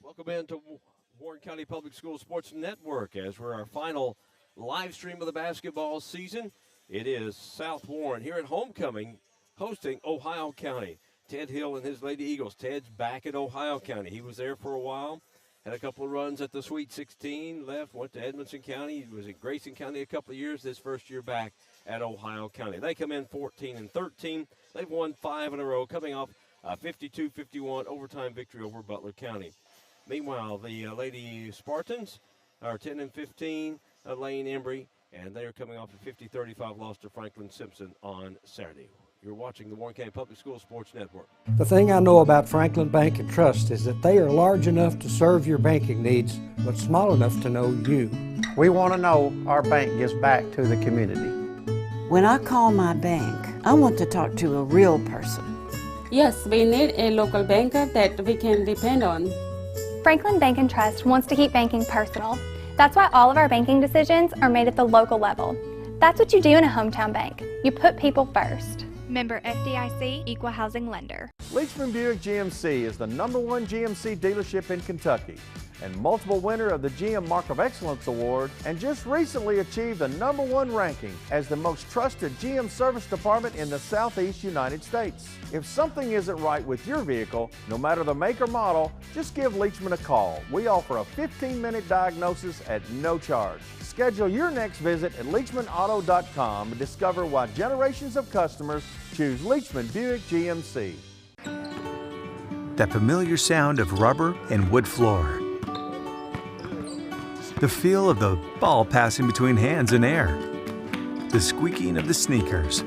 Welcome into Warren County Public School Sports Network as we're our final live stream of the basketball season. It is South Warren here at homecoming hosting Ohio County. Ted Hill and his Lady Eagles. Ted's back at Ohio County. He was there for a while, had a couple of runs at the Sweet 16, left, went to Edmonson County. He was at Grayson County a couple of years, this first year back at Ohio County. They come in 14-13. They've won 5 in a row, coming off a 52-51 overtime victory over Butler County. Meanwhile, the Lady Spartans are 10-15, Lane Embry, and they are coming off a 50-35 loss to Franklin Simpson on Saturday. You're watching the Warren County Public School Sports Network. The thing I know about Franklin Bank and Trust is that they are large enough to serve your banking needs, but small enough to know you. We want to know our bank gives back to the community. When I call my bank, I want to talk to a real person. Yes, we need a local banker that we can depend on. Franklin Bank and Trust wants to keep banking personal. That's why all of our banking decisions are made at the local level. That's what you do in a hometown bank. You put people first. Member FDIC, Equal Housing Lender. Leachman Buick GMC is the #1 GMC dealership in Kentucky and multiple winner of the GM Mark of Excellence Award, and just recently achieved the #1 ranking as the most trusted GM service department in the Southeast United States. If something isn't right with your vehicle, no matter the make or model, just give Leachman a call. We offer a 15-minute diagnosis at no charge. Schedule your next visit at LeachmanAuto.com and discover why generations of customers choose Leachman Buick GMC. That familiar sound of rubber and wood floor. The feel of the ball passing between hands and air. The squeaking of the sneakers.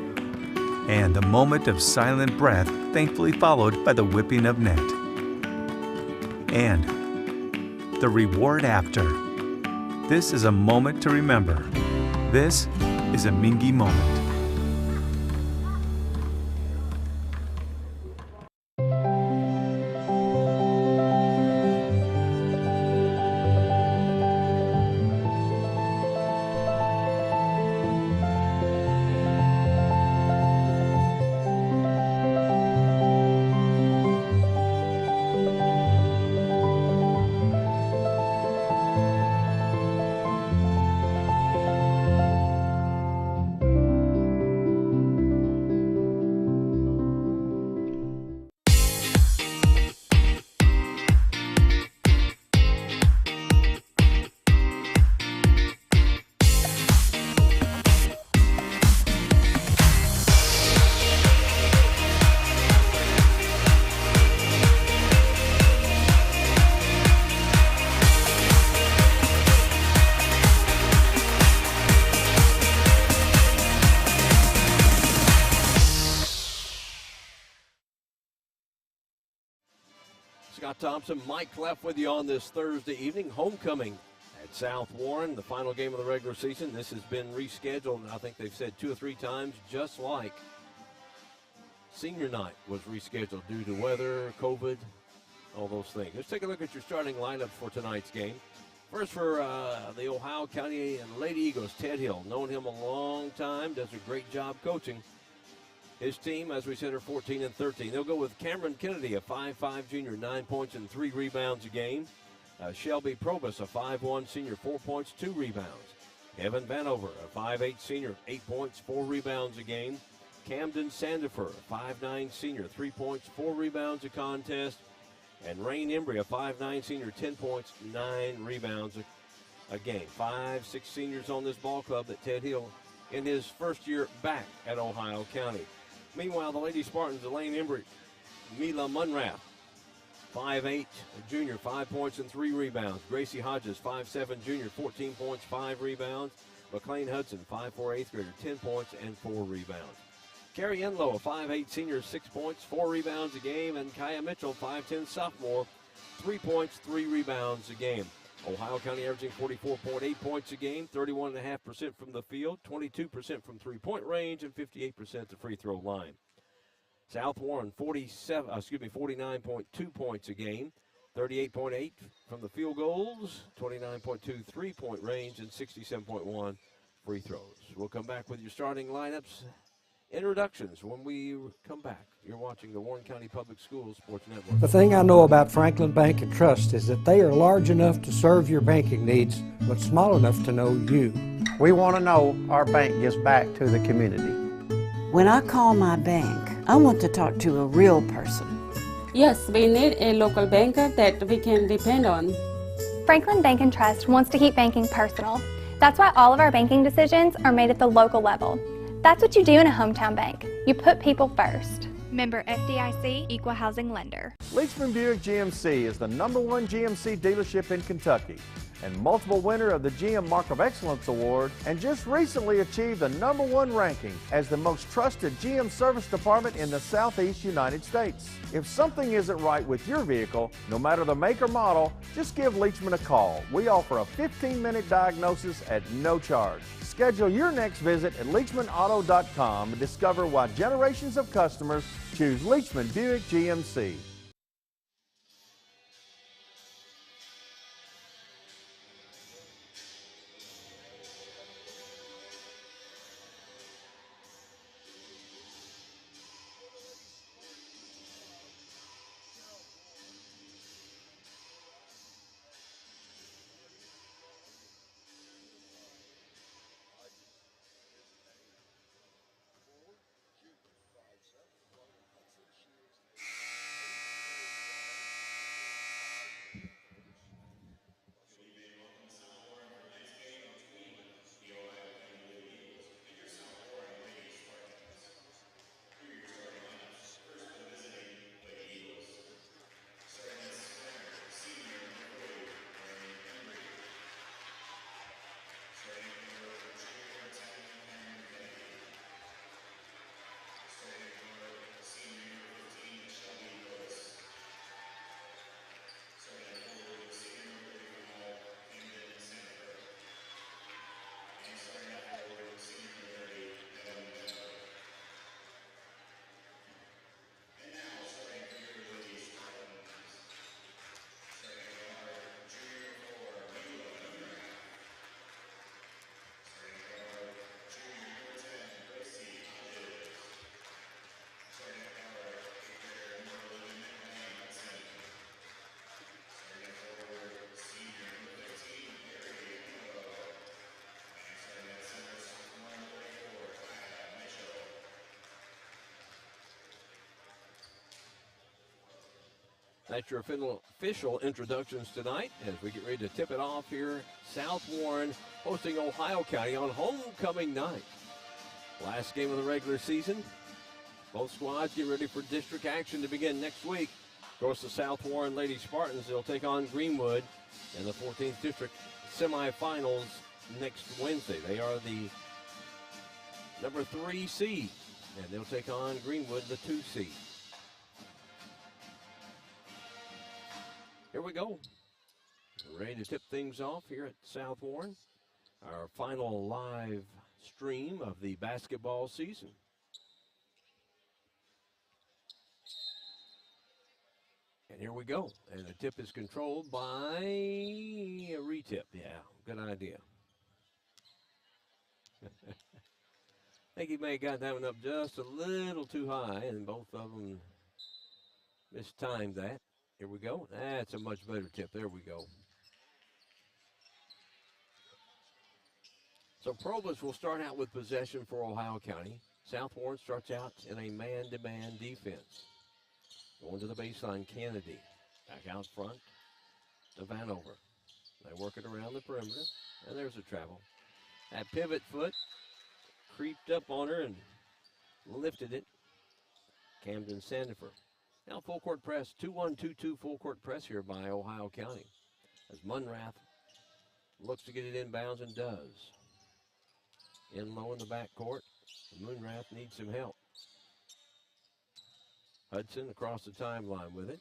And the moment of silent breath, thankfully followed by the whipping of net. And the reward after. This is a moment to remember. This is a Mingy moment. Scott Thompson, Mike Cleff with you on this Thursday evening. Homecoming at South Warren, the final game of the regular season. This has been rescheduled, I think they've said 2 or 3 times, just like senior night was rescheduled due to weather, COVID, all those things. Let's take a look at your starting lineups for tonight's game. First for the Ohio County and Lady Eagles, Ted Hill. Known him a long time, does a great job coaching. His team, as we said, are 14-13. They'll go with Cameron Kennedy, a 5'5 junior, 9 points and 3 rebounds a game. Shelby Probus, a 5'1 senior, 4 points, 2 rebounds. Evan Vanover, a 5'8 senior, 8 points, 4 rebounds a game. Camden Sandifer, a 5'9 senior, 3 points, 4 rebounds a contest. And Rain Embry, a 5'9 senior, 10 points, 9 rebounds a game. 5-6 seniors on this ball club that Ted Hill in his first year back at Ohio County. Meanwhile, the Lady Spartans, Elaine Embry, Mila Munrath, 5'8 junior, 5 points and 3 rebounds. Gracie Hodges, 5'7 junior, 14 points, 5 rebounds. McLean Hudson, 5'4 8th grader, 10 points and 4 rebounds. Carrie Enlow, a 5'8 senior, 6 points, 4 rebounds a game. And Kaya Mitchell, 5'10 sophomore, 3 points, 3 rebounds a game. Ohio County averaging 44.8 points a game, 31.5% from the field, 22% from three-point range, and 58% the free throw line. South Warren, 49.2 points a game, 38.8 from the field goals, 29.2 three-point range, and 67.1 free throws. We'll come back with your starting lineups introductions when we come back. You're watching the Warren County Public Schools Sports Network. The thing I know about Franklin Bank and Trust is that they are large enough to serve your banking needs, but small enough to know you. We want to know our bank gives back to the community. When I call my bank, I want to talk to a real person. Yes, we need a local banker that we can depend on. Franklin Bank and Trust wants to keep banking personal. That's why all of our banking decisions are made at the local level. That's what you do in a hometown bank. You put people first. Member FDIC, Equal Housing Lender. Leachman Buick GMC is the #1 GMC dealership in Kentucky and multiple winner of the GM Mark of Excellence Award, and just recently achieved the #1 ranking as the most trusted GM service department in the Southeast United States. If something isn't right with your vehicle, no matter the make or model, just give Leachman a call. We offer a 15-minute diagnosis at no charge. Schedule your next visit at LeachmanAuto.com and discover why generations of customers choose Leachman Buick GMC. That's your official introductions tonight as we get ready to tip it off here. South Warren hosting Ohio County on homecoming night. Last game of the regular season. Both squads get ready for district action to begin next week. Of course, the South Warren Lady Spartans, they'll take on Greenwood in the 14th District semifinals next Wednesday. They are the number 3 seed, and they'll take on Greenwood, the 2 seed. Here we go. We're ready to tip things off here at South Warren. Our final live stream of the basketball season. And here we go. And the tip is controlled by a retip. Yeah, good idea. I think he may have got that one up just a little too high, and both of them mistimed that. Here we go. That's a much better tip. There we go. So Provost will start out with possession for Ohio County. South Warren starts out in a man-to-man defense. Going to the baseline, Kennedy. Back out front to Vanover. They work it around the perimeter, and there's a travel. That pivot foot creeped up on her and lifted it. Camden Sandifer. Now full court press, 2-1-2-2 full court press here by Ohio County. As Munrath looks to get it inbounds and does. In low in the backcourt, Munrath needs some help. Hudson across the timeline with it.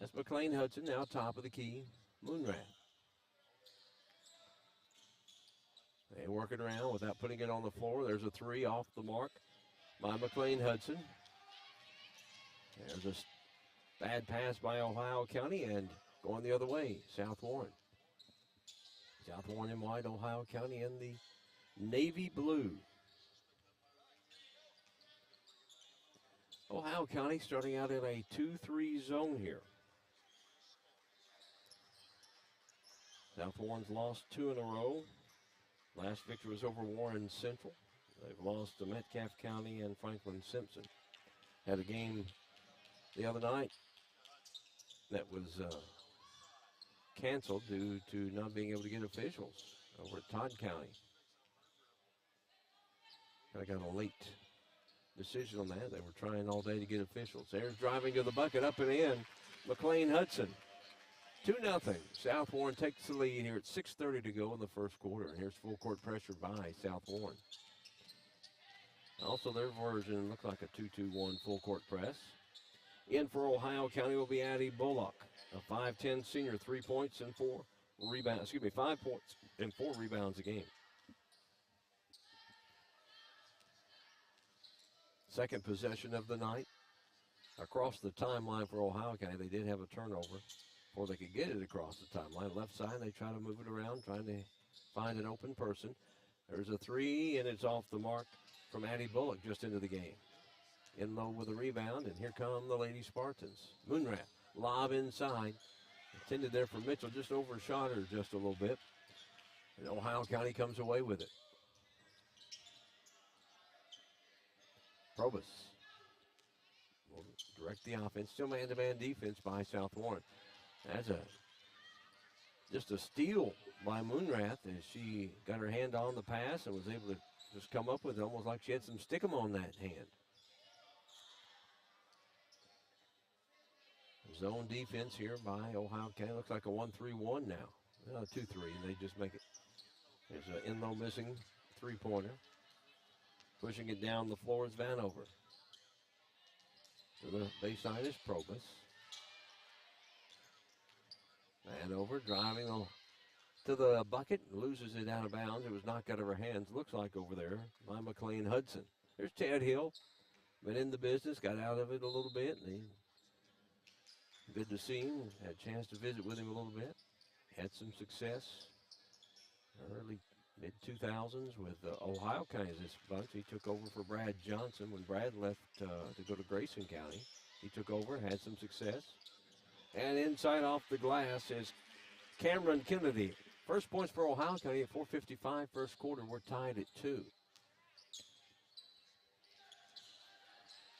That's McLean Hudson now top of the key. Munrath. They work it around without putting it on the floor. There's a 3 off the mark by McLean Hudson. There's a bad pass by Ohio County and going the other way, South Warren. South Warren in white, Ohio County in the navy blue. Ohio County starting out in a 2-3 zone here. South Warren's lost 2 in a row. Last victory was over Warren Central. They've lost to Metcalfe County and Franklin Simpson. Had a game the other night that was canceled due to not being able to get officials over at Todd County. I got a late decision on that. They were trying all day to get officials. There's driving to the bucket, up and in. McLean Hudson. 2-0. South Warren takes the lead here at 6:30 to go in the first quarter. And here's full court pressure by South Warren. Also, their version looked like a 2-2-1 full court press. In for Ohio County will be Addie Bullock, a 5'10 senior, 3 points and 4 rebounds. 5 points and 4 rebounds a game. Second possession of the night. Across the timeline for Ohio County, they did have a turnover before they could get it across the timeline. Left side, they try to move it around, trying to find an open person. There's a 3, and it's off the mark from Addie Bullock just into the game. In low with a rebound, and here come the Lady Spartans. Moonrat, lob inside. Intended there for Mitchell, just overshot her just a little bit. And Ohio County comes away with it. Probus will direct the offense. Still man-to-man defense by South Warren. That's just a steal by Moonrath as she got her hand on the pass and was able to just come up with it almost like she had some stickum on that hand. Zone defense here by Ohio County. Looks like a 1-3-1 now. 2-3, and they just make it. There's an in-low missing three-pointer. Pushing it down the floor is Vanover. To the baseline is Probus. Vanover driving to the bucket, loses it out of bounds. It was knocked out of her hands, looks like over there, by McLean Hudson. There's Ted Hill. Been in the business, got out of it a little bit. And good to see him. Had a chance to visit with him a little bit. Had some success early mid-2000s with Ohio County this bunch. He took over for Brad Johnson when Brad left to go to Grayson County. He took over, had some success. And inside off the glass is Cameron Kennedy. First points for Ohio County at 4:55 first quarter. We're tied at 2.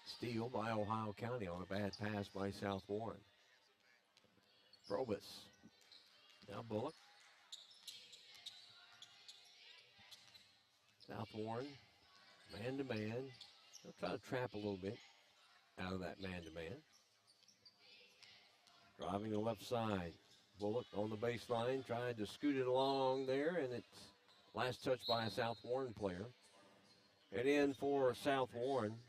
Steal by Ohio County on a bad pass by South Warren. Probus. Now Bullock. South Warren, man-to-man. They'll try to trap a little bit out of that man-to-man. Driving the left side. Bullock on the baseline, tried to scoot it along there, and it's last touch by a South Warren player. And in for South Warren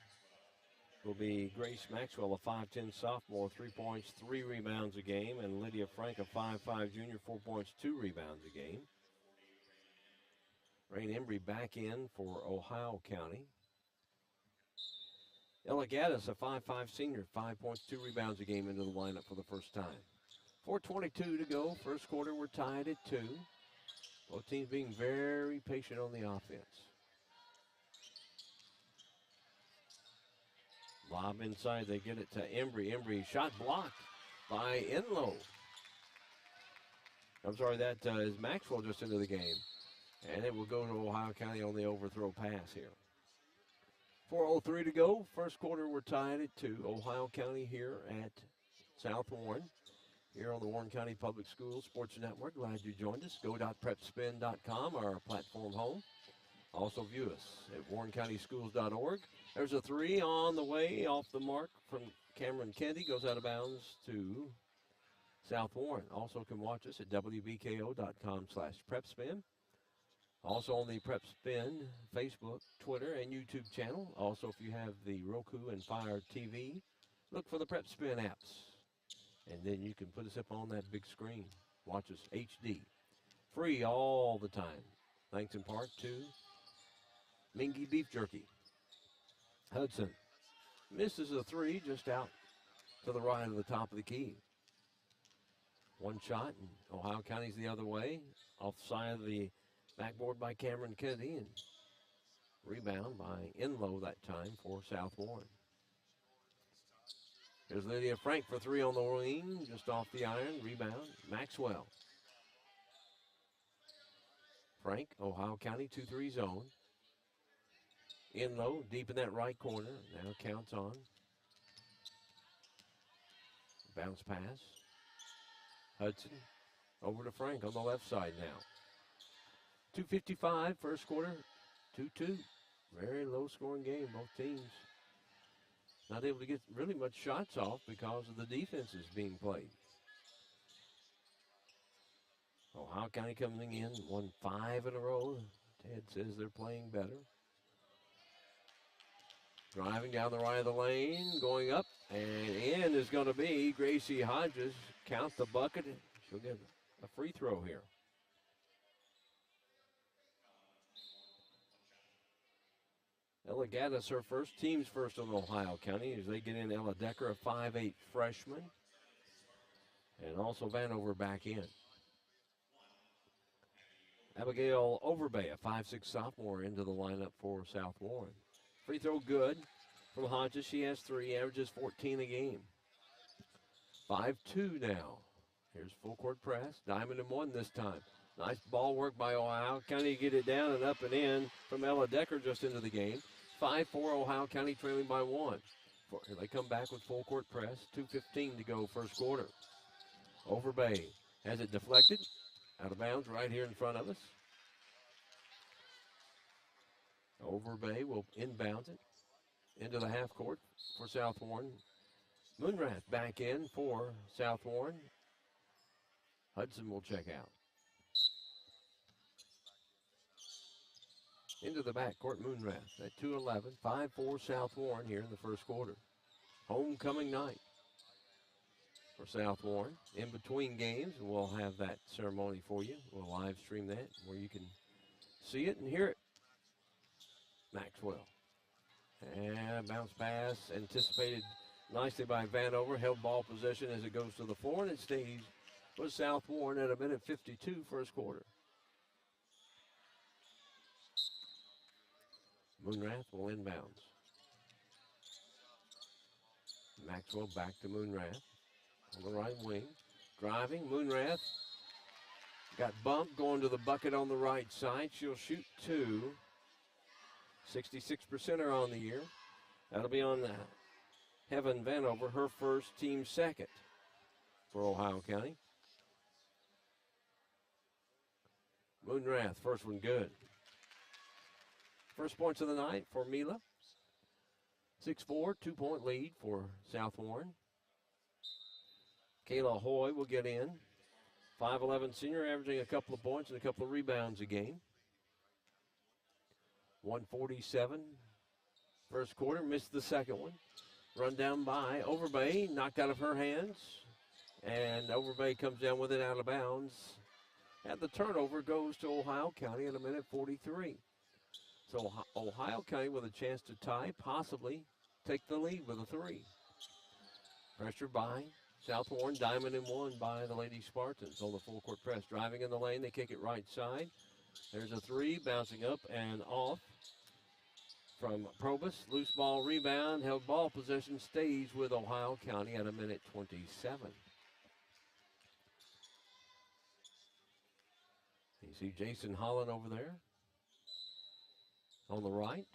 will be Grace Maxwell, a 5'10 sophomore, 3 points, 3 rebounds a game, and Lydia Frank, a 5'5 junior, 4 points, 2 rebounds a game. Rain Embry back in for Ohio County. Ella Gaddis, a 5'5 senior, 5 points, 2 rebounds a game into the lineup for the first time. 4:22 to go. First quarter, we're tied at 2. Both teams being very patient on the offense. Lob inside, they get it to Embry. Embry, shot blocked by Enlow. I'm sorry, that is Maxwell just into the game. And it will go to Ohio County on the overthrow pass here. 4:03 to go. First quarter, we're tied at 2. Ohio County here at South Warren. Here on the Warren County Public Schools Sports Network. Glad you joined us. Go.prepspin.com, our platform home. Also view us at warrencountyschools.org. There's a 3 on the way off the mark from Cameron Kennedy. Goes out of bounds to South Warren. Also can watch us at wbko.com/prepspin. Also on the PrepSpin Facebook, Twitter, and YouTube channel. Also, if you have the Roku and Fire TV, look for the PrepSpin apps. And then you can put us up on that big screen. Watch us HD. Free all the time. Thanks in part to Mingy Beef Jerky. Hudson misses a 3 just out to the right of the top of the key. One shot, and Ohio County's the other way. Off the side of the backboard by Cameron Kennedy, and rebound by Enlow that time for South Warren. There's Lydia Frank for three on the wing, just off the iron. Rebound, Maxwell. Frank, Ohio County 2-3 zone. In low, deep in that right corner. Now counts on. Bounce pass. Hudson over to Frank on the left side now. 2:55 first quarter, 2-2. Very low scoring game, both teams. Not able to get really much shots off because of the defenses being played. Ohio County coming in, won 5 in a row. Ted says they're playing better. Driving down the right of the lane, going up, and in is going to be Gracie Hodges. Count the bucket. She'll get a free throw here. Ella Gaddis, her first, team's first on Ohio County, as they get in Ella Decker, a 5'8 freshman. And also Vanover back in. Abigail Overbay, a 5'6 sophomore, into the lineup for South Warren. Free throw good from Hodges. She has 3, averages 14 a game. 5-2 now. Here's full court press. Diamond and one this time. Nice ball work by Ohio County to get it down and up and in from Ella Decker just into the game. 5-4 Ohio County trailing by 1. They come back with full court press. 2:15 to go first quarter. Overbay has it deflected. Out of bounds right here in front of us. Overbay will inbound it into the half court for South Warren. Moonrath back in for South Warren. Hudson will check out. Into the backcourt, Moonrath at 2:11. 5-4 South Warren here in the first quarter. Homecoming night for South Warren. In between games, we'll have that ceremony for you. We'll live stream that where you can see it and hear it. Maxwell. And bounce pass anticipated nicely by Vanover. Held ball possession as it goes to the floor, and it stays with South Warren at 1:52 first quarter. Moonrath will inbounds. Maxwell back to Moonrath on the right wing. Driving, Moonrath got bumped, going to the bucket on the right side. She'll shoot 2. 66% on the year. That'll be on Heaven Vanover, her first, team second for Ohio County. Moonrath, first one good. First points of the night for Mila. 6-4, 2-point lead for South Warren. Kayla Hoy will get in. 5'11 senior, averaging a couple of points and a couple of rebounds a game. 147 first quarter, missed the second one. Run down by Overbay, knocked out of her hands. And Overbay comes down with it out of bounds. And the turnover goes to Ohio County at 1:43. So Ohio County with a chance to tie, possibly take the lead with a 3. Pressure by South Warren, diamond and one by the Lady Spartans on the full court press. Driving in the lane, they kick it right side. There's a 3, bouncing up and off from Probus. Loose ball rebound, held ball possession, stays with Ohio County at 1:27. You see Jason Holland over there on the right.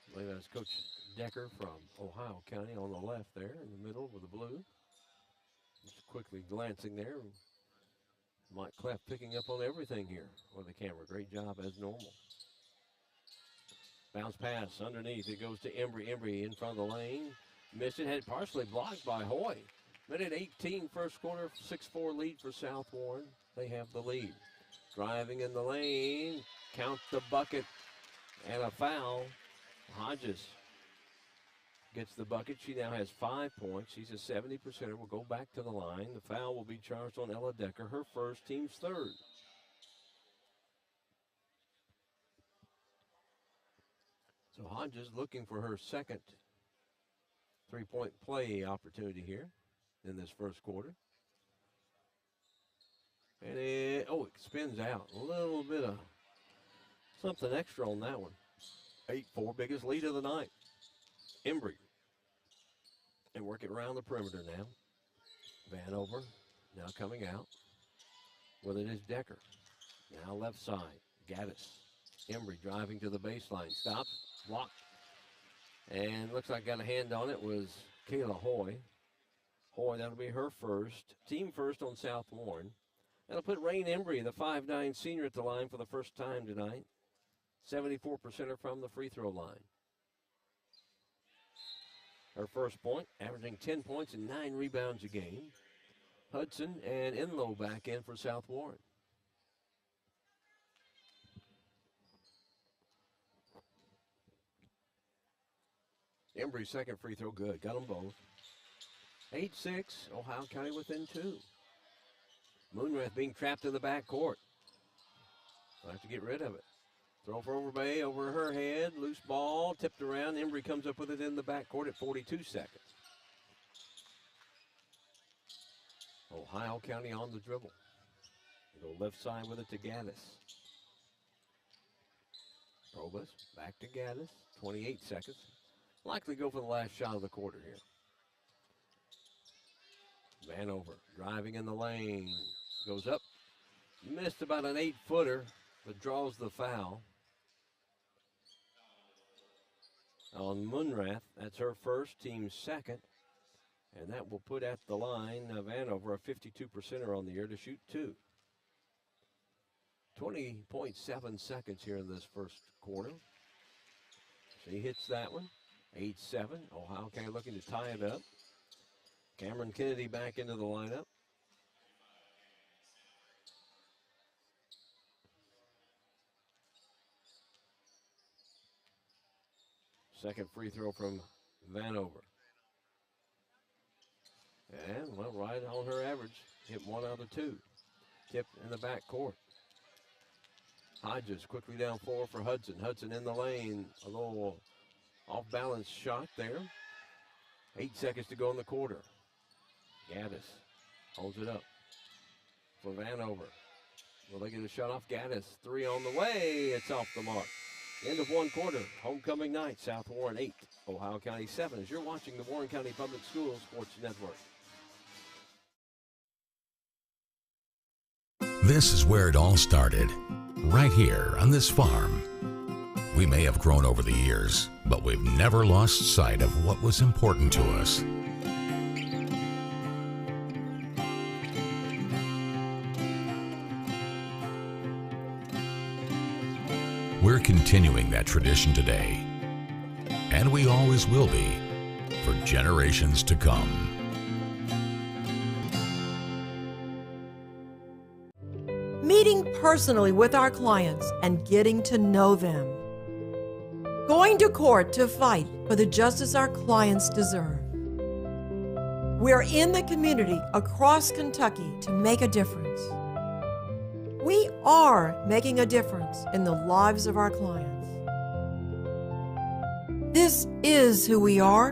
I believe that's Coach Decker from Ohio County on the left there in the middle with the blue. Just quickly glancing there. Mike Clef picking up on everything here with the camera. Great job as normal. Bounce pass underneath. It goes to Embry. Embry in front of the lane. Missed it. Had partially blocked by Hoy. Minute 18 first quarter. 6-4 lead for South Warren. They have the lead. Driving in the lane. Count the bucket. And a foul. Hodges gets the bucket. She now has 5 points. She's a 70%er. Will go back to the line. The foul will be charged on Ella Decker, her first, team's third. So Hodges looking for her second 3-point play opportunity here in this first quarter. And it spins out. A little bit of something extra on that one. 8-4, biggest lead of the night. Embry and work it around the perimeter now. Vanover now coming out. With it is Decker. Now left side. Gaddis. Embry driving to the baseline. Stops. Blocked. And looks like got a hand on it was Kayla Hoy. Hoy, that'll be her first. Team first on South Warren. That'll put Rain Embry, the 5'9" senior, at the line for the first time tonight. 74%er from the free throw line. Her first point, averaging 10 points and 9 rebounds a game. Hudson and Enlow back in for South Warren. Embry's second free throw, good. Got them both. 8-6, Ohio County within 2. Moonrath being trapped in the backcourt. We'll have to get rid of it. Throw for Overbay, over her head. Loose ball, tipped around. Embry comes up with it in the backcourt at 42 seconds. Ohio County on the dribble. Go left side with it to Gaddis. Probus back to Gaddis. 28 seconds. Likely go for the last shot of the quarter here. Vanover driving in the lane. Goes up. Missed about an 8-footer, but draws the foul. On Moonrath, that's her first, team second. And that will put at the line Vanover, a 52%er on the year, to shoot 2. 20.7 seconds here in this first quarter. She hits that one. 8-7. Ohio County looking to tie it up. Cameron Kennedy back into the lineup. Second free throw from Vanover. And, well, right on her average. Hit 1 out of 2. Tip in the backcourt. Hodges quickly down floor for Hudson. Hudson in the lane. A little off-balance shot there. 8 seconds to go in the quarter. Gaddis holds it up for Vanover. Will they get a shot off? Gaddis, 3 on the way. It's off the mark. End of 1 quarter. Homecoming night. South Warren 8, Ohio County 7. As you're watching the Warren County Public Schools Sports Network. This is where it all started, right here on this farm. We may have grown over the years, but we've never lost sight of what was important to us. We're continuing that tradition today, and we always will be for generations to come. Meeting personally with our clients and getting to know them. Going to court to fight for the justice our clients deserve. We're in the community across Kentucky to make a difference. We are making a difference in the lives of our clients. This is who we are.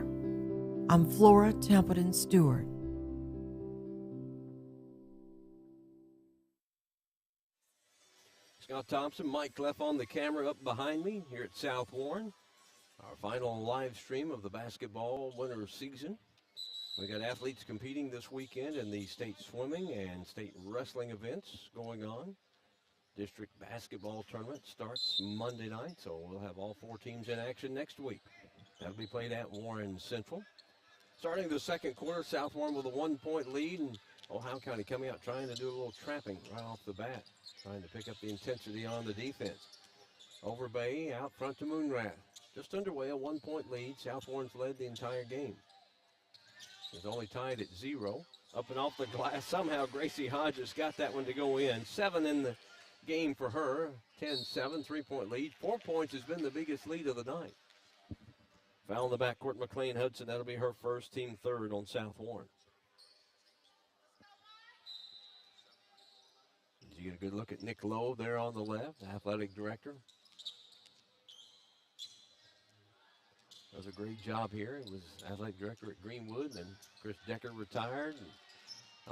I'm Flora Templeton Stewart. Scott Thompson, Mike Cleff on the camera up behind me here at South Warren. Our final live stream of the basketball winter season. We got athletes competing this weekend in the state swimming and state wrestling events going on. District basketball tournament starts Monday night, so we'll have all 4 teams in action next week. That'll be played at Warren Central. Starting the second quarter, South Warren with a 1-point lead, and Ohio County coming out trying to do a little trapping right off the bat, trying to pick up the intensity on the defense. Overbay out front to Moonrath. Just underway, a 1-point lead. South Warren's led the entire game. It's only tied at 0. Up and off the glass. Somehow Gracie Hodges got that one to go in. 7 in the game for her. 10-7, 3-point lead. 4 points has been the biggest lead of the night. Foul in the backcourt, McLean Hudson. That'll be her first, team third on South Warren. You get a good look at Nick Lowe there on the left, athletic director. Does a great job here. He was athletic director at Greenwood, and Chris Decker retired. And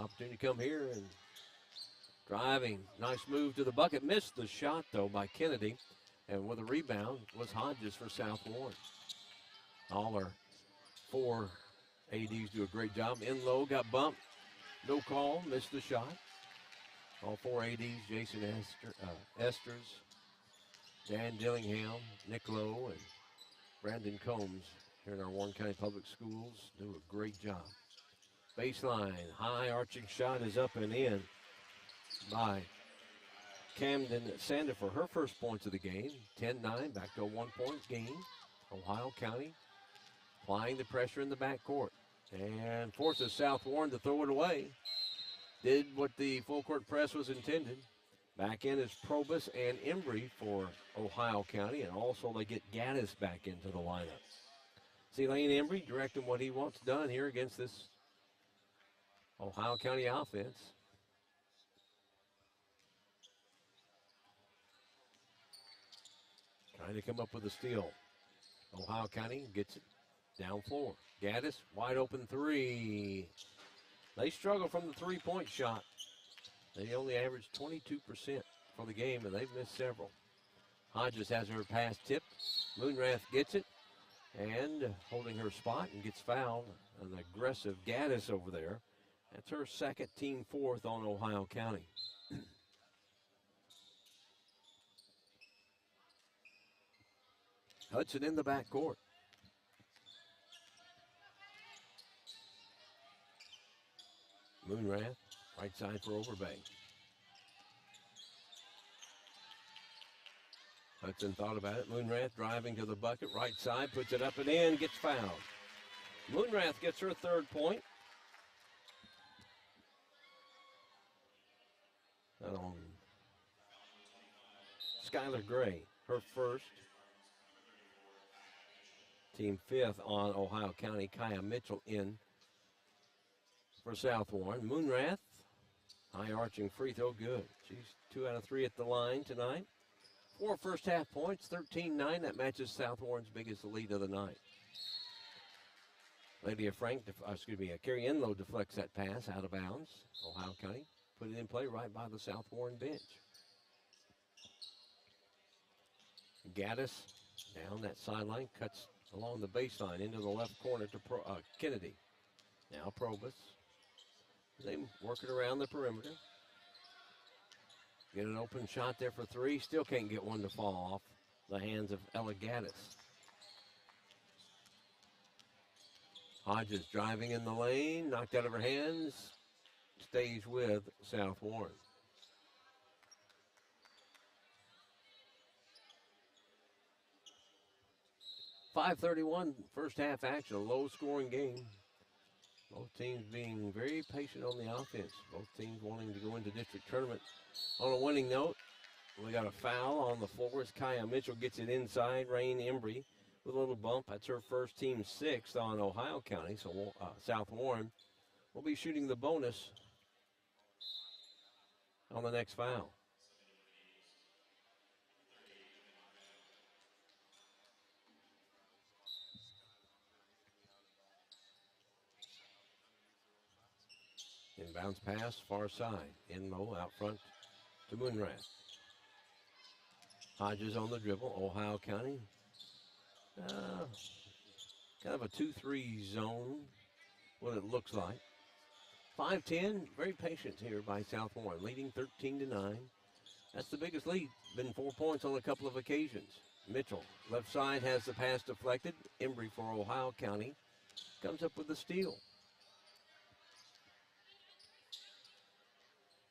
opportunity to come here and driving. Nice move to the bucket. Missed the shot, though, by Kennedy. And with a rebound was Hodges for South Warren. All our 4 ADs do a great job. In low, got bumped. No call, missed the shot. All 4 ADs, Jason Esters, Dan Dillingham, Nick Lowe, and Brandon Combs here in our Warren County Public Schools do a great job. Baseline, high arching shot is up and in by Camden Sander for her first points of the game. 10-9, back to a 1-point game. Ohio County applying the pressure in the backcourt and forces South Warren to throw it away. Did what the full court press was intended. Back in is Probus and Embry for Ohio County, and also they get Gaddis back into the lineup. See Lane Embry directing what he wants done here against this Ohio County offense. Trying to come up with a steal. Ohio County gets it down floor. Gaddis, wide open 3. They struggle from the 3-point shot. They only average 22% for the game, and they've missed several. Hodges has her pass tipped. Moonrath gets it, and holding her spot and gets fouled. An aggressive Gaddis over there. That's her second, team 4th on Ohio County. Hudson in the backcourt. Moonrath, right side for Overbay. Hudson thought about it. Moonrath driving to the bucket, right side, puts it up and in, gets fouled. Moonrath gets her 3rd point. Skylar Gray, her first. Team 5th on Ohio County. Kaya Mitchell in for South Warren. Moonrath, high arching free throw, good. She's 2 out of 3 at the line tonight. 4 first half points, 13-9. That matches South Warren's biggest lead of the night. Carrie Enlow deflects that pass out of bounds. Ohio County put it in play right by the South Warren bench. Gaddis down that sideline, cuts along the baseline into the left corner to Kennedy. Now Probus. They work it around the perimeter. Get an open shot there for 3. Still can't get one to fall off the hands of Ella Gaddis. Hodges driving in the lane, knocked out of her hands, stays with South Warren. .531 first half action, a low scoring game. Both teams being very patient on the offense. Both teams wanting to go into district tournament on a winning note. We got a foul on the floor as Kaya Mitchell gets it inside. Rain Embry with a little bump. That's her first, team 6th on Ohio County. So South Warren will be shooting the bonus on the next foul. Inbounds pass, far side. In low, out front to Moonrath. Hodges on the dribble. Ohio County. Kind of a 2-3 zone, what it looks like. 5-10, very patient here by South Warren, leading 13-9. That's the biggest lead. Been 4 points on a couple of occasions. Mitchell, left side, has the pass deflected. Embry for Ohio County comes up with the steal.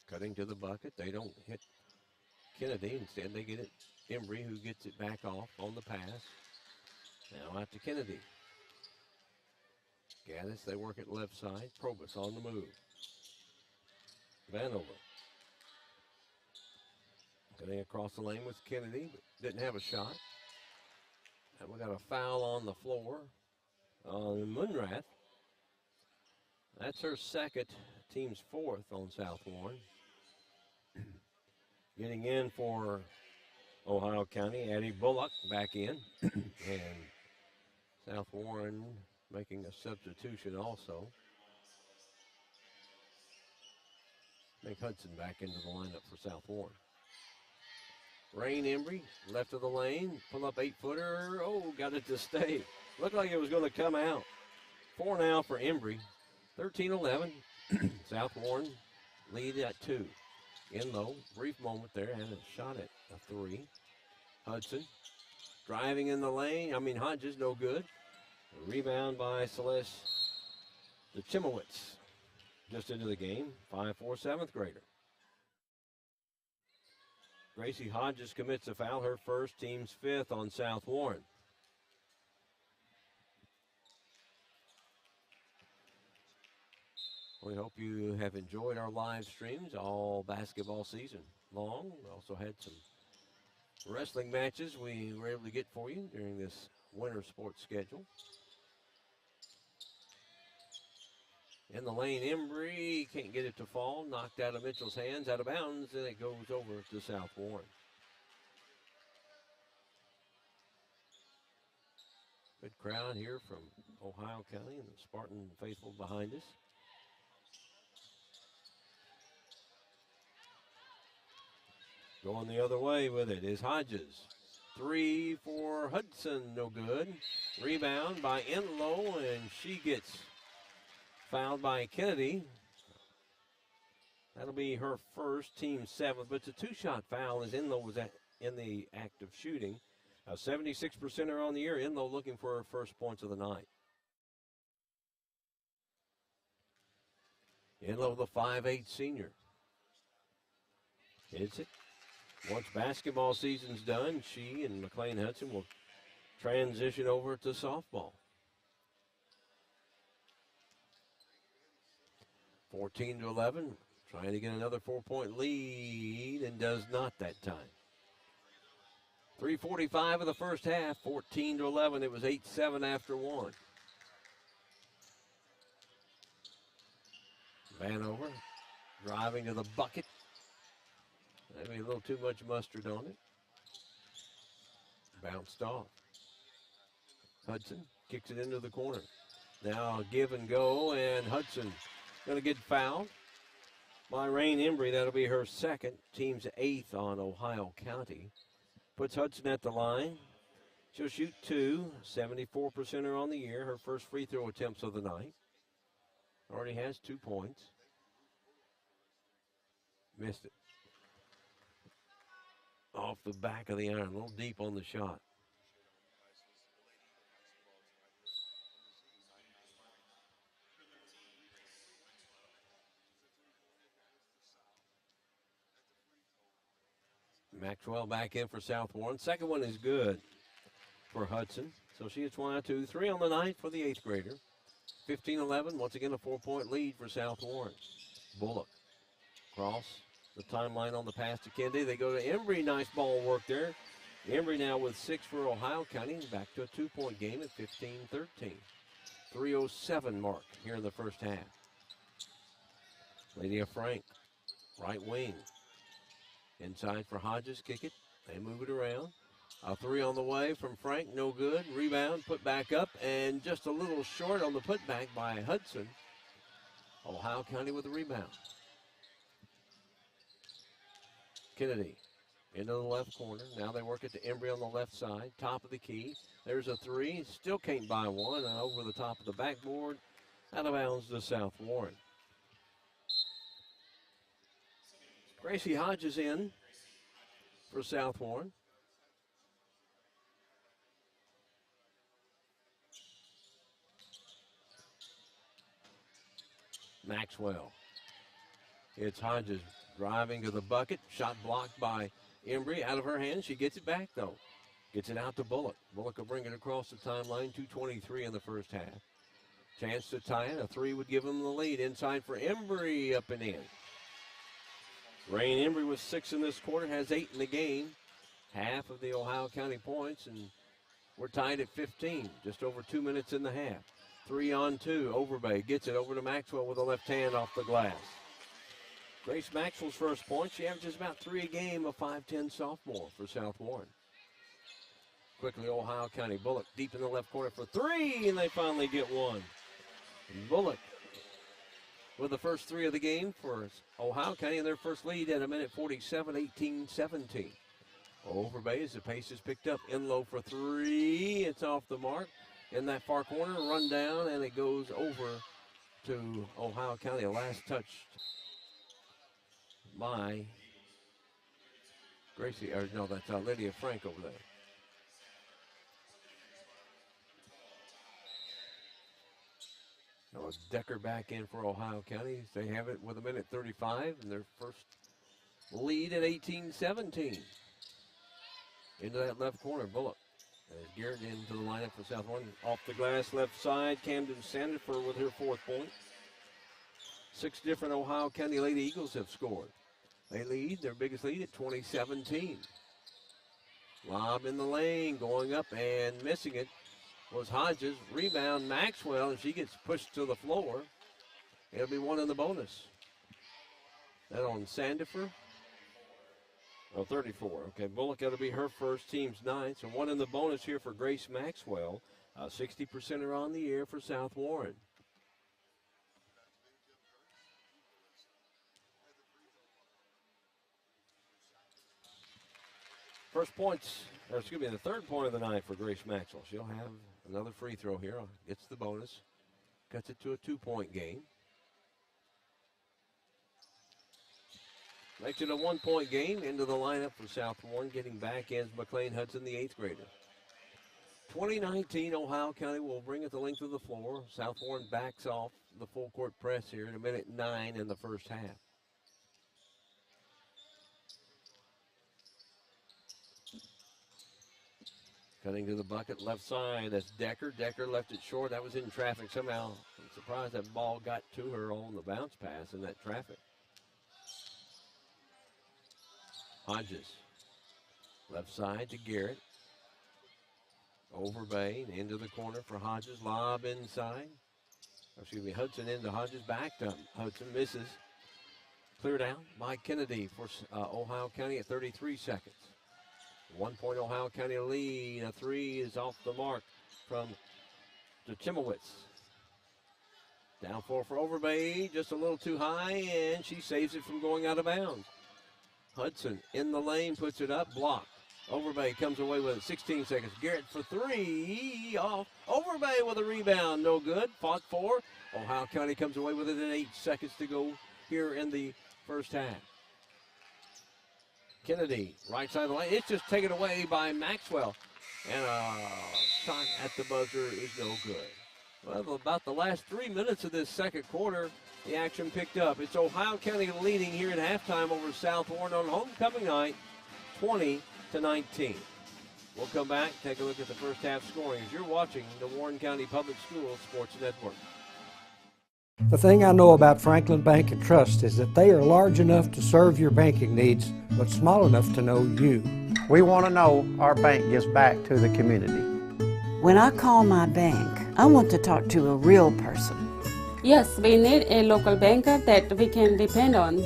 Cutting to the bucket. They don't hit Kennedy. Instead, they get it Embry, who gets it back off on the pass. Now out to Kennedy. Gaddis, they work it left side. Probus on the move. Vanover. Getting across the lane with Kennedy, but didn't have a shot. And we got a foul on the floor on Moonrath. That's her second, team's 4th on South Warren. Getting in for Ohio County, Addie Bullock back in. And South Warren making a substitution also. Nick Hudson back into the lineup for South Warren. Rain Embry, left of the lane, pull up 8-footer. Oh, got it to stay. Looked like it was going to come out. 4 now for Embry. 13-11. South Warren lead at 2. Enlow, brief moment there, had a shot at a 3. Hudson driving in the lane. Hodges, no good. A rebound by Celeste Chimowitz. Just into the game. 5-4, 7th grader. Gracie Hodges commits a foul, her first, team's 5th on South Warren. We hope you have enjoyed our live streams all basketball season long. We also had some wrestling matches we were able to get for you during this winter sports schedule. In the lane, Embry can't get it to fall. Knocked out of Mitchell's hands, out of bounds, and it goes over to South Warren. Good crowd here from Ohio County and the Spartan faithful behind us. Going the other way with it is Hodges. 3 for Hudson, no good. Rebound by Enlow, and she gets fouled by Kennedy. That'll be her first, team 7th, but it's a 2-shot foul as Enlow was in the act of shooting. 76% are on the year. Enlow looking for her first points of the night. Enlow, the 5'8" senior. Hits it. Once basketball season's done, she and McLean Hudson will transition over to softball. 14-11, trying to get another 4-point lead and does not that time. 3:45 of the first half, 14-11. It was 8-7 after 1. Vanover driving to the bucket. Maybe a little too much mustard on it. Bounced off. Hudson kicks it into the corner. Now give and go, and Hudson going to get fouled by Rain Embry. That'll be her second, team's 8th on Ohio County. Puts Hudson at the line. She'll shoot 2, 74% are on the year. Her first free throw attempts of the night. Already has 2 points. Missed it. Off the back of the iron, a little deep on the shot. Maxwell back in for South Warren. Second one is good for Hudson. So she gets 1 out, 2, 3 on the night for the 8th grader. 15-11, once again a 4-point lead for South Warren. Bullock cross the timeline on the pass to Kennedy. They go to Embry. Nice ball work there. Embry now with 6 for Ohio County. Back to a 2-point game at 15-13. 3:07 mark here in the first half. Lydia Frank, right wing. Inside for Hodges, kick it. They move it around. A 3 on the way from Frank, no good. Rebound, put back up, and just a little short on the putback by Hudson. Ohio County with the rebound. Kennedy into the left corner. Now they work it to Embry on the left side. Top of the key. There's a 3. Still can't buy one. Over the top of the backboard. Out of bounds to South Warren. Gracie Hodges in for South Warren. Maxwell. It's Hodges driving to the bucket. Shot blocked by Embry. Out of her hands. She gets it back, though. Gets it out to Bullock. Bullock will bring it across the timeline. 2:23 in the first half. Chance to tie it. A 3 would give them the lead. Inside for Embry. Up and in. Rain Embry with 6 in this quarter. Has 8 in the game. Half of the Ohio County points. And we're tied at 15. Just over 2 minutes in the half. 3-on-2. Overbay gets it over to Maxwell with a left hand off the glass. Grace Maxwell's first point. She averages about 3 a game, a 5'10" sophomore for South Warren. Quickly, Ohio County. Bullock deep in the left corner for 3, and they finally get one. Bullock with the first 3 of the game for Ohio County, and their first lead at a minute 47, 18-17. Overbay as the pace is picked up. Enlow for 3. It's off the mark. in that far corner, run down, and it goes over to Ohio County. A last touched by Gracie, or no, that's Lydia Frank over there. Now it's Decker back in for Ohio County. They have it with a minute 35 and their first lead at 18-17. Into that left corner, Bullock. As Garrett into the lineup for South Warren. Off the glass, left side, Camden Sandifer with her 4th point. 6 different Ohio County Lady Eagles have scored. They lead, their biggest lead at 20-17. Lob in the lane, going up and missing it was Hodges. Rebound, Maxwell, and she gets pushed to the floor. It'll be 1 in the bonus. That on Sandifer. Oh, 34. Okay, Bullock, that'll be her first, team's 9. So 1 in the bonus here for Grace Maxwell. 60%er on the year for South Warren. First points, or excuse me, the 3rd point of the night for Grace Maxwell. She'll have another free throw here. Gets the bonus. Cuts it to a 2-point game. Makes it a 1-point game. Into the lineup for South Warren. Getting back is McLean Hudson, the 8th grader. 2019, Ohio County will bring it the length of the floor. South Warren backs off the full court press here in a minute 9 in the first half. Cutting to the bucket, left side, that's Decker. Decker left it short. That was in traffic somehow. I'm surprised that ball got to her on the bounce pass in that traffic. Hodges, left side to Garrett. Overbay, into the corner for Hodges. Lob inside. Excuse me, Hudson into Hodges. Back to Hudson, misses. Cleared out by Kennedy for Ohio County at 33 seconds. 1-point Ohio County lead. A 3 is off the mark from Chimowitz. Down 4 for Overbay, just a little too high, and she saves it from going out of bounds. Hudson in the lane, puts it up, blocked. Overbay comes away with it, 16 seconds. Garrett for 3, off. Overbay with a rebound, no good. Fought for. Ohio County comes away with it in 8 seconds to go here in the first half. Kennedy, right side of the lane. It's just taken away by Maxwell. And a shot at the buzzer is no good. Well, about the last 3 minutes of this second quarter, the action picked up. It's Ohio County leading here at halftime over South Warren on homecoming night, 20-19. We'll come back, take a look at the first half scoring as you're watching the Warren County Public Schools Sports Network. The thing I know about Franklin Bank and Trust is that they are large enough to serve your banking needs, but small enough to know you. We want to know our bank gives back to the community. When I call my bank, I want to talk to a real person. Yes, we need a local banker that we can depend on.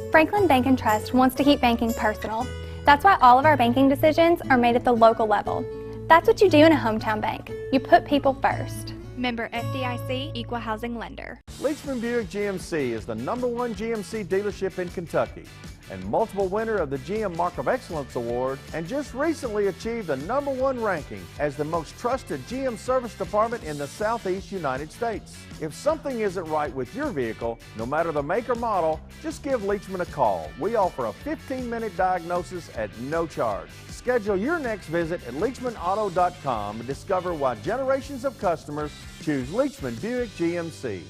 Franklin Bank and Trust wants to keep banking personal. That's why all of our banking decisions are made at the local level. That's what you do in a hometown bank. You put people first. Member FDIC, Equal Housing Lender. Leachman Buick GMC is the #1 GMC dealership in Kentucky and multiple winner of the GM Mark of Excellence Award, and just recently achieved the #1 ranking as the most trusted GM service department in the Southeast United States. If something isn't right with your vehicle, no matter the make or model, just give Leachman a call. We offer a 15-minute diagnosis at no charge. Schedule your next visit at LeachmanAuto.com and discover why generations of customers choose Leachman Buick GMC.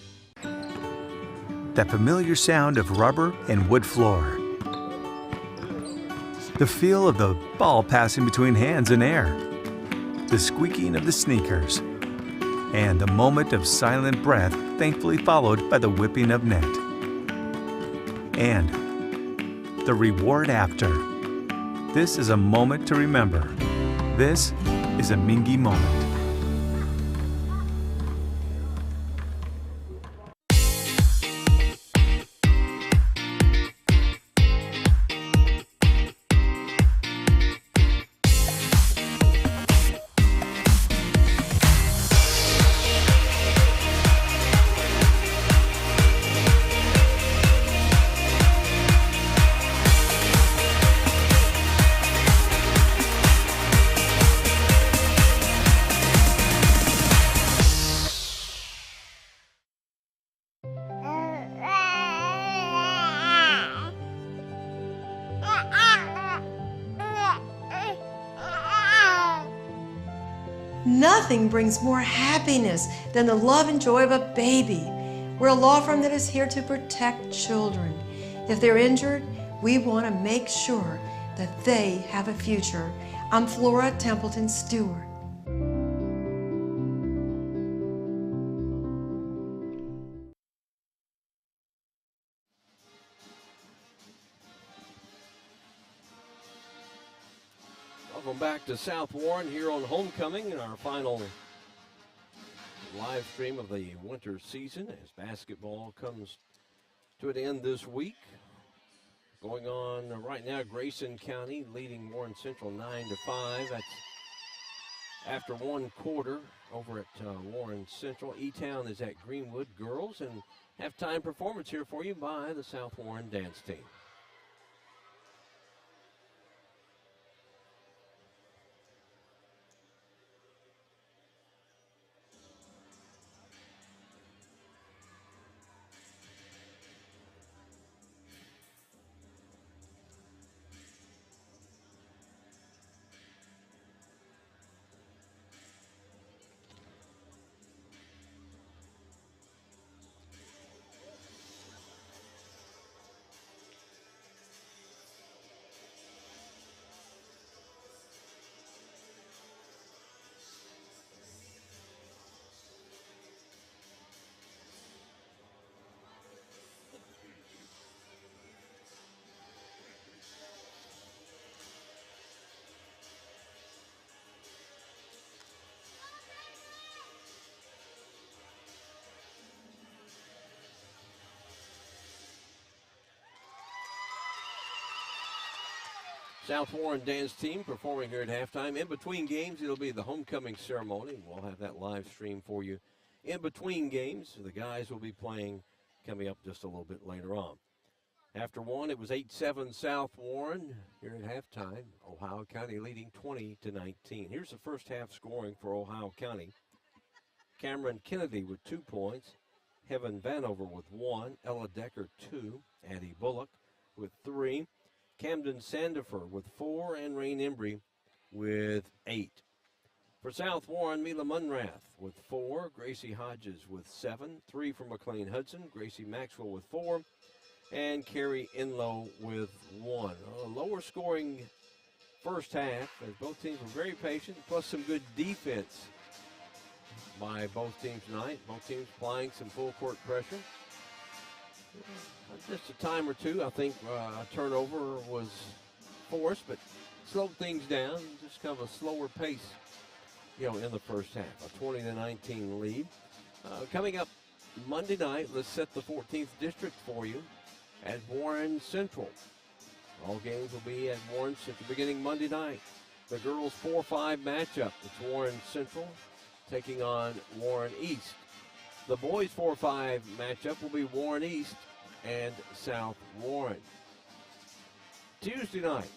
That familiar sound of rubber and wood floor. The feel of the ball passing between hands and air. The squeaking of the sneakers. And the moment of silent breath, thankfully followed by the whipping of net. And the reward after. This is a moment to remember. This is a Mingy moment. Nothing brings more happiness than the love and joy of a baby. We're a law firm that is here to protect children. If they're injured, we want to make sure that they have a future. I'm Flora Templeton Stewart. Welcome back to South Warren here on Homecoming, our final live stream of the winter season as basketball comes to an end this week. Going on right now, Grayson County leading Warren Central 9-5. That's after one quarter over at Warren Central. E-Town is at Greenwood Girls, and halftime performance here for you by the South Warren dance team. South Warren dance team performing here at halftime. In between games, it'll be the homecoming ceremony. We'll have that live stream for you. In between games, the guys will be playing coming up just a little bit later on. After one, it was 8-7 South Warren here at halftime. Ohio County leading 20-19. Here's the first half scoring for Ohio County. Cameron Kennedy with 2 points. Heaven Vanover with 1. Ella Decker 2. Addie Bullock with 3. Camden Sandifer with 4, and Rain Embry with 8. For South Warren, Mila Munrath with 4, Gracie Hodges with 7, 3 for McLean Hudson, Gracie Maxwell with 4, and Carrie Enlow with 1. A lower scoring first half as both teams were very patient, plus some good defense by both teams tonight. Both teams applying some full court pressure. Just a time or two, I think a turnover was forced, but slowed things down. Just kind of a slower pace, in the first half. A 20-19 lead. Coming up Monday night, let's set the 14th district for you at Warren Central. All games will be at Warren Central beginning Monday night. The girls 4-5 matchup. It's Warren Central taking on Warren East. The boys 4-5 matchup will be Warren East and South Warren. Tuesday night,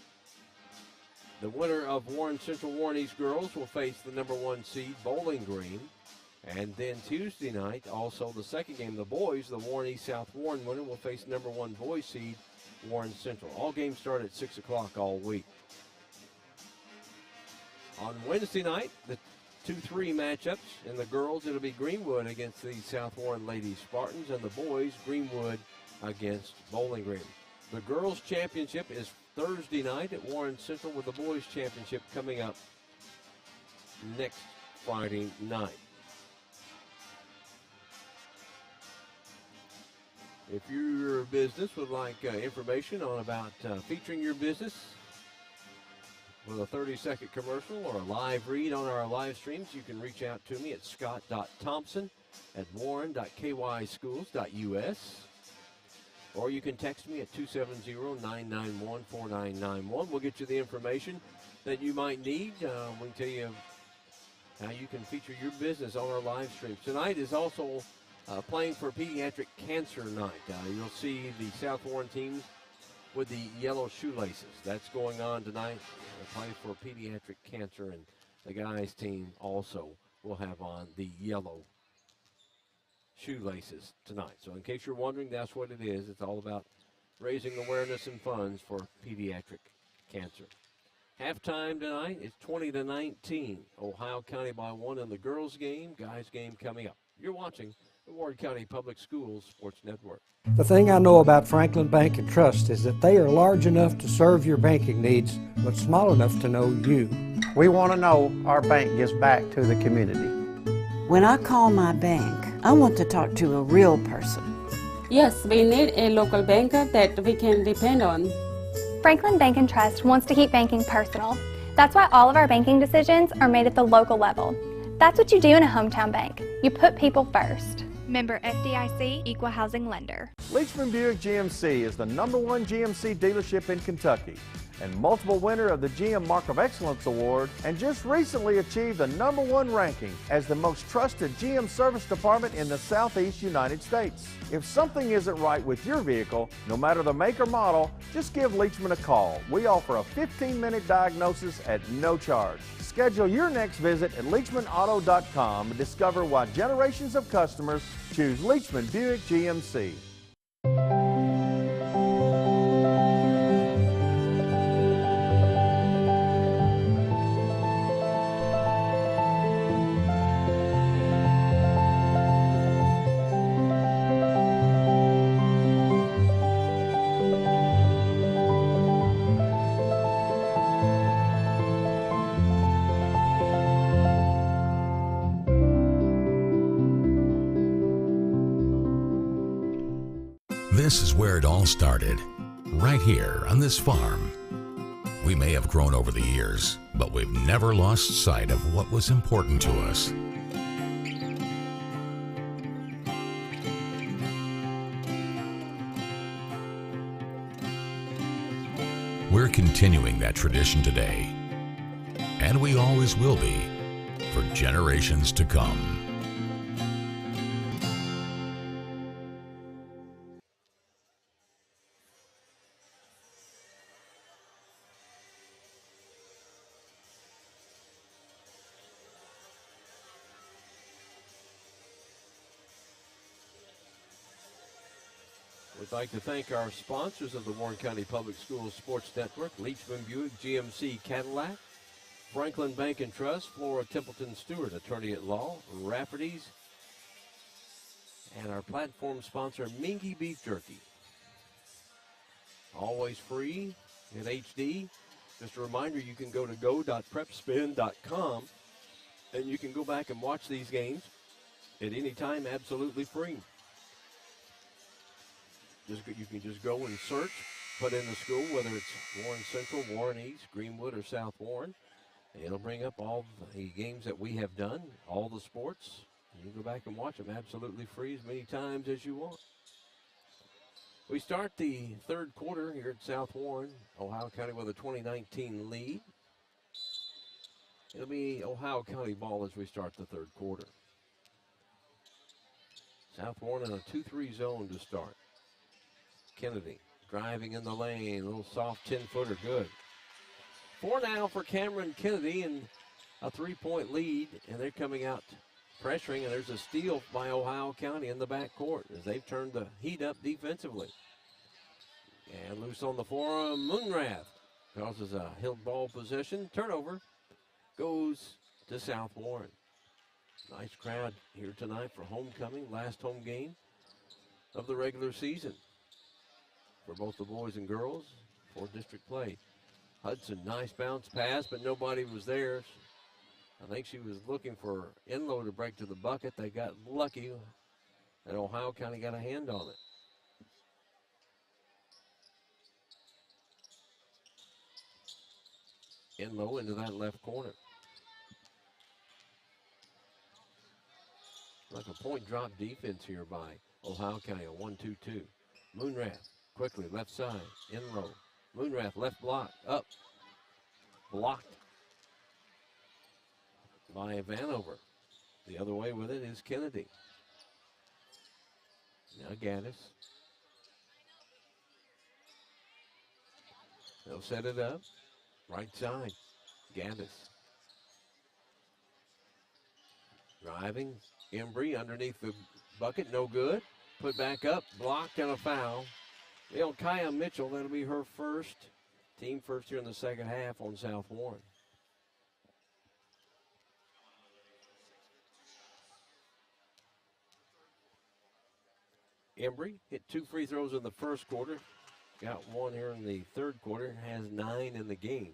the winner of Warren Central Warren East girls will face the number 1 seed Bowling Green. And then Tuesday night, also the second game, the boys, the Warren East South Warren winner will face number 1 boys seed Warren Central. All games start at 6 o'clock all week. On Wednesday night, the 2-3 matchups. In the girls, it'll be Greenwood against the South Warren Lady Spartans, and the boys, Greenwood against Bowling Green. The girls' championship is Thursday night at Warren Central, with the boys' championship coming up next Friday night. If your business would like information on about featuring your business with a 30-second commercial or a live read on our live streams, you can reach out to me at scott.thompson@warren.kyschools.us, or you can text me at 270-991-4991. We'll get you the information that you might need. We can tell you how you can feature your business on our live streams. Tonight is also playing for Pediatric Cancer Night. You'll see the South Warren teams with the yellow shoelaces. That's going on tonight. Play for pediatric cancer, and the guys team also will have on the yellow shoelaces tonight. So in case you're wondering, that's what it is. It's all about raising awareness and funds for pediatric cancer. Halftime tonight, it's 20-19. Ohio County by 1 in the girls' game. Guys' game coming up. You're watching the Warren County Public Schools Sports Network. The thing I know about Franklin Bank and Trust is that they are large enough to serve your banking needs, but small enough to know you. We want to know our bank gives back to the community. When I call my bank, I want to talk to a real person. Yes, we need a local banker that we can depend on. Franklin Bank and Trust wants to keep banking personal. That's why all of our banking decisions are made at the local level. That's what you do in a hometown bank. You put people first. Member FDIC, Equal Housing Lender. Leachman Buick GMC is the #1 GMC dealership in Kentucky and multiple winner of the GM Mark of Excellence Award, and just recently achieved the #1 ranking as the most trusted GM service department in the Southeast United States. If something isn't right with your vehicle, no matter the make or model, just give Leachman a call. We offer a 15-minute diagnosis at no charge. Schedule your next visit at LeachmanAuto.com and discover why generations of customers choose Leachman Buick GMC. This is where it all started, right here on this farm. We may have grown over the years, but we've never lost sight of what was important to us. We're continuing that tradition today, and we always will be, for generations to come. We'd like to thank our sponsors of the Warren County Public Schools Sports Network: Leachman Buick GMC Cadillac, Franklin Bank and Trust, Flora Templeton Stewart, attorney at law, Rafferty's, and our platform sponsor, Mingy Beef Jerky. Always free in HD. Just a reminder, you can go to go.prepspin.com and you can go back and watch these games at any time, absolutely free. You can just go and search, put in the school, whether it's Warren Central, Warren East, Greenwood, or South Warren. And it'll bring up all the games that we have done, all the sports. You can go back and watch them absolutely free as many times as you want. We start the third quarter here at South Warren, Ohio County with a 2019 lead. It'll be Ohio County ball as we start the third quarter. South Warren in a 2-3 zone to start. Kennedy driving in the lane, a little soft 10-footer, good. 4 now for Cameron Kennedy, and a 3-point lead, and they're coming out pressuring, and there's a steal by Ohio County in the backcourt as they've turned the heat up defensively. And loose on the floor, Moonrath causes a held ball possession. Turnover goes to South Warren. Nice crowd here tonight for homecoming, last home game of the regular season for both the boys and girls for district play. Hudson, nice bounce pass, but nobody was there. I think she was looking for Enlow to break to the bucket. They got lucky, and Ohio County got a hand on it. Enlow into that left corner. Like a point drop defense here by Ohio County, a 1-2-2. Moonrath quickly left side, Enlow. Moonrath left block, up, blocked by Vanover. The other way with it is Kennedy. Now Gaddis. They'll set it up, right side, Gaddis. Driving, Embry underneath the bucket, no good. Put back up, blocked, and a foul. Kaya Mitchell, that'll be her first Team first here in the second half on South Warren. Embry hit 2 free throws in the first quarter. Got 1 here in the third quarter. Has 9 in the game.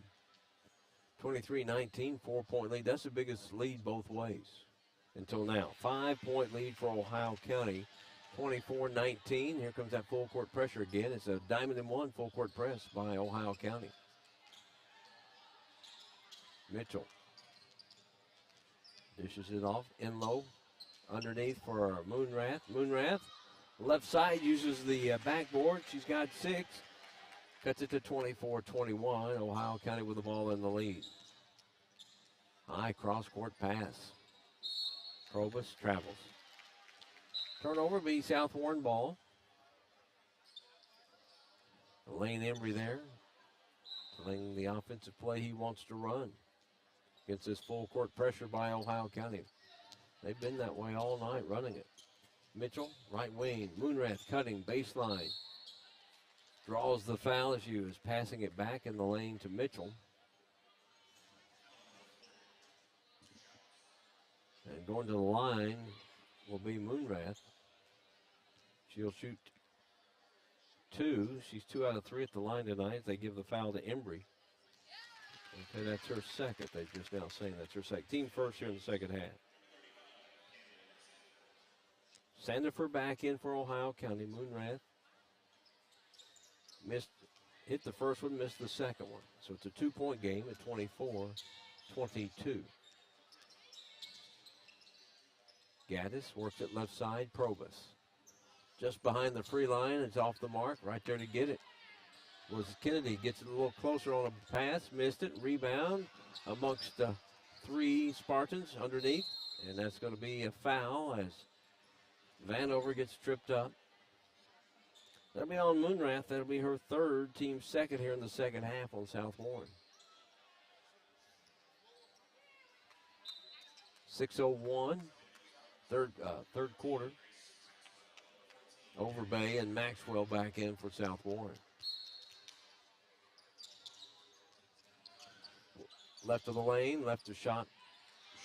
23-19, 4-point lead. That's the biggest lead both ways until now. 5-point lead for Ohio County. 24-19. Here comes that full court pressure again. It's a diamond and one full court press by Ohio County. Mitchell dishes it off in low underneath for Moonrath. Moonrath left side uses the backboard. She's got 6. Cuts it to 24-21. Ohio County with the ball in the lead. High cross-court pass. Probus travels. Turnover be South Warren ball. Lane Embry there. Playing the offensive play he wants to run. Against this full court pressure by Ohio County. They've been that way all night running it. Mitchell, right wing. Moonrath cutting baseline. Draws the foul as she was passing it back in the lane to Mitchell. And going to the line will be Moonrath. She'll shoot 2. She's 2 out of 3 at the line tonight. They give the foul to Embry. Okay, that's her second. They're just now saying that's her second. Team first here in the second half. Sandiford back in for Ohio County. Moonrath hit the first one, missed the second one. So it's a 2-point game at 24-22. Gaddis works it left side. Probus just behind the free line. It's off the mark. Right there to get it was Kennedy. Gets it a little closer on a pass. Missed it. Rebound amongst 3 Spartans underneath. And that's going to be a foul as Vanover gets tripped up. That'll be on Moonrath. That'll be her third, team second here in the second half on South Warren. 6:01, third quarter. Overbay and Maxwell back in for South Warren. Left of the lane, left a shot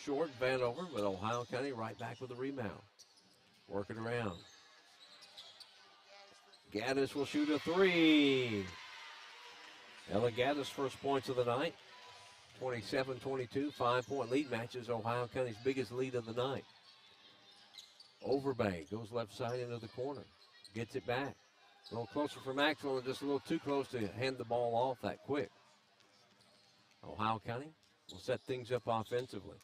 short. Vanover, but Ohio County right back with the rebound. Working around. Gaddis will shoot a 3. Ella Gaddis' first points of the night. 27-22, 5-point lead matches Ohio County's biggest lead of the night. Overbay goes left side into the corner. Gets it back. A little closer for Maxwell and just a little too close to hand the ball off that quick. Ohio County will set things up offensively.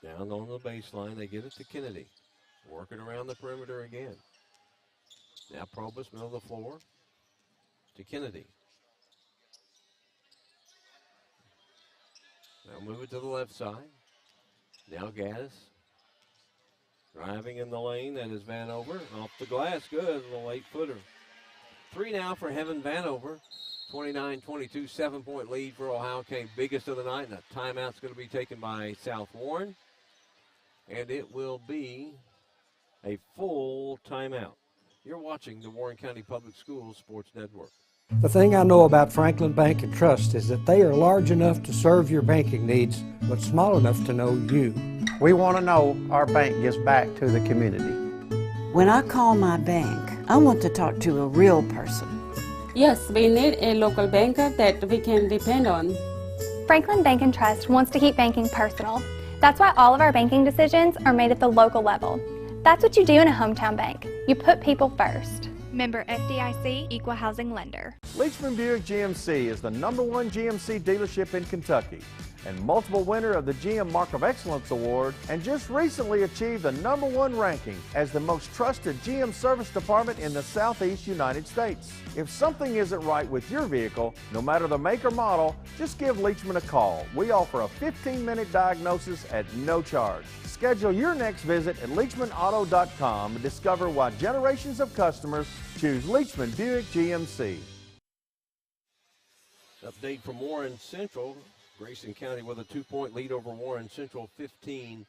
Down on the baseline, they get it to Kennedy. Working around the perimeter again. Now Probus, middle of the floor, to Kennedy. Now move it to the left side. Now Gaddis. Driving in the lane, that is Vanover. Off the glass, good, a little 8-footer. 3 now for Heaven Vanover. 29-22, 7-point lead for Ohio County, biggest of the night. And a timeout's going to be taken by South Warren. And it will be a full timeout. You're watching the Warren County Public Schools Sports Network. The thing I know about Franklin Bank and Trust is that they are large enough to serve your banking needs, but small enough to know you. We want to know our bank gives back to the community. When I call my bank, I want to talk to a real person. Yes, we need a local banker that we can depend on. Franklin Bank and Trust wants to keep banking personal. That's why all of our banking decisions are made at the local level. That's what you do in a hometown bank. You put people first. Member FDIC, Equal Housing Lender. Leachman Buick GMC is the #1 GMC dealership in Kentucky and multiple winner of the GM Mark of Excellence Award, and just recently achieved the #1 ranking as the most trusted GM service department in the Southeast United States. If something isn't right with your vehicle, no matter the make or model, just give Leachman a call. We offer a 15-minute diagnosis at no charge. Schedule your next visit at LeachmanAuto.com and discover why generations of customers choose Leachman Buick GMC. Update from Warren Central. Grayson County with a 2-point lead over Warren Central, 15-13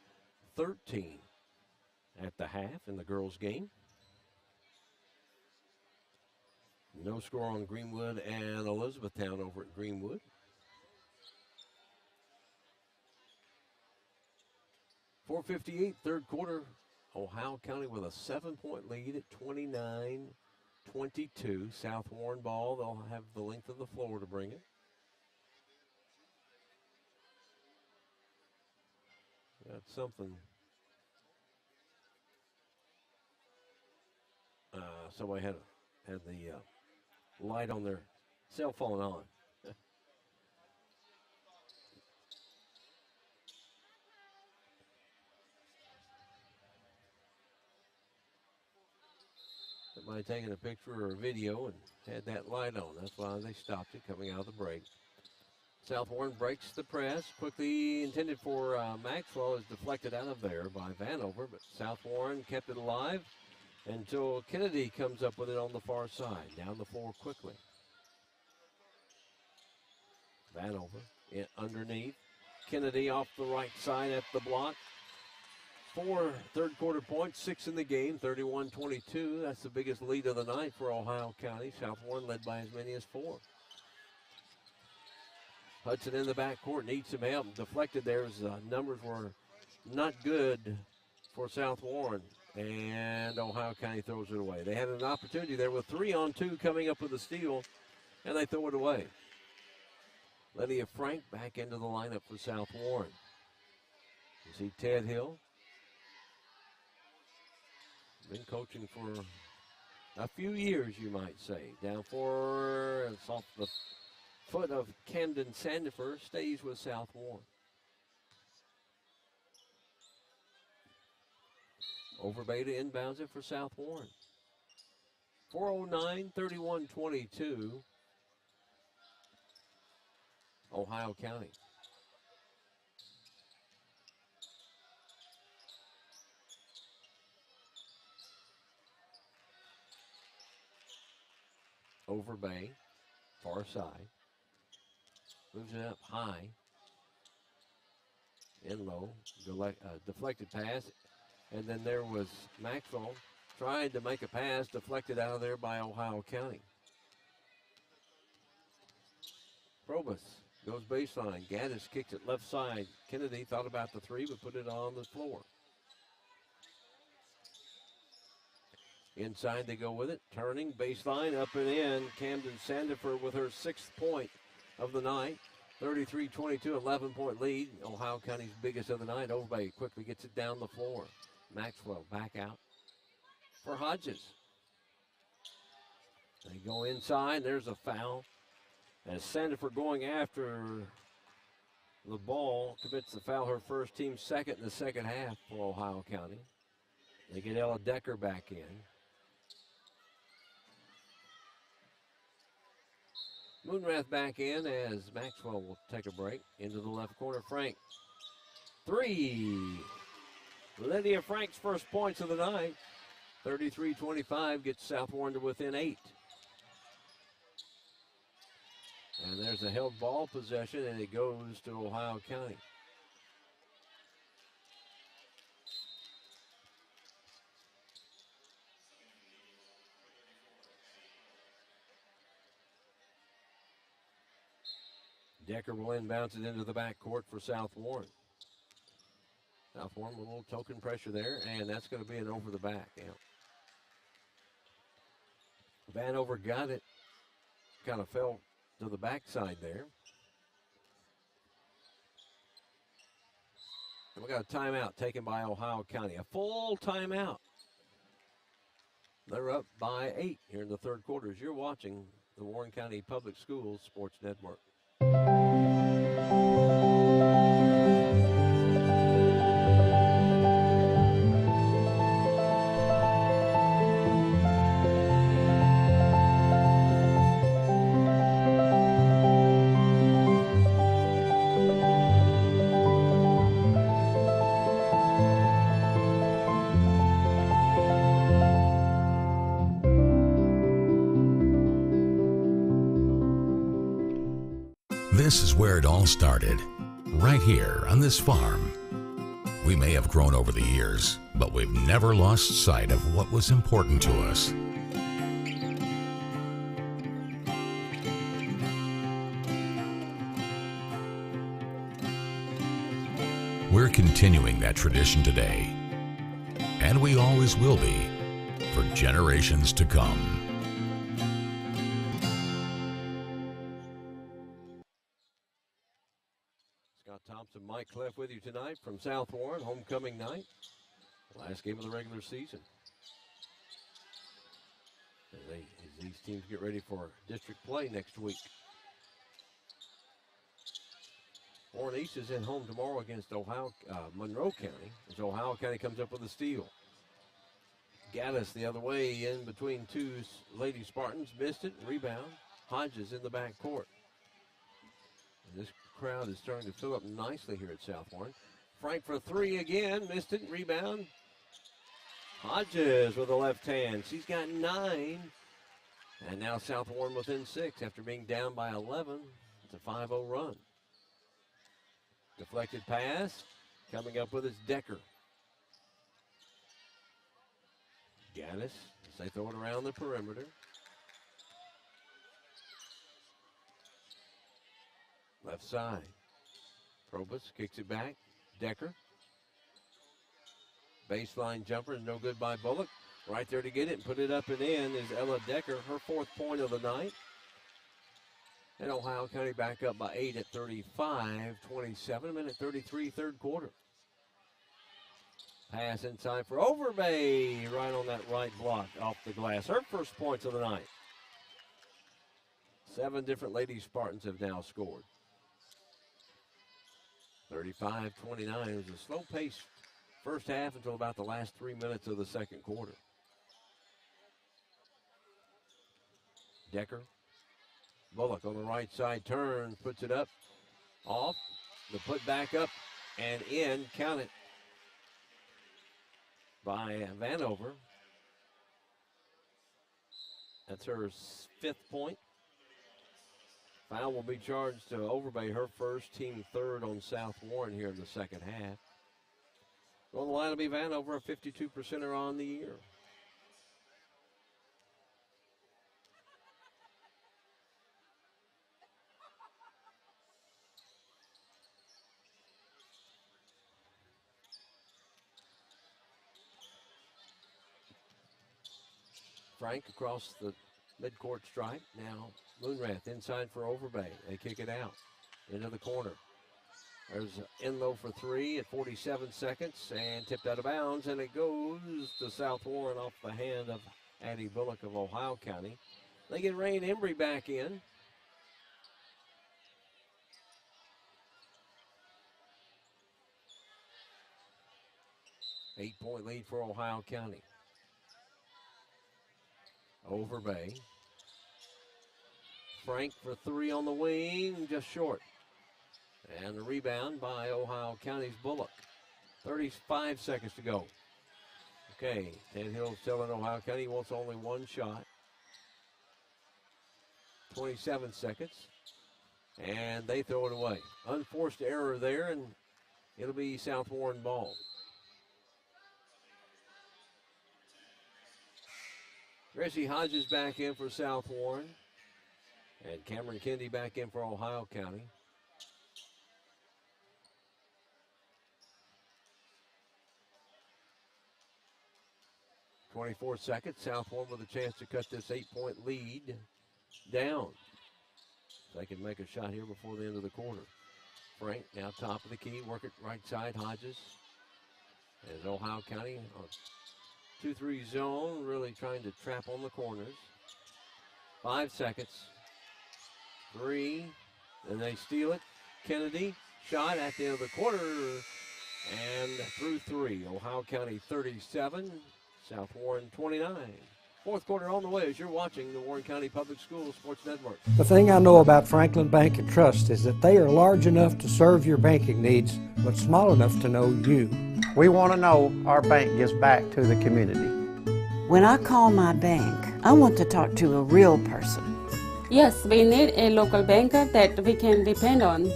at the half in the girls' game. No score on Greenwood and Elizabethtown over at Greenwood. .458, third quarter. Ohio County with a 7-point lead at 29-22. South Warren ball. They'll have the length of the floor to bring it. Got something. Somebody had the light on their cell phone on. Somebody taking a picture or a video and had that light on. That's why they stopped it coming out of the break. South Warren breaks the press. Quickly intended for Maxwell is deflected out of there by Vanover, but South Warren kept it alive until Kennedy comes up with it on the far side. Down the floor quickly. Vanover underneath. Kennedy off the right side at the block. 4 third quarter points, 6 in the game, 31-22. That's the biggest lead of the night for Ohio County. South Warren led by as many as 4. Hudson in the backcourt needs some help. Deflected there as the numbers were not good for South Warren. And Ohio County throws it away. They had an opportunity there with 3-on-2 coming up with a steal, and they throw it away. Lydia Frank back into the lineup for South Warren. You see Ted Hill. Been coaching for a few years, you might say. Down 4, it's off the foot of Camden Sandifer, stays with South Warren. Overbay to inbounds it for South Warren. 4:09, 31-22. Ohio County. Overbay, far side. Moves it up high. In low. Deflected pass. And then there was Maxwell trying to make a pass, deflected out of there by Ohio County. Probus goes baseline. Gaddis kicks it left side. Kennedy thought about the 3, but put it on the floor. Inside they go with it. Turning, baseline, up and in. Camden Sandifer with her 6th point of the night. 33-22, 11-point lead. Ohio County's biggest of the night. Overbay quickly gets it down the floor. Maxwell back out for Hodges. They go inside. There's a foul. As Sandifer going after the ball commits the foul, her first, team second in the second half for Ohio County. They get Ella Decker back in. Moonrath back in as Maxwell will take a break. Into the left corner, Frank. 3. Lydia Frank's first points of the night. 33-25 gets South Warren to within 8. And there's a held ball possession, and it goes to Ohio County. Decker will inbounds it into the backcourt for South Warren. South Warren with a little token pressure there, and that's going to be an over the back. Yeah. Vanover got it. Kind of fell to the backside there. And we got a timeout taken by Ohio County. A full timeout. They're up by 8 here in the third quarter. As you're watching the Warren County Public Schools Sports Network. This is where it all started, right here on this farm. We may have grown over the years, but we've never lost sight of what was important to us. We're continuing that tradition today, and we always will be for generations to come. Scott Thompson, Mike Cleff with you tonight from South Warren, homecoming night, last game of the regular season. As these teams get ready for district play next week. Warren East is at home tomorrow against Monroe County, as Ohio County comes up with a steal. Gaddis the other way in between two Lady Spartans, missed it, rebound. Hodges in the back court. And this crowd is starting to fill up nicely here at South Warren. Frank for three again, missed it, rebound. Hodges with a left hand, she's got 9. And now South Warren within 6 after being down by 11. It's a 5-0 run. Deflected pass, coming up with is Decker. Gaddis, as they throw it around the perimeter. Left side. Probus kicks it back. Decker. Baseline jumper is no good by Bullock. Right there to get it and put it up and in is Ella Decker, her 4th point of the night. And Ohio County back up by 8 at 35-27, minute 33, third quarter. Pass inside for Overbay, right on that right block off the glass. Her first points of the night. 7 different Lady Spartans have now scored. 35-29. It was a slow pace first half until about the last 3 minutes of the second quarter. Decker. Bullock on the right side turns, puts it up, off, the put back up and in, count it, by Vanover. That's her 5th point. Foul will be charged to Overbay, her first, team 3rd on South Warren here in the second half. On the line will be Vanover, a 52%er on the year. Frank across the midcourt stripe. Now Moonrath inside for Overbay. They kick it out into the corner. There's Enlow for 3 at 47 seconds and tipped out of bounds, and it goes to South Warren off the hand of Addie Bullock of Ohio County. They get Rain Embry back in. Eight-point lead for Ohio County. Overbay. Frank for 3 on the wing, just short. And the rebound by Ohio County's Bullock. 35 seconds to go. Okay, Ted Hill's telling Ohio County he wants only one shot. 27 seconds. And they throw it away. Unforced error there, and it'll be South Warren ball. Gracie Hodges back in for South Warren. And Cameron Kendi back in for Ohio County. .24 seconds. South Warren with a chance to cut this 8-point lead down. They can make a shot here before the end of the quarter. Frank now top of the key. Work it right side. Hodges. As Ohio County on 2-3 zone, really trying to trap on the corners. 5 seconds. 3, and they steal it. Kennedy, shot at the end of the quarter, and through 3. Ohio County 37, South Warren 29. Fourth quarter on the way as you're watching the Warren County Public Schools Sports Network. The thing I know about Franklin Bank and Trust is that they are large enough to serve your banking needs, but small enough to know you. We want to know our bank gives back to the community. When I call my bank, I want to talk to a real person. Yes, we need a local banker that we can depend on.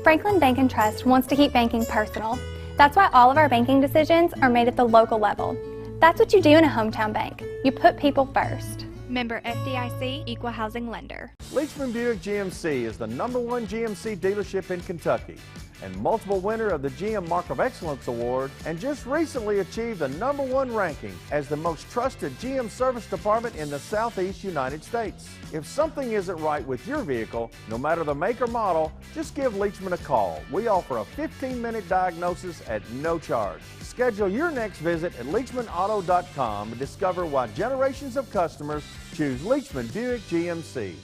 Franklin Bank and Trust wants to keep banking personal. That's why all of our banking decisions are made at the local level. That's what you do in a hometown bank. You put people first. Member FDIC, Equal Housing Lender. Leachman Buick GMC is the #1 GMC dealership in Kentucky and multiple winner of the GM Mark of Excellence Award, and just recently achieved the #1 ranking as the most trusted GM service department in the Southeast United States. If something isn't right with your vehicle, no matter the make or model, just give Leachman a call. We offer a 15-minute diagnosis at no charge. Schedule your next visit at LeachmanAuto.com and discover why generations of customers choose Leachman Buick GMC.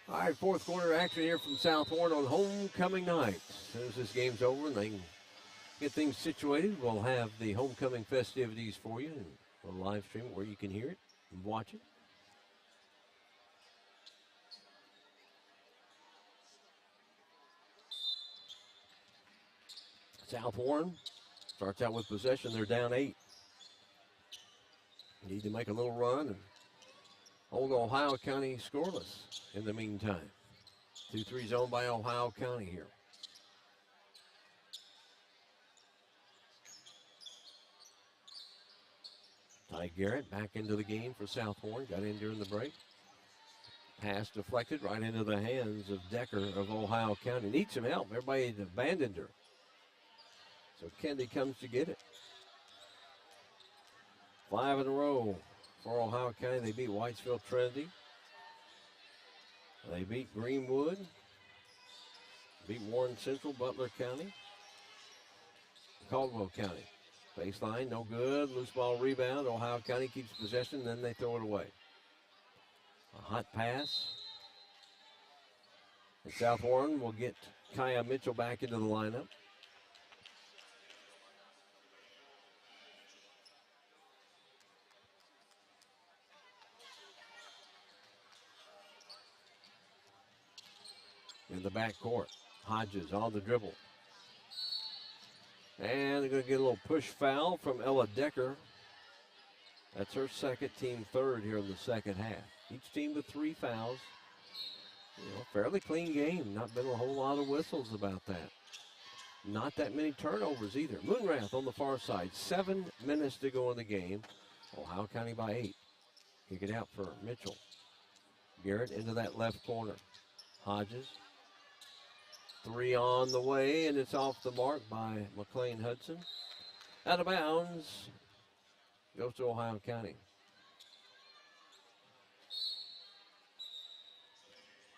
All right, fourth quarter action here from South Warren on homecoming night. As soon as this game's over and they can get things situated, we'll have the homecoming festivities for you, and we'll live stream it where you can hear it and watch it. South Warren starts out with possession. They're down 8. Need to make a little run and hold Ohio County scoreless in the meantime. 2-3 zone by Ohio County here. Ty Garrett back into the game for South Warren. Got in during the break. Pass deflected right into the hands of Decker of Ohio County. Needs some help. Everybody had abandoned her. So Kendi comes to get it. 5 in a row for Ohio County. They beat Whitesville Trinity. They beat Greenwood. Beat Warren Central, Butler County. Caldwell County. Baseline, no good. Loose ball rebound. Ohio County keeps possession, then they throw it away. A hot pass. And South Warren will get Kaya Mitchell back into the lineup. In the backcourt, Hodges on the dribble. And they're going to get a little push foul from Ella Decker. That's her second, team third here in the second half. Each team with 3 fouls. Fairly clean game. Not been a whole lot of whistles about that. Not that many turnovers either. Moonrath on the far side. 7 minutes to go in the game. Ohio County by 8. Kick it out for Mitchell. Garrett into that left corner. Hodges. 3 on the way, and it's off the mark by McLean Hudson. Out of bounds. Goes to Ohio County.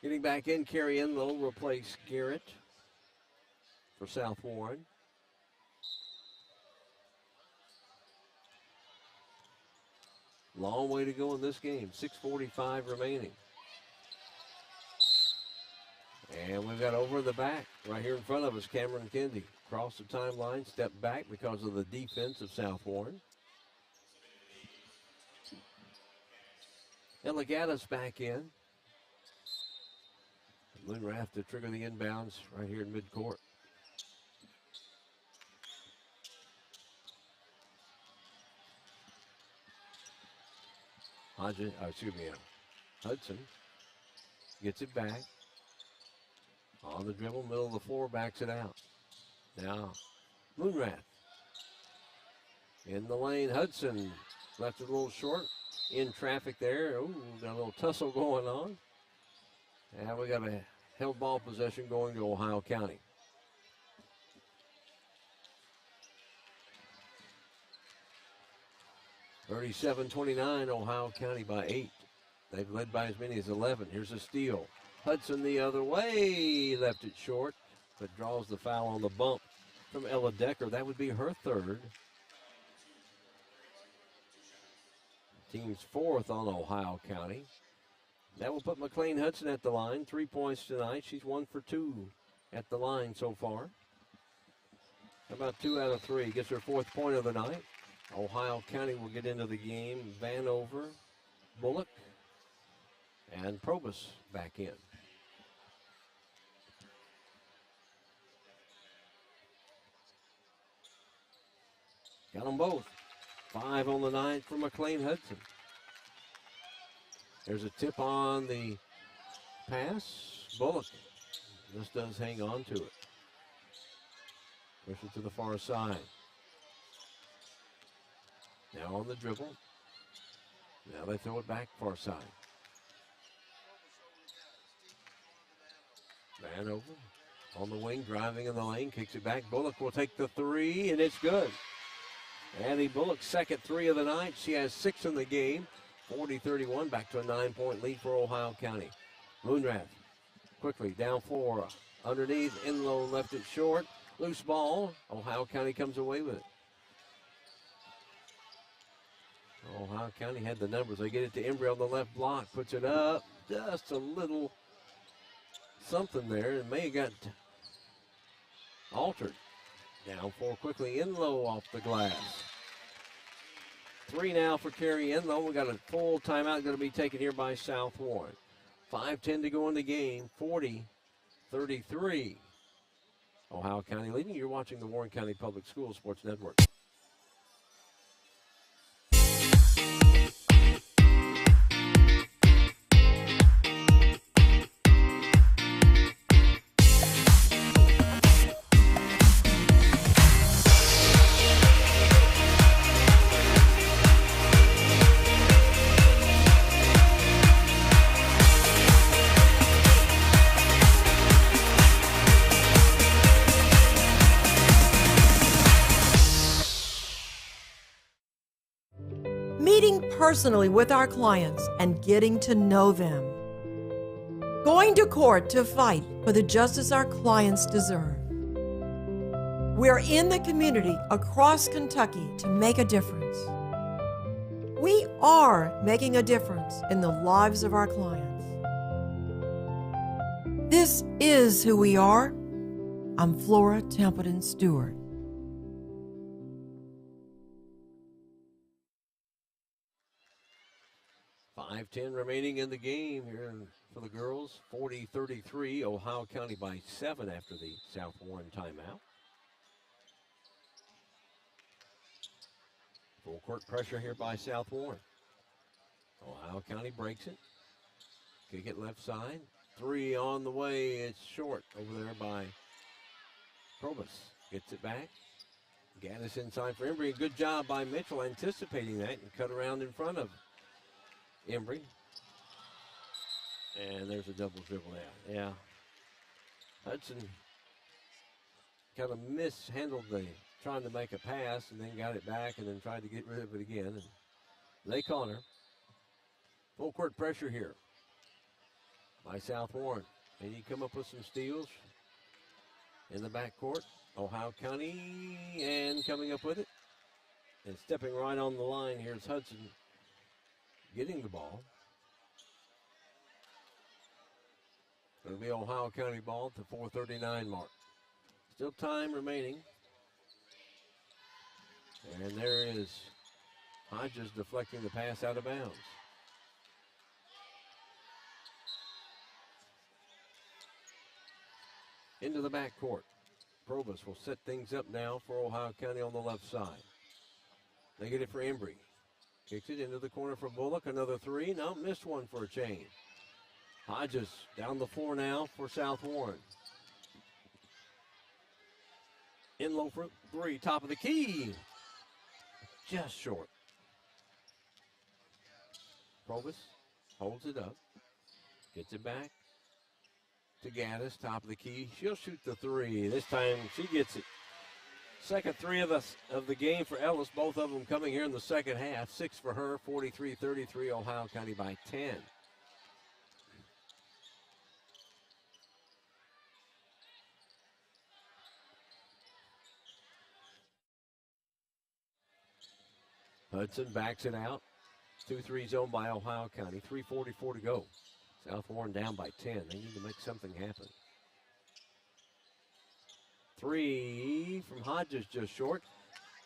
Getting back in, Carrie Enlow replace Garrett for South Warren. Long way to go in this game. 6:45 remaining. And we've got over the back right here in front of us, Cameron Kendi. Cross the timeline, step back because of the defense of South Warren. And Legatus back in. Moonrath to trigger the inbounds right here in midcourt. Hudson gets it back. On the dribble, middle of the floor, backs it out. Now, Moonrath. In the lane, Hudson left it a little short. In traffic there. Ooh, got a little tussle going on. And we got a held ball possession going to Ohio County. (37-29), Ohio County by 8. They've led by as many as 11. Here's a steal. Hudson the other way, left it short, but draws the foul on the bump from Ella Decker. That would be her third. Team's 4th on Ohio County. That will put McLean Hudson at the line. 3 points tonight. She's 1 for 2 at the line so far. About 2 out of 3. Gets her 4th point of the night. Ohio County will get into the game. Vanover, Bullock, and Probus back in. Got them both. 5 on the night for McLean Hudson. There's a tip on the pass. Bullock just does hang on to it. Push it to the far side. Now on the dribble. Now they throw it back far side. Vanover on the wing, driving in the lane, kicks it back. Bullock will take the three, and it's good. Addie Bullock's second three of the night. She has 6 in the game. 40-31, back to a 9-point lead for Ohio County. Moonrath quickly down floor, underneath, Enlow left it short. Loose ball. Ohio County comes away with it. Ohio County had the numbers. They get it to Embry on the left block, puts it up. Just a little something there, and may have got altered. Down floor quickly, Enlow off the glass. 3 now for Carrie Enlow. We got a full timeout going to be taken here by South Warren. 5:10 to go in the game, 40-33. Ohio County leading. You're watching the Warren County Public Schools Sports Network. Meeting personally with our clients and getting to know them. Going to court to fight for the justice our clients deserve. We're in the community across Kentucky to make a difference. We are making a difference in the lives of our clients. This is who we are. I'm Flora Templeton Stewart. .5:10 remaining in the game here for the girls. 40-33, Ohio County by 7 after the South Warren timeout. Full court pressure here by South Warren. Ohio County breaks it. Kick it left side. 3 on the way. It's short over there by Probus. Gets it back. Gaddis inside for Embry. Good job by Mitchell anticipating that and cut around in front of Embry. And there's a double dribble there. Yeah. Hudson kind of mishandled the trying to make a pass and then got it back and then tried to get rid of it again. And they caught her. Full court pressure here by South Warren. And you come up with some steals in the backcourt. Ohio County and coming up with it. And stepping right on the line, here's Hudson getting the ball. It'll be Ohio County ball at the 4:39 mark. Still time remaining. And there is Hodges deflecting the pass out of bounds. Into the backcourt. Probus will set things up now for Ohio County on the left side. They get it for Embry. Kicks it into the corner for Bullock. Another 3. No, missed one for a change. Hodges down the floor now for South Warren. In low for 3. Top of the key. Just short. Probus holds it up. Gets it back to Gaddis. Top of the key. She'll shoot the 3. This time she gets it. Second 3 of the game for Ellis, both of them coming here in the second half. 6 for her, 43-33, Ohio County by 10. Hudson backs it out. 2-3 zone by Ohio County. 3:44 to go. South Warren down by 10. They need to make something happen. 3 from Hodges, just short.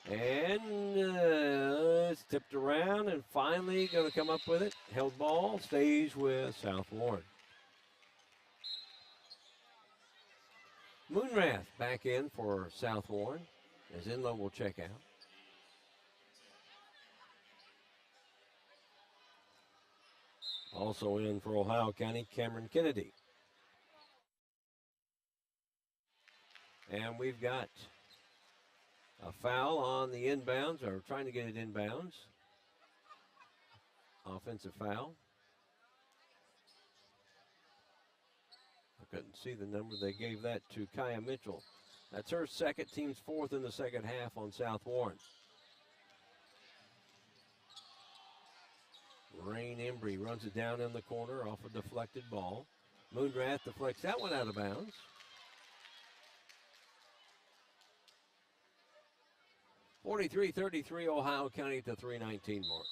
And it's tipped around and finally going to come up with it. Held ball, stays with South Warren. Moonrath back in for South Warren as Enlow will check out. Also in for Ohio County, Cameron Kennedy. And we've got A foul on the inbounds, or trying to get it inbounds. Offensive foul. I couldn't see the number. They gave that to Kaya Mitchell. That's her second, team's fourth in the second half on South Warren. Rain Embry runs it down in the corner off a deflected ball. Moonrath deflects that one out of bounds. (43-33) Ohio County at the 3:19 mark.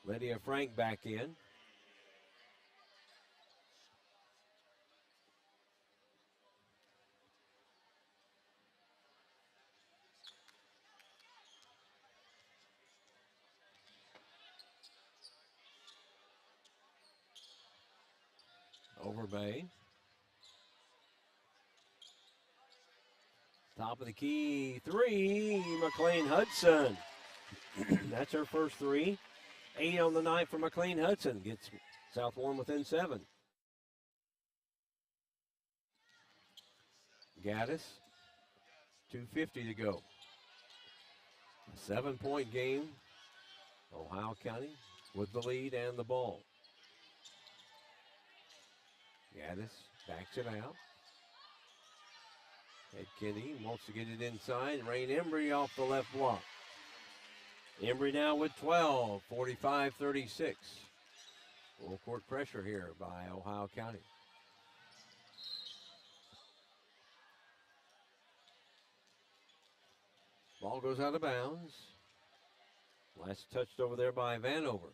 Lydia Frank back in. Overbay. Top of the key, three, McLean Hudson. That's her first three. 8 on the night for McLean Hudson. Gets South Warren within 7. Gaddis, 2:50 to go. A 7-point game. Ohio County with the lead and the ball. Gaddis backs it out. Ed Kennedy wants to get it inside. Rain Embry off the left block. Embry now with 12, 45-36. Full court pressure here by Ohio County. Ball goes out of bounds. Last touched over there by Vanover.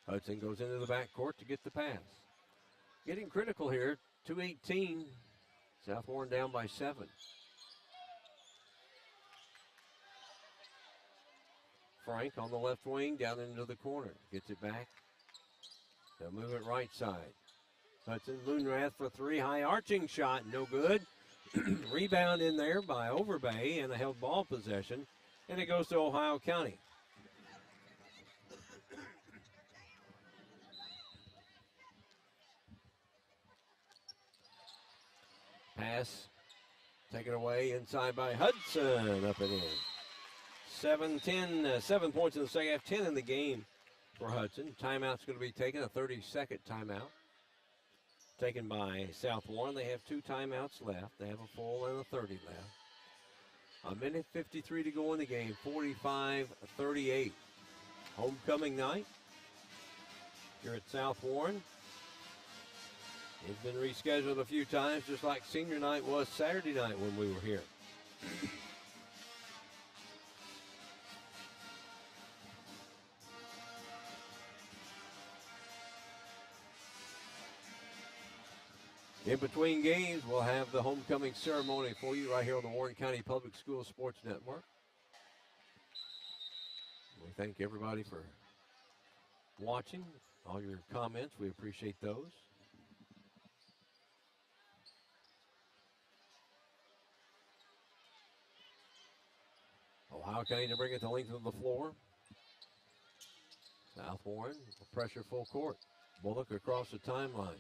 Hudson goes into the backcourt to get the pass. Getting critical here, 2:18. South Warren down by 7. Frank on the left wing, down into the corner. Gets it back. They'll move it right side. Hudson, Moonrath for 3, high arching shot, no good. Rebound in there by Overbay and a held ball possession. And it goes to Ohio County. Pass taken away inside by Hudson, up and in. 7 points in the second half, 10 in the game for Hudson. Timeout's going to be taken, a 30-second timeout taken by South Warren. They have 2 timeouts left. They have a full and a 30 left. 1:53 to go in the game, 45-38. Homecoming night here at South Warren. It's been rescheduled a few times, just like senior night was Saturday night when we were here. In between games, we'll have the homecoming ceremony for you right here on the Warren County Public Schools Sports Network. We thank everybody for watching, all your comments. We appreciate those. Ohio County to bring it the length of the floor. South Warren, pressure full court. Bullock across the timeline.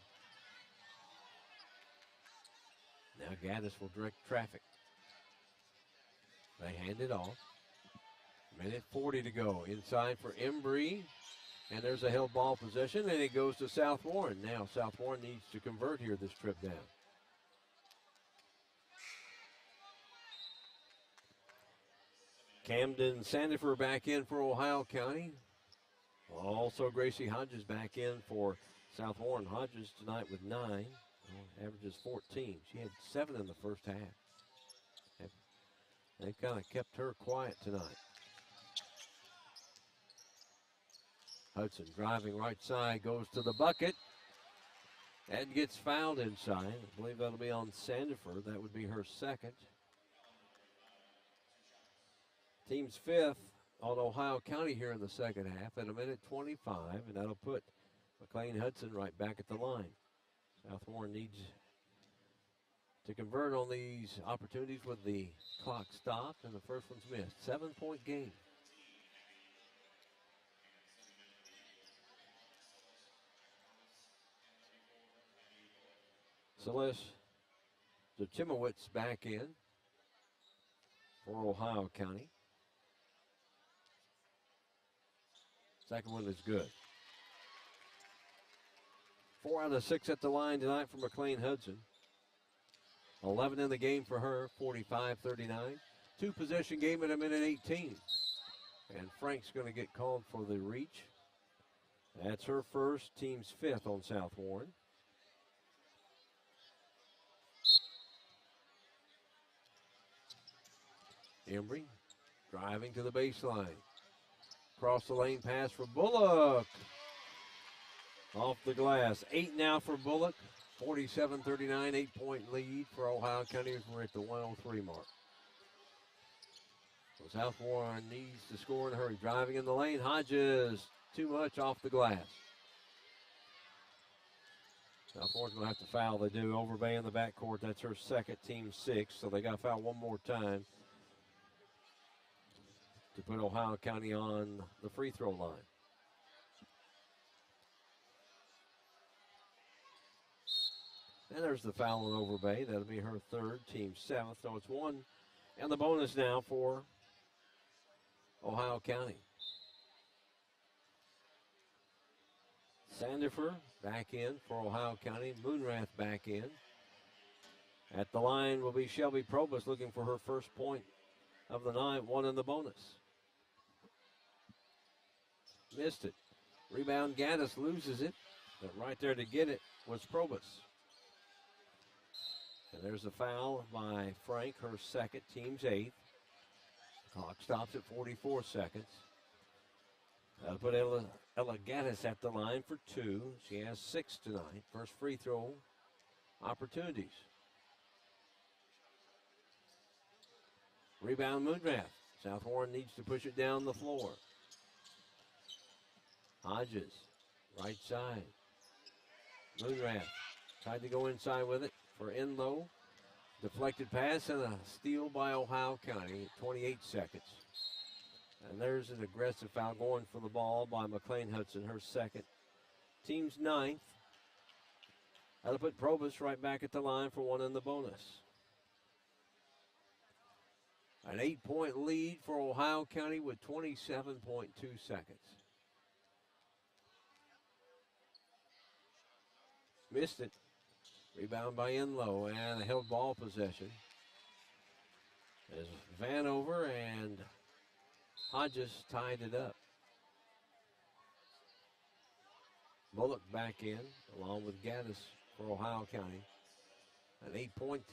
Now Gaddis will direct traffic. They hand it off. 1:40 to go. Inside for Embry. And there's a held ball possession, and it goes to South Warren. Now South Warren needs to convert here this trip down. Camden Sandifer back in for Ohio County. Also Gracie Hodges back in for South Warren. Hodges tonight with 9. Averages 14. She had 7 in the first half. They've kind of kept her quiet tonight. Hudson driving right side, goes to the bucket. And gets fouled inside. I believe that'll be on Sandifer. That would be her second. Team's 5th on Ohio County here in the second half at 1:25, and that'll put McLean Hudson right back at the line. South Warren needs to convert on these opportunities with the clock stopped, and the first one's missed. 7-point game. Celeste Timowitz back in for Ohio County. Second one is good. 4 out of 6 at the line tonight for McLean Hudson. 11 in the game for her, 45-39. 2-possession game at a minute 18. And Frank's going to get called for the reach. That's her first, team's 5th on South Warren. Embry driving to the baseline. Across the lane pass for Bullock. Off the glass. 8 now for Bullock. 47-39, 8-point lead for Ohio County. We're at the 103 mark. So South Warren needs to score in a hurry. Driving in the lane. Hodges, too much off the glass. South Warren's going to have to foul. They do. Overbay in the backcourt. That's her second, team 6. So they got to foul one more time to put Ohio County on the free throw line. And there's the foul on Overbay. That'll be her third, team 7th. So it's 1 and the bonus now for Ohio County. Sandifer back in for Ohio County. Moonrath back in. At the line will be Shelby Probus looking for her first point of the night. 1 in the bonus. Missed it. Rebound, Gaddis loses it. But right there to get it was Probus. And there's a foul by Frank, her second, team's 8th. Clock stops at 44 seconds. That'll put Ella Gaddis at the line for 2. She has 6 tonight. First free throw opportunities. Rebound, Moonrath. South Warren needs to push it down the floor. Hodges, right side. Moonrath tried to go inside with it for Enlow. Deflected pass and a steal by Ohio County. 28 seconds. And there's an aggressive foul going for the ball by McLean Hudson, her second. Team's 9th. That'll put Probus right back at the line for 1 in the bonus. An 8-point lead for Ohio County with 27.2 seconds. Missed it. Rebound by Enlow and a held ball possession. As Vanover and Hodges tied it up. Bullock back in along with Gaddis for Ohio County. An 8-point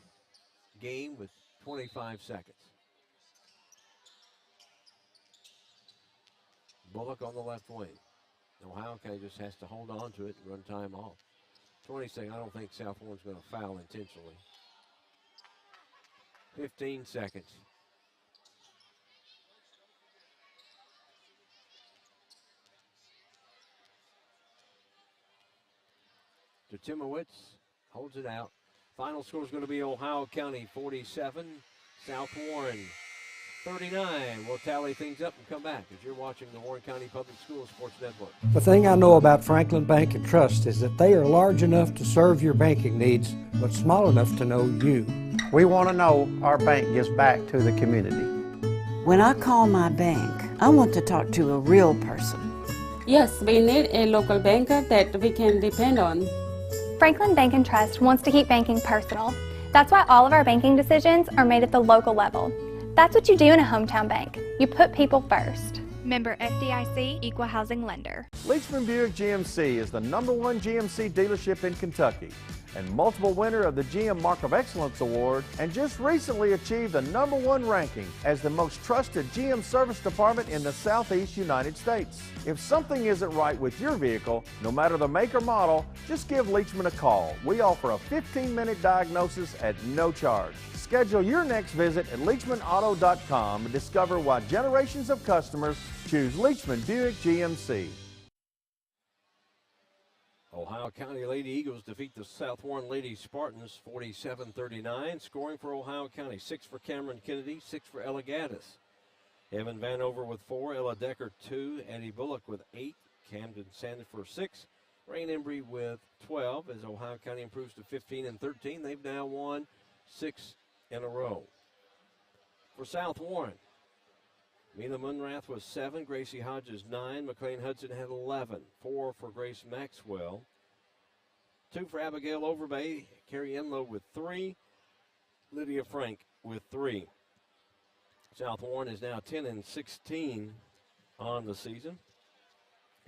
game with 25 seconds. Bullock on the left wing. Ohio County just has to hold on to it and run time off. 20 seconds. I don't think South Warren's going to foul intentionally. 15 seconds. Timowitz holds it out. Final score is going to be Ohio County 47, South Warren 39. We'll tally things up and come back as you're watching the Warren County Public Schools Sports Network. The thing I know about Franklin Bank and Trust is that they are large enough to serve your banking needs, but small enough to know you. We want to know our bank gives back to the community. When I call my bank, I want to talk to a real person. Yes, we need a local banker that we can depend on. Franklin Bank and Trust wants to keep banking personal. That's why all of our banking decisions are made at the local level. That's what you do in a hometown bank. You put people first. Member FDIC, Equal Housing Lender. Leachman Buick GMC is the #1 GMC dealership in Kentucky and multiple winner of the GM Mark of Excellence Award, and just recently achieved the #1 ranking as the most trusted GM service department in the Southeast United States. If something isn't right with your vehicle, no matter the make or model, just give Leachman a call. We offer a 15-minute diagnosis at no charge. Schedule your next visit at LeachmanAuto.com and discover why generations of customers choose Leachman Buick GMC. Ohio County Lady Eagles defeat the South Warren Lady Spartans 47-39. Scoring for Ohio County, 6 for Cameron Kennedy, 6 for Ella Gaddis. Evan Vanover with 4, Ella Decker 2, Eddie Bullock with 8, Camden Sandifer 6, Rain Embry with 12 as Ohio County improves to 15-13. They've now won 6 in a row. For South Warren, Mila Munrath was 7, Gracie Hodges 9, McLean Hudson had 11, 4 for Grace Maxwell, 2 for Abigail Overbay, Carrie Enlow with 3, Lydia Frank with 3. South Warren is now 10-16 on the season.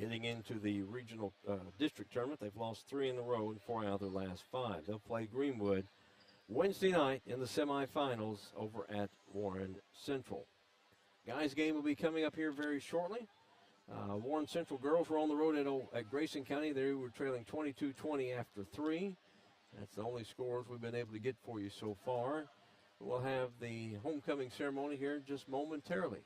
Heading into the regional district tournament, they've lost 3 in a row and 4 out of their last 5. They'll play Greenwood Wednesday night in the semifinals over at Warren Central. Guys' game will be coming up here very shortly. Warren Central girls were on the road at Grayson County. They were trailing 22-20 after 3. That's the only scores we've been able to get for you so far. We'll have the homecoming ceremony here just momentarily.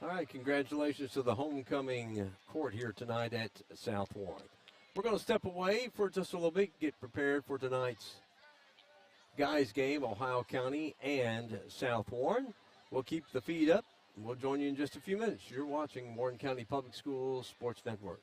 All right, congratulations to the homecoming court here tonight at South Warren. We're going to step away for just a little bit, get prepared for tonight's guys game, Ohio County and South Warren. We'll keep the feed up, and we'll join you in just a few minutes. You're watching Warren County Public Schools Sports Network.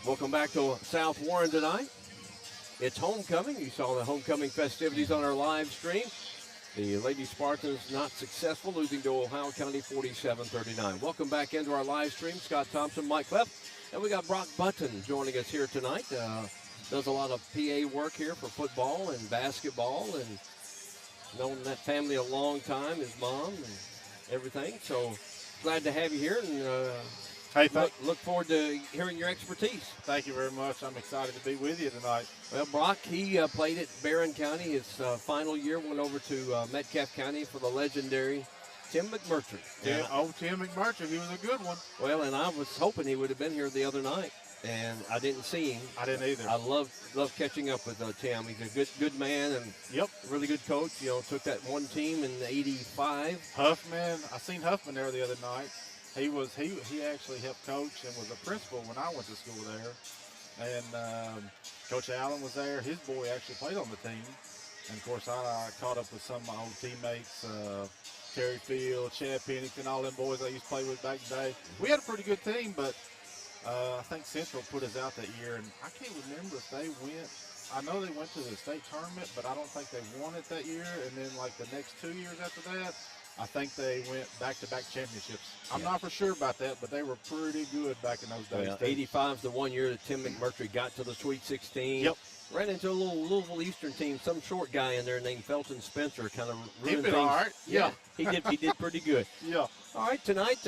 Welcome back to South Warren tonight. It's homecoming. You saw the homecoming festivities on our live stream. The Lady Spartans not successful, losing to Ohio County 47-39. Welcome back into our live stream. Scott Thompson, Mike Clef, and we got Brock Button joining us here tonight. Does a lot of PA work here for football and basketball, and known that family a long time, his mom and everything. So glad to have you here, and look forward to hearing your expertise. Thank you very much. I'm excited to be with you tonight. Well, Brock, he played at Barron County his final year, went over to Metcalfe County for the legendary Tim McMurtry. Yeah, Tim McMurtry, he was a good one. Well, and I was hoping he would have been here the other night, and I didn't see him. I didn't either. I love catching up with Tim. He's a good man and really good coach. You know, took that one team in '85. Huffman, I seen Huffman there the other night. He actually helped coach and was a principal when I went to school there. And Coach Allen was there. His boy actually played on the team. And, of course, I caught up with some of my old teammates, Terry Field, Chad Pennington, all them boys I used to play with back in the day. We had a pretty good team, but I think Central put us out that year. And I can't remember if they went. I know they went to the state tournament, but I don't think they won it that year. And then, like, the next 2 years after that, I think they went back-to-back championships. I'm not for sure about that, but they were pretty good back in those days. Well, 85's the 1 year that Tim McMurtry got to the Sweet 16. Yep. Ran into a little Louisville Eastern team, some short guy in there named Felton Spencer, kind of ruined things. All right. Yeah. He did pretty good. Yeah. All right, tonight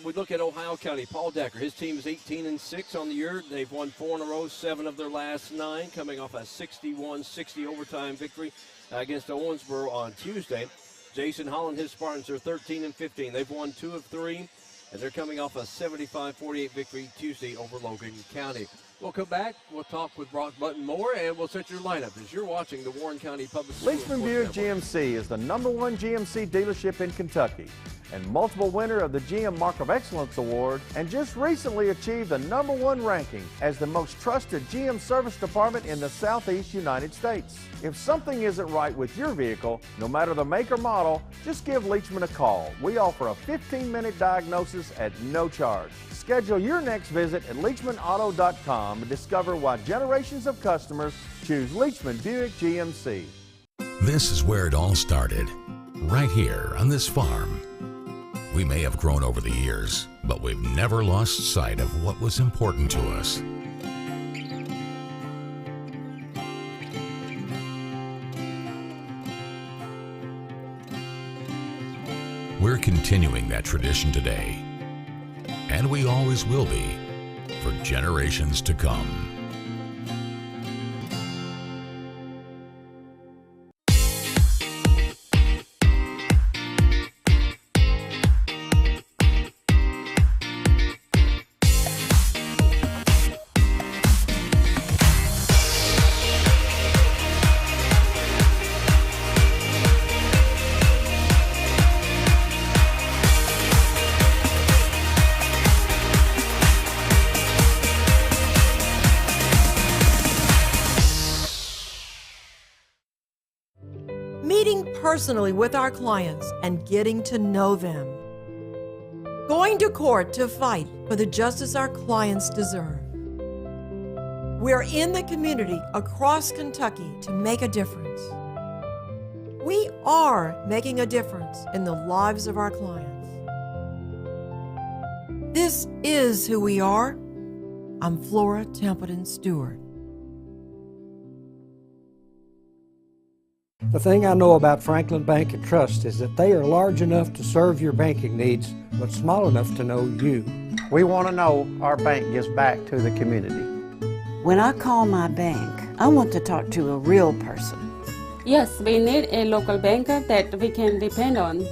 we look at Ohio County. Paul Decker, his team is 18-6 on the year. They've won 4 in a row, 7 of their last 9, coming off a 61-60 overtime victory against Owensboro on Tuesday. Jason Holland, his Spartans are 13-15. They've won 2 of 3, and they're coming off a 75-48 victory Tuesday over Logan County. We'll come back. We'll talk with Brock Button more, and we'll set your lineup as you're watching the Warren County Public Schools. Leachman Buick GMC is the #1 GMC dealership in Kentucky and multiple winner of the GM Mark of Excellence Award, and just recently achieved the #1 ranking as the most trusted GM service department in the Southeast United States. If something isn't right with your vehicle, no matter the make or model, just give Leachman a call. We offer a 15-minute diagnosis at no charge. Schedule your next visit at LeachmanAuto.com and discover why generations of customers choose Leachman Buick GMC. This is where it all started, right here on this farm. We may have grown over the years, but we've never lost sight of what was important to us. We're continuing that tradition today, and we always will be for generations to come. Meeting personally with our clients and getting to know them. Going to court to fight for the justice our clients deserve. We're in the community across Kentucky to make a difference. We are making a difference in the lives of our clients. This is who we are. I'm Flora Templeton Stewart. The thing I know about Franklin Bank and Trust is that they are large enough to serve your banking needs, but small enough to know you. We want to know our bank gives back to the community. When I call my bank, I want to talk to a real person. Yes, we need a local banker that we can depend on.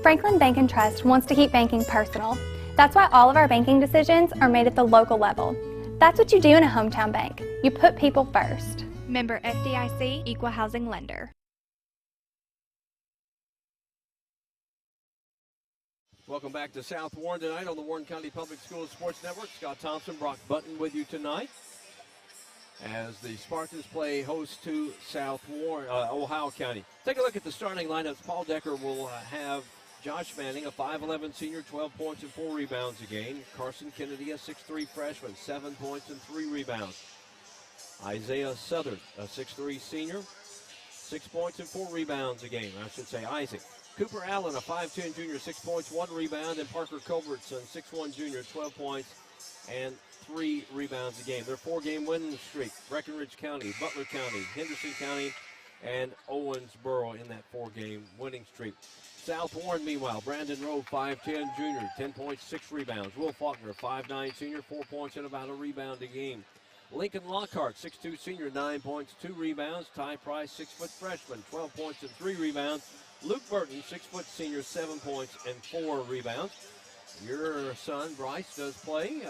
Franklin Bank and Trust wants to keep banking personal. That's why all of our banking decisions are made at the local level. That's what you do in a hometown bank. You put people first. Member FDIC, Equal Housing Lender. Welcome back to South Warren tonight on the Warren County Public Schools Sports Network. Scott Thompson, Brock Button with you tonight as the Spartans play host to South Warren, Ohio County. Take a look at the starting lineups. Paul Decker will have Josh Manning, a 5'11 senior, 12 points and 4 rebounds a game. Carson Kennedy, a 6'3 freshman, 7 points and 3 rebounds. Isaiah Southern, a 6'3 senior, 6 points and 4 rebounds a game. I should say Isaac. Cooper Allen, a 5'10 junior, 6 points, 1 rebound. And Parker Culbertson, 6'1 junior, 12 points and 3 rebounds a game. Their 4-game winning streak. Breckenridge County, Butler County, Henderson County, and Owensboro in that 4-game winning streak. South Warren, meanwhile, Brandon Rowe, 5'10 junior, 10 points, 6 rebounds. Will Faulkner, 5'9 senior, 4 points and about a rebound a game. Lincoln Lockhart, 6'2 senior, 9 points, 2 rebounds. Ty Price, 6-foot freshman, 12 points and 3 rebounds. Luke Burton, 6-foot senior, 7 points and 4 rebounds. Your son, Bryce, does play.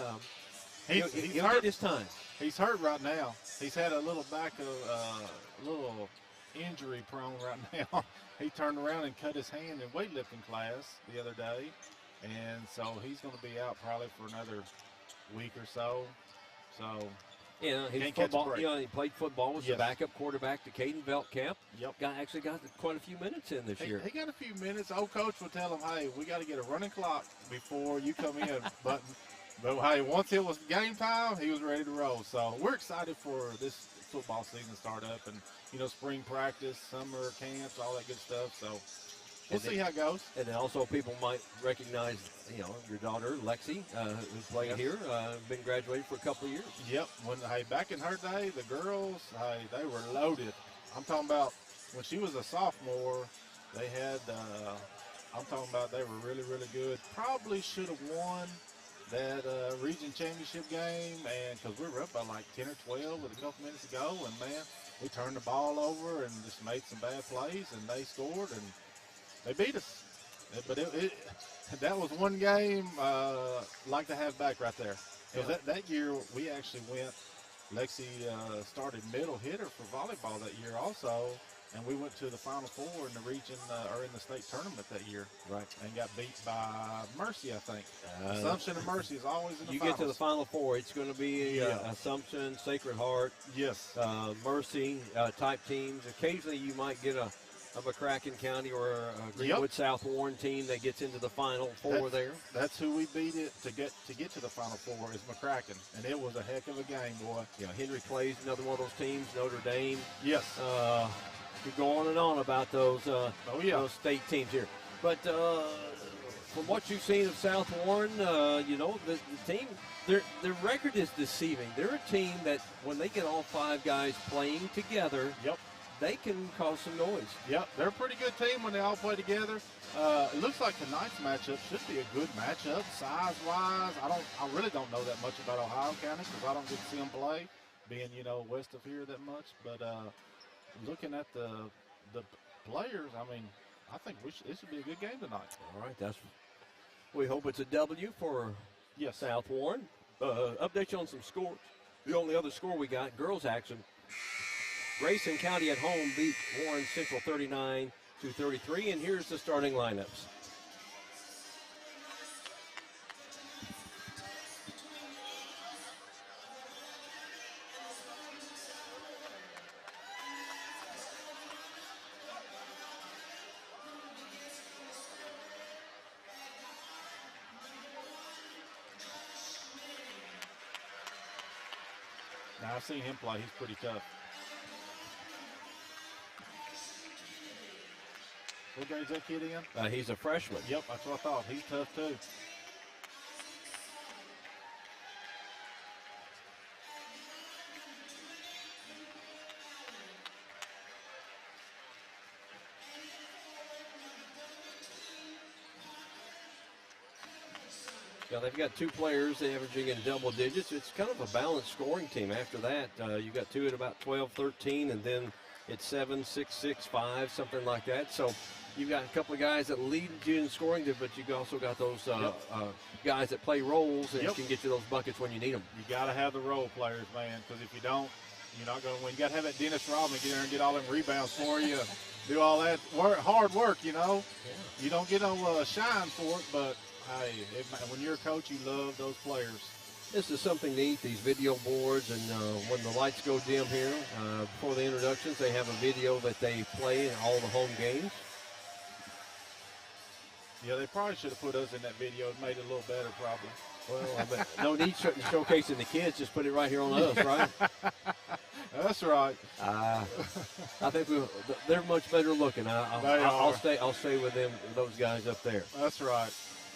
He'll hurt. get his time. He's hurt right now. He's had a little little injury prone right now. He turned around and cut his hand in weightlifting class the other day. And so he's going to be out probably for another week or so. So, his football, he played football, was the backup quarterback to Caden Veltkamp. Yep. Actually got quite a few minutes in this year. He got a few minutes. Old coach would tell him, hey, we got to get a running clock before you come in. But hey, once it was game time, he was ready to roll. So we're excited for this football season to start up and, spring practice, summer camps, all that good stuff. So we'll see how it goes. And then also people might recognize, your daughter, Lexi, who's playing here, been graduated for a couple of years. Yep. Back in her day, the girls, they were loaded. I'm talking about when she was a sophomore, they had, I'm talking about they were really, really good. Probably should have won that region championship game, and because we were up by like 10 or 12 with a couple minutes to go, and man, we turned the ball over and just made some bad plays, and they scored, and they beat us. But that was one game like to have back right there. Because that year we actually went, Lexi started middle hitter for volleyball that year also, and we went to the Final Four in the region or in the state tournament that year. Right. And got beat by Mercy, I think. Assumption and Mercy is always in the finals. You get to the Final Four, it's going to be Assumption, Sacred Heart, Mercy type teams. Occasionally you might get a McCracken County or a Greenwood South Warren team that gets into the Final Four there. That's who we beat it to get to the Final Four is McCracken, and it was a heck of a game, boy. Yeah, Henry Clay's another one of those teams. Notre Dame. Yes. Could go on and on about those those state teams here. But from what you've seen of South Warren, the team, their record is deceiving. They're a team that when they get all 5 guys playing together, they can cause some noise. Yep, they're a pretty good team when they all play together. It looks like tonight's matchup should be a good matchup, size-wise. I really don't know that much about Ohio County because I don't get to see them play, being west of here that much. But looking at the players, I think it should be a good game tonight. All right, we hope it's a W for South Warren. Update you on some scores. The only other score we got, girls action. Grayson County at home beat Warren Central 39-33, and here's the starting lineups. Now, I've seen him play. He's pretty tough. What grade is that kid in? He's a freshman. Yep, that's what I thought. He's tough, too. Yeah, they've got 2 players averaging in double digits. It's kind of a balanced scoring team. After that, you got 2 at about 12, 13, and then it's 7, 6, 6, 5, something like that. So you've got a couple of guys that lead you in scoring, but you've also got those guys that play roles and can get you those buckets when you need them. You got to have the role players, man, because if you don't, you're not going to win. You got to have that Dennis Rodman get there and get all them rebounds for you, do all that hard work, You don't get no shine for it, but hey, when you're a coach, you love those players. This is something neat, these video boards, and when the lights go dim here, before the introductions, they have a video that they play in all the home games. Yeah, they probably should have put us in that video. It made it a little better, probably. Well, I bet no need showcasing the kids. Just put it right here on us, right? That's right. I think they're much better looking. I'll stay with them, those guys up there. That's right.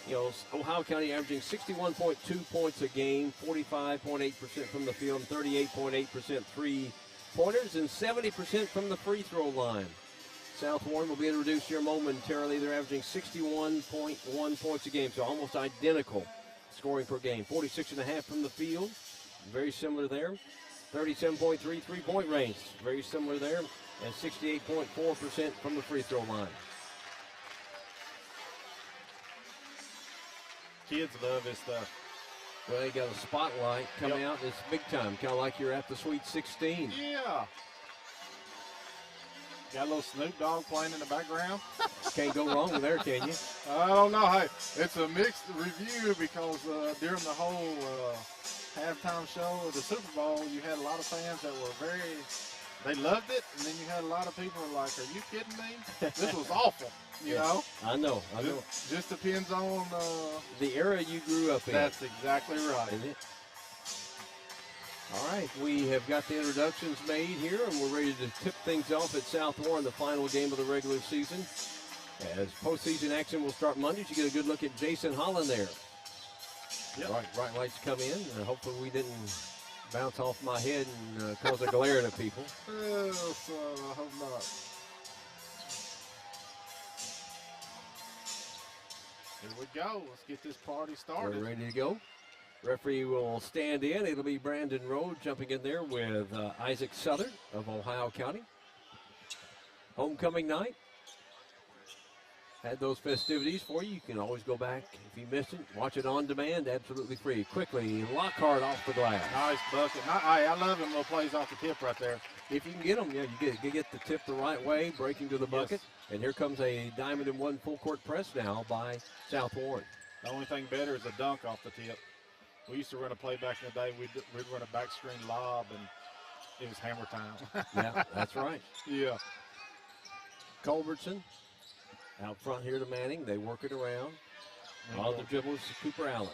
You know, Ohio County averaging 61.2 points a game, 45.8% from the field, 38.8% three-pointers, and 70% from the free throw line. South Warren will be introduced here momentarily. They're averaging 61.1 points a game, so almost identical scoring per game. 46.5 from the field, very similar there. 37.3 three-point range, very similar there, and 68.4% from the free throw line. Kids love this stuff. Well, they got a spotlight coming out. It's big time, kind of like you're at the Sweet 16. Yeah. Got a little Snoop Dogg playing in the background. Can't go wrong with there, can you? I don't know. Hey, it's a mixed review because during the whole halftime show of the Super Bowl, you had a lot of fans that were they loved it, and then you had a lot of people who were like, are you kidding me? This was awful, you know? I know. Just depends on the era you grew up in. That's exactly right. Isn't it? All right, we have got the introductions made here, and we're ready to tip things off at South Warren, the final game of the regular season. As postseason action will start Monday, you get a good look at Jason Holland there. Yep. Bright lights come in, and hopefully we didn't bounce off my head and cause a glare to people. Yes, I hope not. Here we go. Let's get this party started. We're ready to go. Referee will stand in. It'll be Brandon Rowe jumping in there with Isaac Southern of Ohio County. Homecoming night. Had those festivities for you. You can always go back if you missed it. Watch it on demand, absolutely free. Quickly, Lockhart off the glass. Nice bucket. I love him little plays off the tip right there. If you can get them, yeah, you get the tip the right way, breaking to the bucket. Yes. And here comes a diamond and one full court press now by South Warren. The only thing better is a dunk off the tip. We used to run a play back in the day. We'd run a back screen lob, and it was hammer time. Yeah, that's right. Yeah. Culbertson out front here to Manning. They work it around. On the dribbles, Cooper Allen.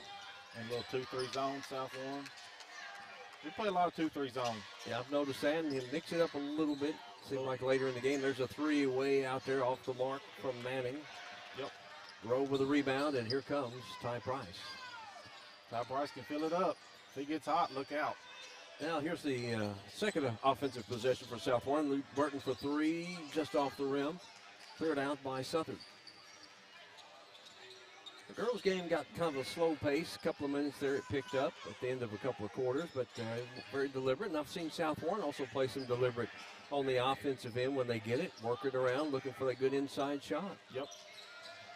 And a little 2-3 zone, South Warren. We play a lot of 2-3 zone. Yeah, I've noticed that, and he'll mix it up a little bit. Seemed like later in the game, there's a three way out there off the mark from Manning. Yep. Rowe with a rebound, and here comes Ty Price. Ty Price can fill it up. If he gets hot, look out. Now here's the second offensive possession for South Warren. Luke Burton for three, just off the rim. Cleared out by Southern. The girls' game got kind of a slow pace. A couple of minutes there it picked up at the end of a couple of quarters, but very deliberate. And I've seen South Warren also play some deliberate on the offensive end when they get it. Work it around, looking for that good inside shot. Yep.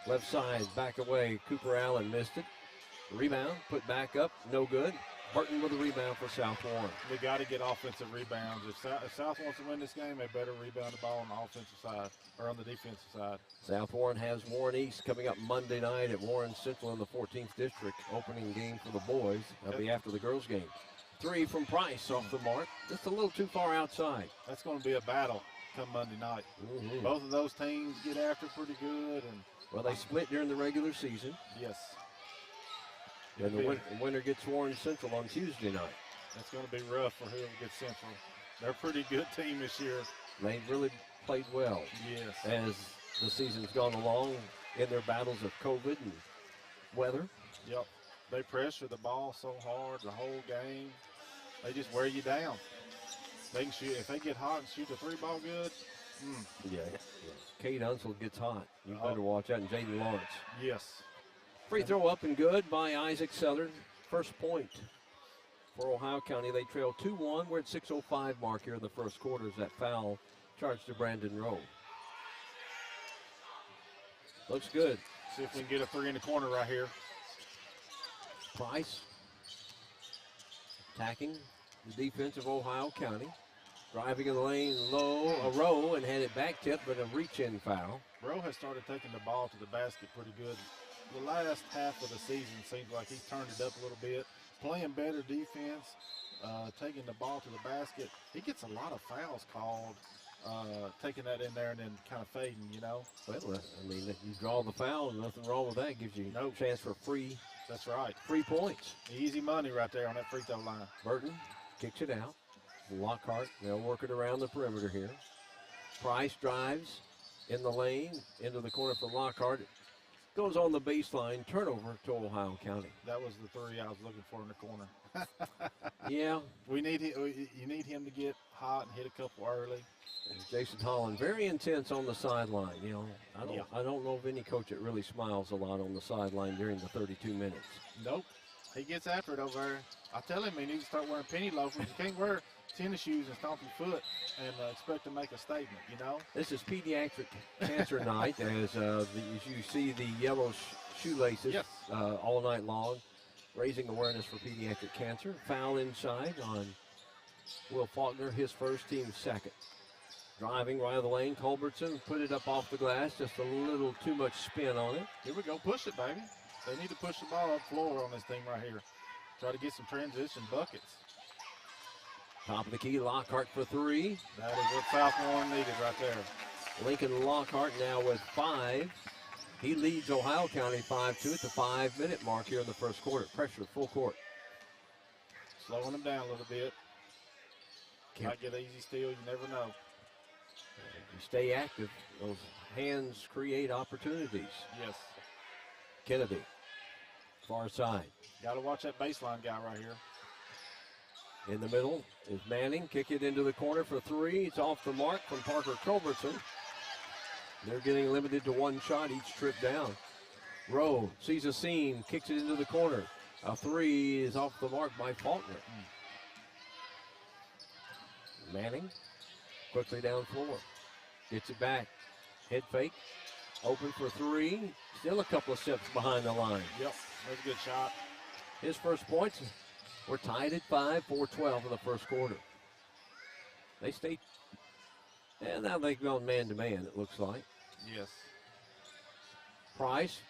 Left side, back away. Cooper Allen missed it. Rebound, put back up, no good. Burton with a rebound for South Warren. We got to get offensive rebounds. If South wants to win this game, they better rebound the ball on the offensive side or on the defensive side. South Warren has Warren East coming up Monday night at Warren Central in the 14th District. Opening game for the boys. That'll be after the girls' game. Three from Price off the mark. Just a little too far outside. That's going to be a battle come Monday night. Mm-hmm. Both of those teams get after pretty good. Well, they split during the regular season. Yes. And the winner gets Warren Central on Tuesday night. That's going to be rough for whoever gets Central. They're a pretty good team this year. They've really played well. Yes. As the season's gone along in their battles of COVID and weather. Yep. They pressure the ball so hard the whole game. They just wear you down. They can shoot. If they get hot and shoot the three ball good. Yeah. Kate Unseld gets hot. You better watch out. And Jaden Lawrence. Yes. Free throw up and good by Isaac Southern. First point for Ohio County. They trail 2-1. We're at 6:05 mark here in the first quarter as that foul charged to Brandon Rowe. Looks good. See if we can get a three in the corner right here. Price attacking the defense of Ohio County. Driving in the lane low, a Rowe, and had it back tipped, but a reach-in foul. Rowe has started taking the ball to the basket pretty good. The last half of the season seems like he's turned it up a little bit, playing better defense, taking the ball to the basket. He gets a lot of fouls called taking that in there and then kind of fading, you know. Well, I mean, if you draw the foul, nothing wrong with that. Gives you no chance for free. That's right. 3 points. Easy money right there on that free throw line. Burton kicks it out. Lockhart, they'll work it around the perimeter here. Price drives in the lane, into the corner for Lockhart. Goes on the baseline, turnover to Ohio County. That was the three I was looking for in the corner. Yeah. You need him to get hot and hit a couple early. And Jason Holland, very intense on the sideline. You know, I don't know of any coach that really smiles a lot on the sideline during the 32 minutes. Nope. He gets after it over there. I tell him he needs to start wearing penny loafers. You can't wear tennis shoes and stomp your foot and expect to make a statement, you know? This is Pediatric Cancer Night as you see the yellow shoelaces all night long, raising awareness for pediatric cancer. Foul inside on Will Faulkner, his first, team second. Driving right of the lane, Culbertson put it up off the glass, just a little too much spin on it. Here we go, push it, baby. They need to push the ball up floor on this thing right here. Try to get some transition buckets. Top of the key, Lockhart for three. That is what South Warren needed right there. Lincoln Lockhart now with 5. He leads Ohio County 5-2 at the 5-minute mark here in the first quarter. Pressure full court. Slowing them down a little bit. Might get an easy steal, you never know. You stay active. Those hands create opportunities. Yes. Kennedy, far side. Got to watch that baseline guy right here. In the middle is Manning. Kick it into the corner for 3. It's off the mark from Parker Culbertson. They're getting limited to 1 shot each trip down. Rowe sees a seam, kicks it into the corner. A 3 is off the mark by Faulkner. Manning quickly down floor. Gets it back. Head fake. Open for 3. Still a couple of steps behind the line. Yep, that's a good shot. His first points. We're tied at 5, 4-12 in the first quarter. They stay, and now they've gone man-to-man, it looks like. Yes. Price,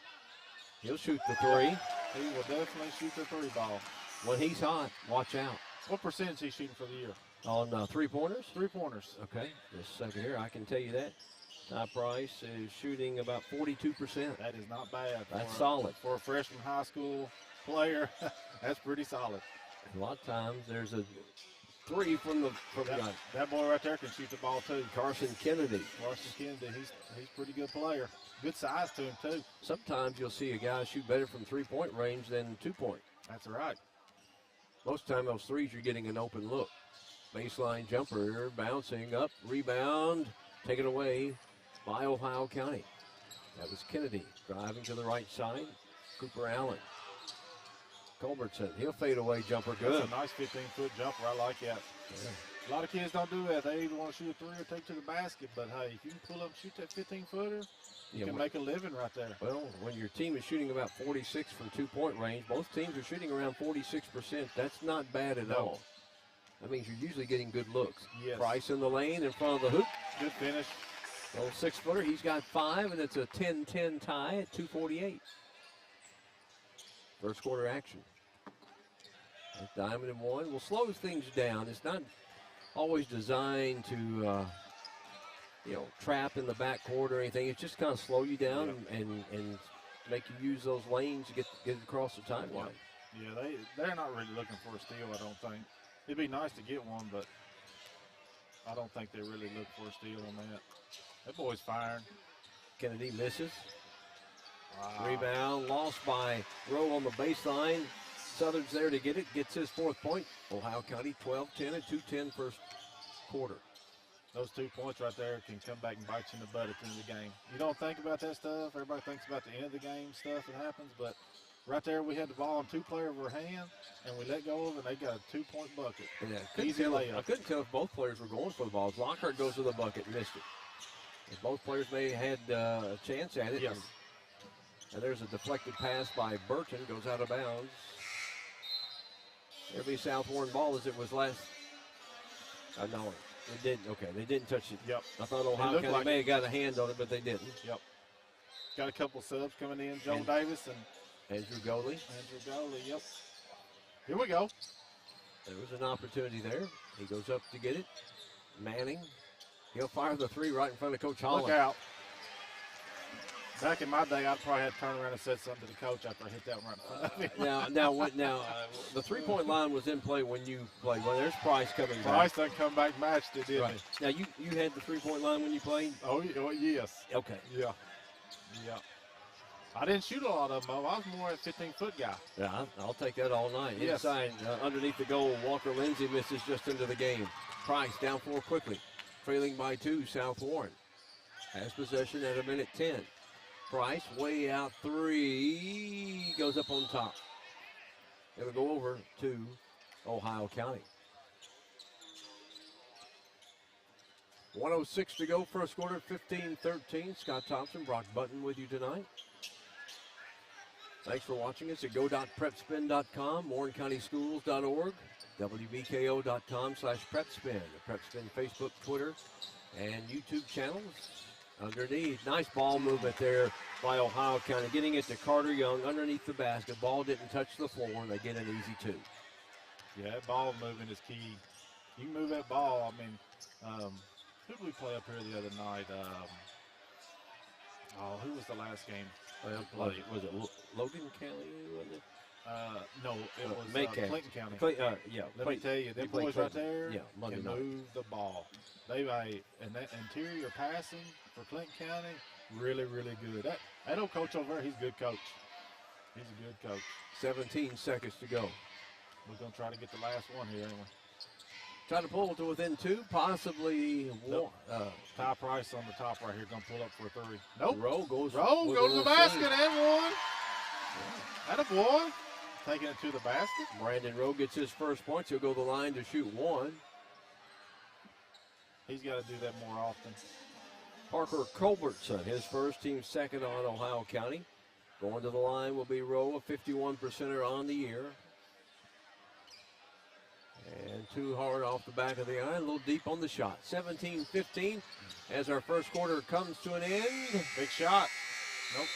he'll shoot the 3. He will definitely shoot the 3 ball. When he's hot, watch out. What percentage is he shooting for the year? On 3-pointers? 3-pointers. Okay, just a second here, I can tell you that. Ty Price is shooting about 42%. That is not bad. That's solid. For a freshman high school player, that's pretty solid. A lot of times there's a 3 from the guy. That boy right there can shoot the ball too. Carson Kennedy. Carson Kennedy, he's a pretty good player. Good size to him too. Sometimes you'll see a guy shoot better from 3-point range than 2-point. That's right. Most of the time those 3s you're getting an open look. Baseline jumper, bouncing up, rebound, taken away by Ohio County. That was Kennedy driving to the right side. Cooper Allen. Culbertson, he'll fade away jumper good. That's a nice 15-foot jumper. I like that. Yeah. A lot of kids don't do that. They either want to shoot a 3 or take to the basket. But, hey, if you can pull up and shoot that 15-footer, you can make a living right there. Well, when your team is shooting about 46 from 2-point range, both teams are shooting around 46%. That's not bad at all. That means you're usually getting good looks. Yes. Price in the lane in front of the hoop. Good finish. Old 6-footer, he's got 5, and it's a 10-10 tie at 2:48. First quarter action. Diamond and 1 will slow things down. It's not always designed to, trap in the backcourt or anything. It's just kind of slow you down and make you use those lanes to get it across the timeline. Yeah, they're not really looking for a steal, I don't think. It'd be nice to get one, but I don't think they really look for a steal on that. That boy's firing. Kennedy misses. Wow. Rebound lost by Rowe on the baseline. Southern's there to get it. Gets his 4th point. Ohio County 12-10 at 2:10 first quarter. Those 2 points right there can come back and bite you in the butt at the end of the game. You don't think about that stuff. Everybody thinks about the end of the game stuff that happens, but right there we had the ball in 2 players of our hand, and we let go of it, and they got a 2-point bucket. Yeah, Easy layup. I couldn't tell if both players were going for the balls. Lockhart goes to the bucket and missed it. If both players may have had a chance at it. Yes. And there's a deflected pass by Burton, goes out of bounds. There'll be South Warren ball as it was last. No, they didn't. Okay, they didn't touch it. Yep. I thought Ohio County may have got a hand on it, but they didn't. Yep. Got a couple subs coming in. Joe Davis and Andrew Goley. Yep. Here we go. There was an opportunity there. He goes up to get it. Manning He'll fire the three right in front of Coach Holland. Look out. Back in my day, I'd probably have to turn around and said something to the coach after I hit that one right in front of me. The three-point line was in play when you played. Well, there's Price coming back. Price done come back matched it, didn't he? Now, you had the three-point line when you played? Oh, yes. Okay. Yeah. I didn't shoot a lot of them, Mo. I was more a 15-foot guy. Yeah, I'll take that all night. Yes. Inside, underneath the goal, Walker Lindsay misses just into the game. Price down 4 quickly, trailing by 2, South Warren. Has possession at 1:10. Price way out 3, goes up on top. It'll go over to Ohio County. 1:06 to go, first quarter, 15-13. Scott Thompson, Brock Button with you tonight. Thanks for watching us at go.prepspin.com, warrencountyschools.org, wbko.com/prepspin, the PrepSpin Facebook, Twitter, and YouTube channels. Underneath, nice ball movement there by Ohio County, getting it to Carter Young underneath the basket. Ball didn't touch the floor, and they get an easy 2. Yeah, that ball movement is key. You can move that ball. I mean, who did we play up here the other night? Who was the last game? Was it Logan County? Was it? No, it was Clinton County. Let me tell you, them boys right there can move the ball. And that interior passing for Clinton County, really, really good. That old coach over there, he's a good coach. He's a good coach. 17 seconds to go. We're going to try to get the last one here anyway. Try to pull to within 2, possibly one. Ty Price on the top right here, going to pull up for a 3. Nope. Rowe goes to the basket and one. That a boy. Taking it to the basket. Brandon Rowe gets his first points. He'll go to the line to shoot 1. He's got to do that more often. Parker Culbertson, his first, team second on Ohio County. Going to the line will be Rowe, a 51%er on the year. And too hard off the back of the iron, a little deep on the shot. 17-15 as our first quarter comes to an end. Big shot. Nope.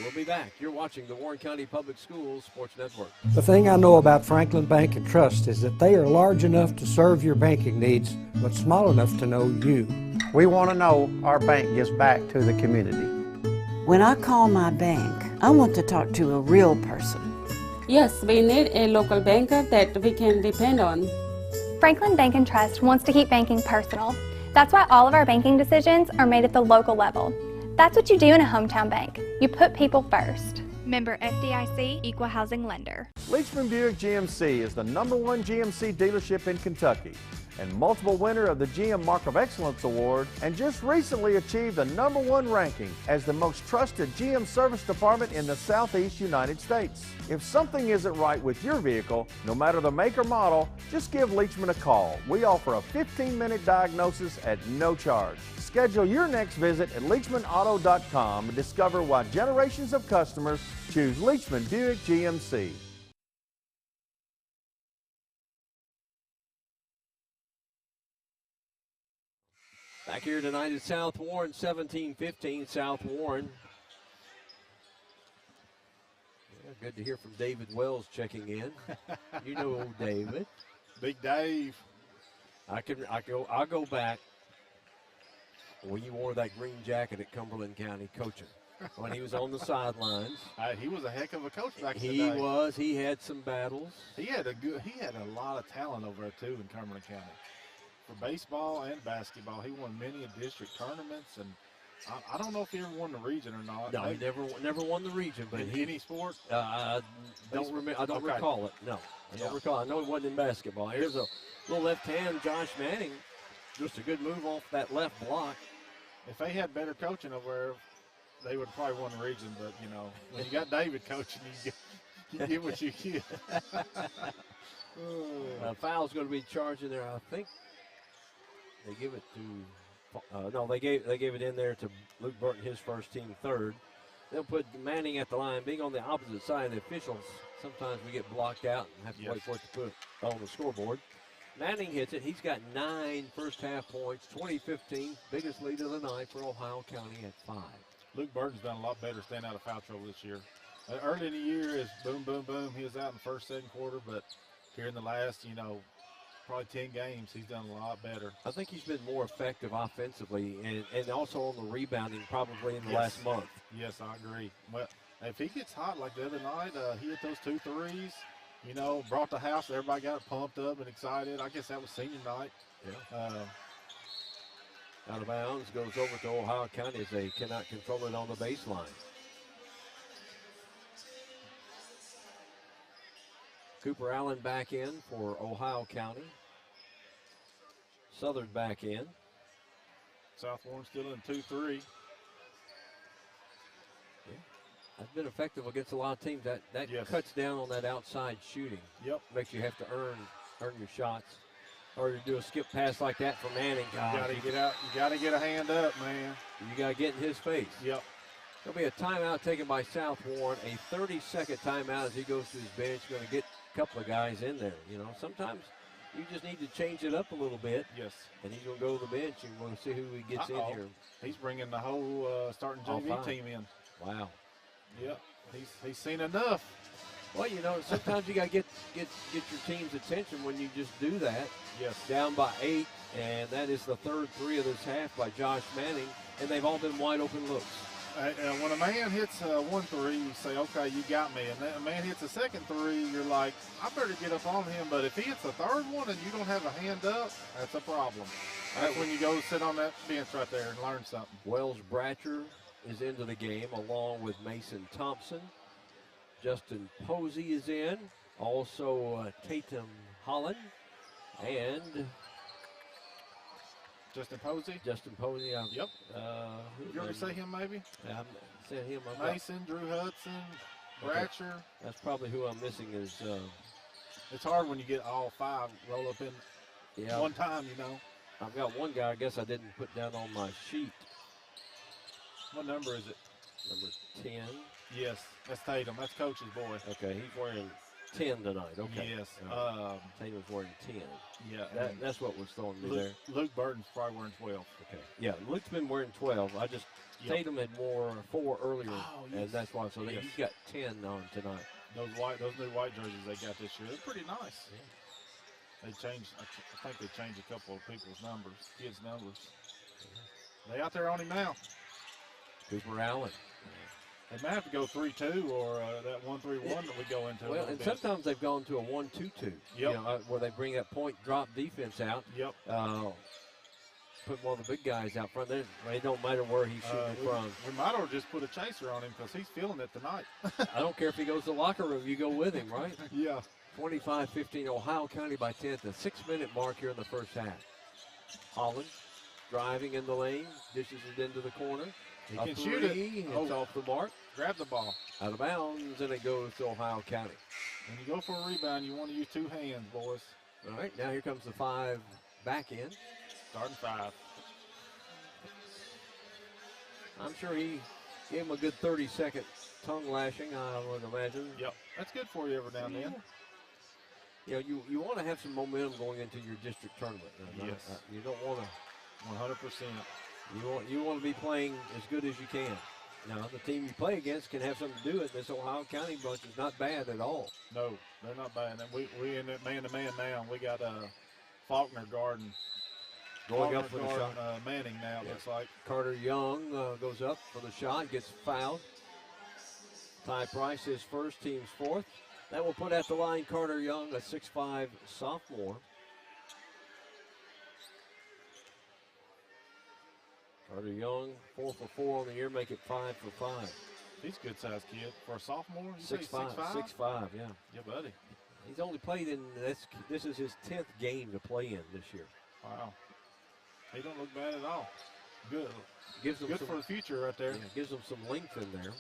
We'll be back. You're watching the Warren County Public Schools Sports Network. The thing I know about Franklin Bank and Trust is that they are large enough to serve your banking needs, but small enough to know you. We want to know our bank gives back to the community. When I call my bank, I want to talk to a real person. Yes, we need a local banker that we can depend on. Franklin Bank and Trust wants to keep banking personal. That's why all of our banking decisions are made at the local level. That's what you do in a hometown bank. You put people first. Member FDIC, Equal Housing Lender. Leachman Buick GMC is the #1 GMC dealership in Kentucky and multiple winner of the GM Mark of Excellence Award, and just recently achieved the #1 ranking as the most trusted GM service department in the Southeast United States. If something isn't right with your vehicle, no matter the make or model, just give Leachman a call. We offer a 15-minute diagnosis at no charge. Schedule your next visit at LeachmanAuto.com and discover why generations of customers choose Leachman Buick GMC. Back here tonight at South Warren, 17-15, South Warren. Yeah, good to hear from David Wells checking in. You know old David. Big Dave. I'll go back when you wore that green jacket at Cumberland County coaching. When he was on the sidelines. He was a heck of a coach back in the day. He was. He had some battles. He had a lot of talent over there too in Cumberland County. For baseball and basketball, he won many district tournaments, and I don't know if he ever won the region or not. No, he never won the region. But any sport? I don't remember. I don't recall it. No, I don't recall. I know he wasn't in basketball. Here's a little left hand, Josh Manning. Just a good move off that left block. If they had better coaching over there, they would probably won the region. But you know, when you got David coaching, you get what you get. Foul's going to be charged in there, I think. They give it to, no, they gave it in there to Luke Burton, his first team, third. They'll put Manning at the line, being on the opposite side. The officials, sometimes we get blocked out and have to wait for it to put on the scoreboard. Manning hits it. He's got 9 first-half points, 20-15, biggest lead of the night for Ohio County at 5. Luke Burton's done a lot better staying out of foul trouble this year. Early in the year is boom, boom, boom. He was out in the first, second quarter, but here in the last, probably 10 games, he's done a lot better. I think he's been more effective offensively and also on the rebounding probably in the last month. Yes, I agree. Well, if he gets hot like the other night, he hit those 2 threes, you know, brought the house. Everybody got pumped up and excited. I guess that was senior night. Yeah. Out of bounds, goes over to Ohio County as they cannot control it on the baseline. Cooper Allen back in for Ohio County. Southern back in. South Warren still in 2-3. Yeah. That's been effective against a lot of teams. That cuts down on that outside shooting. Yep. Makes you have to earn your shots. Or to do a skip pass like that from Manning. You got to get out. You got to get a hand up, man. You got to get in his face. Yep. There'll be a timeout taken by South Warren. A 30-second timeout as he goes to his bench. Going to get a couple of guys in there. You know, sometimes you just need to change it up a little bit. Yes. And he's going to go to the bench and we'll see who he gets in here. He's bringing the whole starting JV team in. Wow. Yep. He's seen enough. Well, you know, sometimes you got to get your team's attention when you just do that. Yes. Down by 8, and that is the third 3 of this half by Josh Manning, and they've all been wide open looks. When a man hits 1 3, you say, okay, you got me. And then a man hits a second 3, you're like, I better get up on him. But if he hits a third one and you don't have a hand up, that's a problem. That's when you go sit on that bench right there and learn something. Wells Bratcher is into the game along with Mason Thompson. Justin Posey is in. Also Tatum Holland. And Justin Posey. Yep. You ever say him maybe? I said him. Mason, Drew Hudson, Bratcher. Okay. That's probably who I'm missing is. It's hard when you get all 5 roll up in one time, you know. I've got one guy I guess I didn't put down on my sheet. What number is it? Number 10. Yes, that's Tatum. That's Coach's boy. Okay, he's wearing 10 tonight. Okay. Yes. Tatum's wearing 10. Yeah. That's what was throwing me there. Luke Burton's probably wearing 12. Okay. Yeah, Luke's been wearing 12. Tatum had wore 4 earlier, and that's why. So he's got 10 on tonight. Those new white jerseys they got this year, they're pretty nice. Yeah. They changed. I think they changed a couple of people's numbers, kids' numbers. They out there on him now. Cooper Allen. They might have to go 3-2 or that 1-3-1 that we go into. Well, and sometimes they've gone to a 1-2-2. Yep. You know, where they bring that point drop defense out. Yep. Put one of the big guys out front. It don't matter where he's shooting from. We might have just put a chaser on him because he's feeling it tonight. I don't care if he goes to the locker room. You go with him, right? Yeah. 25-15, Ohio County by 10 at the 6-minute mark here in the first half. Holland driving in the lane, dishes it into the corner. He can shoot it. It's off the mark. Grab the ball. Out of bounds, and it goes to Ohio County. When you go for a rebound, you want to use 2 hands, boys. All right, now here comes the 5 back in. Starting 5. I'm sure he gave him a good 30-second tongue lashing, I would imagine. Yep, that's good for you every now and then. You know, you want to have some momentum going into your district tournament. Yes. You don't want to. 100%. You want to be playing as good as you can. Now, the team you play against can have something to do with it. This Ohio County bunch is not bad at all. No, they're not bad. And we in it man-to-man now. We got Faulkner guarding. Going up for the shot. Manning now, it looks like. Carter Young goes up for the shot, gets fouled. Ty Price is first, team's fourth. That will put at the line Carter Young, a 6'5" sophomore. Carter Young, 4 for 4 on the year, make it 5 for 5. He's a good-sized kid. For a sophomore, 6'5", yeah. Yeah, buddy. He's only played in, this is his 10th game to play in this year. Wow. He don't look bad at all. Good. Gives them good for the future right there. Yeah, gives them some length in there.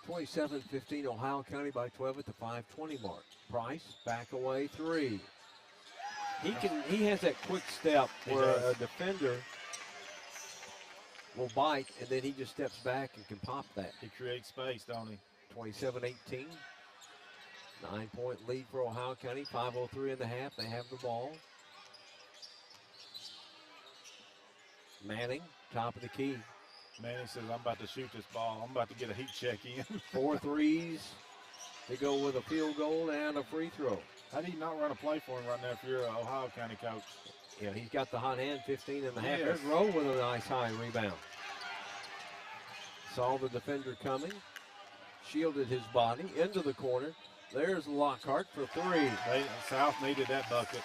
27-15, Ohio County by 12 at the 5:20 mark. Price, back away 3. He has that quick step where a defender will bite, and then he just steps back and can pop that. He creates space, don't he? 27-18. 9-point lead for Ohio County. 5:03 in the half. They have the ball. Manning, top of the key. Manning says, I'm about to shoot this ball. I'm about to get a heat check in. 4 threes to go with a field goal and a free throw. How do you not run a play for him right now if you're an Ohio County coach? Yeah, he's got the hot hand, 15 and a half. Yes. There's Rowe with a nice high rebound. Saw the defender coming, shielded his body into the corner. There's Lockhart for three. South needed that bucket.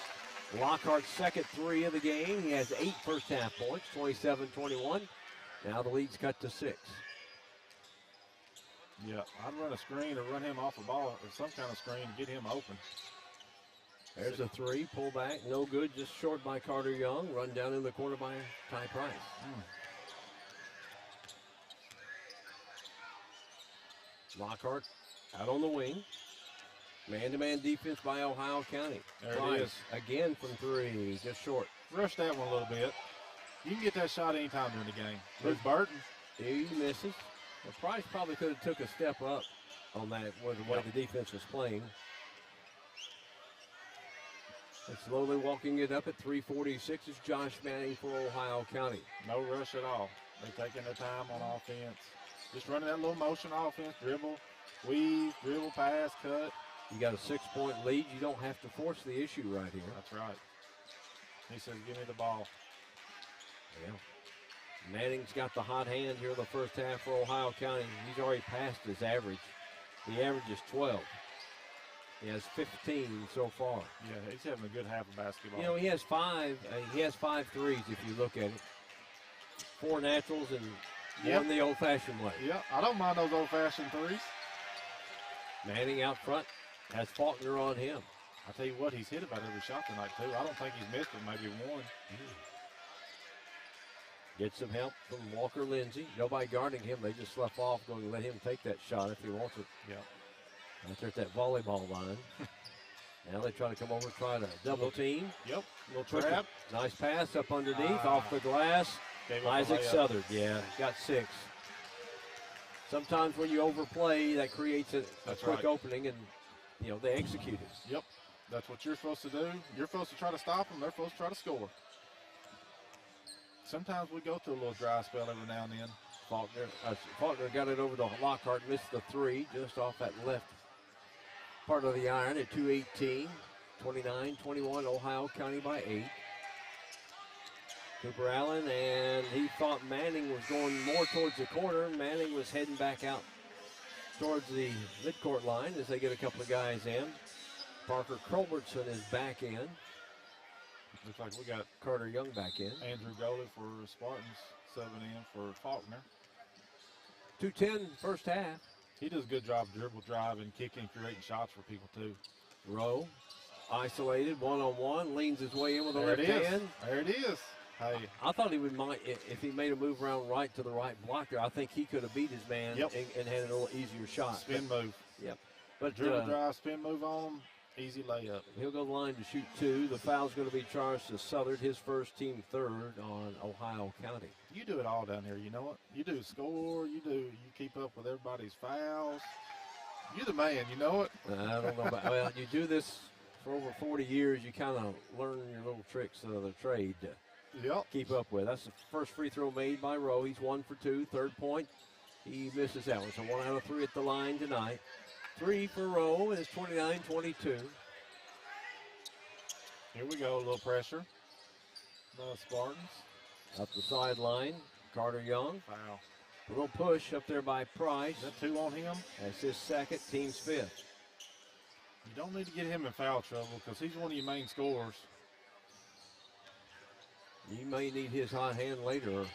Lockhart's second three of the game. He has 8 first half points, 27-21. Now the lead's cut to 6. Yeah, I'd run a screen or run him off a ball or some kind of screen to get him open. There's a three, pull back, no good, just short by Carter Young. Run down in the corner by Ty Price. Lockhart out on the wing. Man-to-man defense by Ohio County. There Price it is. again from three, just short. Rush that one a little bit. You can get that shot anytime during the game. Luke Burton. He misses. Well, Price probably could have took a step up on that with the way the defense was playing. And slowly walking it up at 3:46 is Josh Manning for Ohio County. No rush at all. They're taking their time on offense. Just running that little motion offense, dribble, weave, dribble, pass, cut. You got a 6-point lead. You don't have to force the issue right here. That's right. He says, give me the ball. Yeah. Manning's got the hot hand here in the first half for Ohio County. He's already passed his average. The average is 12. He has 15 so far. Yeah, he's having a good half of basketball. You know, he has 5 threes if you look at it. 4 naturals and one the old-fashioned way. Yeah, I don't mind those old-fashioned threes. Manning out front has Faulkner on him. I tell you what, he's hit about every shot tonight, too. I don't think he's missed it, maybe one. Get some help from Walker Lindsay. Nobody guarding him. They just slough off, going to let him take that shot if he wants it. Yeah. Right there at that volleyball line. Now they try to come over, try to double team. Yep, little trap. Nice pass up underneath, off the glass. Isaac Southard, got 6. Sometimes when you overplay, that creates a quick opening, and you know they execute it. Yep, that's what you're supposed to do. You're supposed to try to stop them. They're supposed to try to score. Sometimes we go through a little dry spell every now and then. Faulkner got it over to Lockhart, missed the 3 just off that left part of the iron at 2:18. 29-21, Ohio County by 8. Cooper Allen, and he thought Manning was going more towards the corner. Manning was heading back out towards the midcourt line as they get a couple of guys in. Parker Culbertson is back in. Looks like we got Carter Young back in. Andrew Goley for Spartans, subbing in for Faulkner. 2:10 first half. He does a good job dribble, driving, kicking, creating shots for people, too. Rowe, isolated, one-on-one, leans his way in with the left hand. There it is. Hey. I thought he would if he made a move around right to the right block there. I think he could have beat his man and had a little easier shot. Spin move. Yep. But dribble drive, spin move on him. Easy layup. He'll go to the line to shoot 2. The foul's going to be charged to Southard, his first, team 3rd on Ohio County. You do it all down here. You know what? You do score. You keep up with everybody's fouls. You're the man. You know it. I don't know about. Well, you do this for over 40 years. You kind of learn your little tricks of the trade to keep up with. That's the first free throw made by Rowe. He's 1 for 2. 3rd point. He misses that one. So 1 out of 3 at the line tonight. 3 for Rowe, and it's 29-22. Here we go, a little pressure. The Spartans. Up the sideline, Carter Young. Foul. A little push up there by Price. Is that 2 on him? That's his 2nd, team's 5th. You don't need to get him in foul trouble because he's one of your main scorers. You may need his hot hand later or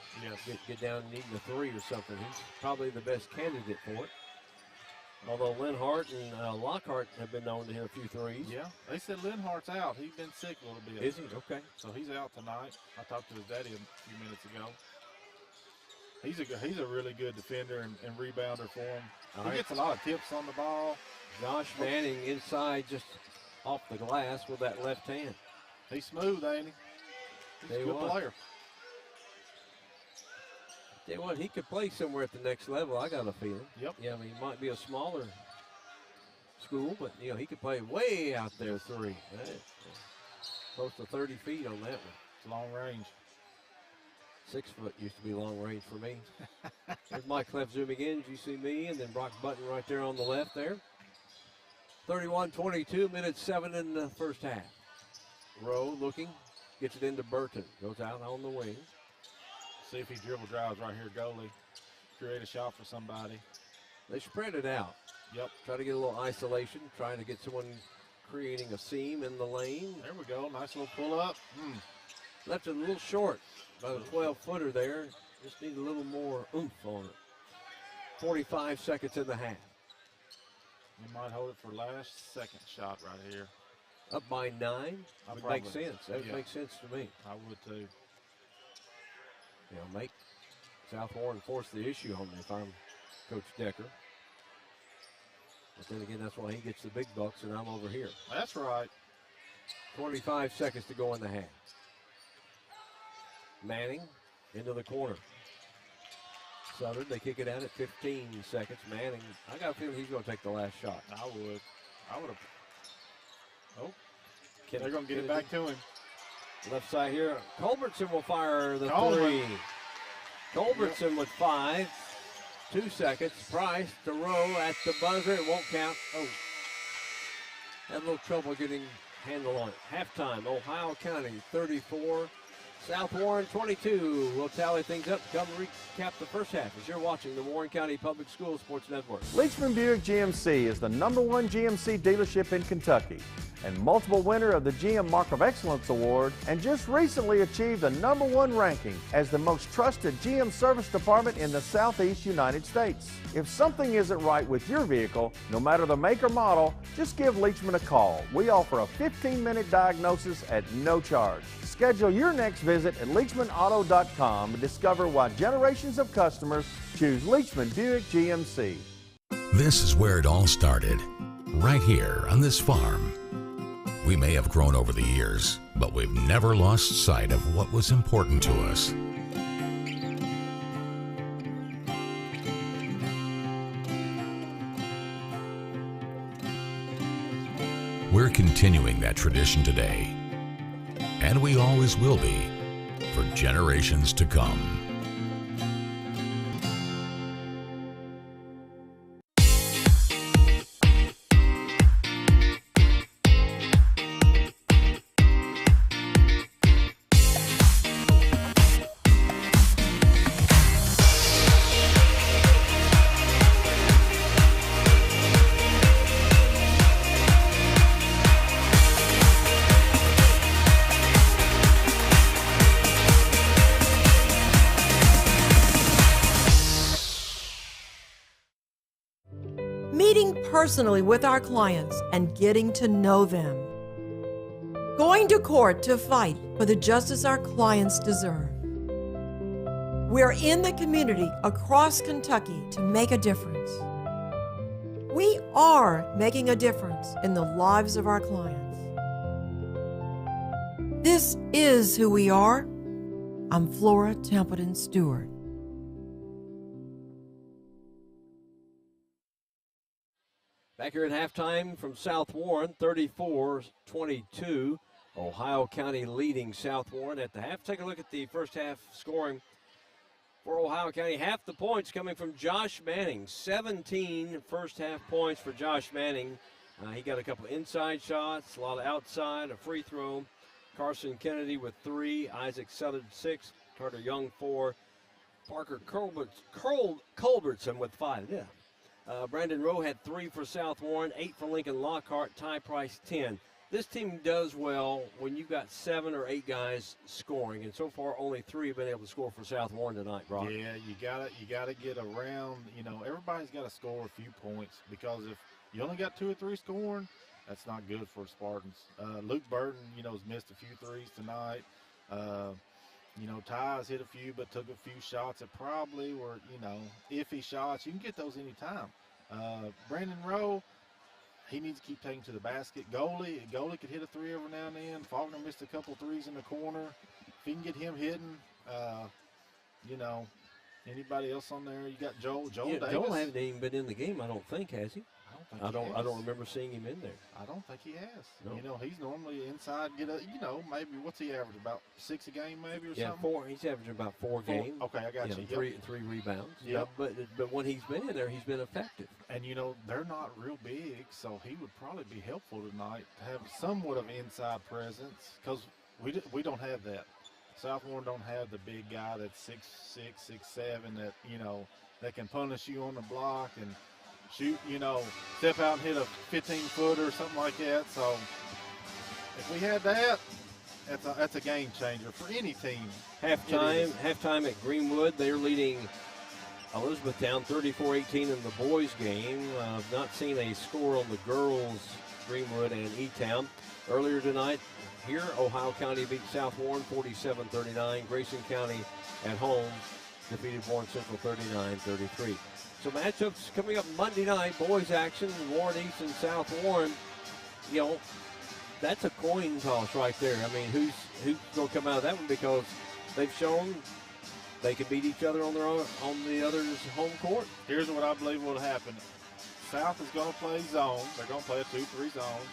get down needing a 3 or something. He's probably the best candidate for it. Although Linhart and Lockhart have been known to hit a few 3s. Yeah, they said Linhart's out. He's been sick a little bit. Is he? Okay. So he's out tonight. I talked to his daddy a few minutes ago. He's a really good defender and rebounder for him. He gets a lot of tips on the ball. Josh Manning inside just off the glass with that left hand. He's smooth, ain't he? He's a good player. Tell you what, he could play somewhere at the next level, I got a feeling. Yep. Yeah, I mean, it might be a smaller school, but, you know, he could play way out there 3. Close to 30 feet on that one. It's long range. 6 foot used to be long range for me. There's Mike Clef zooming in. You see me, and then Brock Button right there on the left there. 31-22, minute 7 in the first half. Rowe looking, gets it into Burton, goes out on the wing. See if he dribble drives right here, goalie. Create a shot for somebody. They spread it out. Yep. Try to get a little isolation, trying to get someone creating a seam in the lane. There we go. Nice little pull up. Left it a little short, about a 12-footer there. Just need a little more oomph on it. 45 seconds in the half. We might hold it for last second shot right here. Up by 9. Would make sense. That would make sense to me. I would too. You know, make South Warren force the issue on me if I'm Coach Decker. But then again, that's why he gets the big bucks and I'm over here. That's right. 25 seconds to go in the half. Manning into the corner. Southern, they kick it out at 15 seconds. Manning, I got a feeling he's going to take the last shot. I would have. Oh, they're going to get it back to him. Left side here. Culbertson will fire the Coleman. 3. Culbertson with 5. 2 seconds. Price to Rowe at the buzzer. It won't count. Oh, had a little trouble getting handle on it. Halftime, Ohio County 34. South Warren 22. We'll tally things up. Come recap the first half as you're watching the Warren County Public Schools Sports Network. Leachman Buick GMC is the #1 GMC dealership in Kentucky and multiple winner of the GM Mark of Excellence Award, and just recently achieved the #1 ranking as the most trusted GM service department in the Southeast United States. If something isn't right with your vehicle, no matter the make or model, just give Leachman a call. We offer a 15-minute diagnosis at no charge. Schedule your next visit at LeachmanAuto.com and discover why generations of customers choose Leachman Buick GMC. This is where it all started, right here on this farm. We may have grown over the years, but we've never lost sight of what was important to us. We're continuing that tradition today, and we always will be for generations to come. Meeting personally with our clients and getting to know them. Going to court to fight for the justice our clients deserve. We're in the community across Kentucky to make a difference. We are making a difference in the lives of our clients. This is who we are. I'm Flora Templeton Stewart. Back here at halftime from South Warren, 34-22. Ohio County leading South Warren at the half. Take a look at the first half scoring for Ohio County. Half the points coming from Josh Manning. 17 first half points for Josh Manning. He got a couple inside shots, a lot of outside, a free throw. Carson Kennedy with 3, Isaac Southern 6, Carter Young 4, Parker Culbertson with 5. Yeah. Brandon Rowe had 3 for South Warren, 8 for Lincoln Lockhart, Ty Price 10. This team does well when you've got 7 or 8 guys scoring, and so far only 3 have been able to score for South Warren tonight, Brock. Yeah, you gotta get around. You know, everybody's got to score a few points, because if you only got 2 or 3 scoring, that's not good for Spartans. Luke Burton, has missed a few threes tonight. Ty's hit a few, but took a few shots that probably were, iffy shots. You can get those anytime. Brandon Rowe, he needs to keep taking to the basket. Goalie could hit a 3 every now and then. Faulkner missed a couple threes in the corner. If he can get him hitting, anybody else on there? You got Joel Davis. Joel hasn't even been in the game, I don't think, has he? I don't remember seeing him in there. I don't think he has. No. You know, he's normally inside. Maybe what's he average? About 6 a game, maybe, or something. 4. He's averaging about 4 games. Okay, I got you. Three rebounds. Yep. But when he's been in there, he's been effective. And they're not real big, so he would probably be helpful tonight to have somewhat of inside presence because we don't have that. South Warren don't have the big guy that's 6'6", 6'7", that can punish you on the block and shoot, step out and hit a 15-footer or something like that. So if we had that, that's a game changer for any team. Halftime at Greenwood, they're leading Elizabethtown 34-18 in the boys' game. I've not seen a score on the girls, Greenwood and E-Town. Earlier tonight, here, Ohio County beat South Warren 47-39. Grayson County at home defeated Warren Central 39-33. So matchups coming up Monday night, boys action, Warren East and South Warren. That's a coin toss right there. I mean, who's going to come out of that one, because they've shown they can beat each other on the other's home court. Here's what I believe will happen. South is going to play zone. They're going to play a 2-3 zone.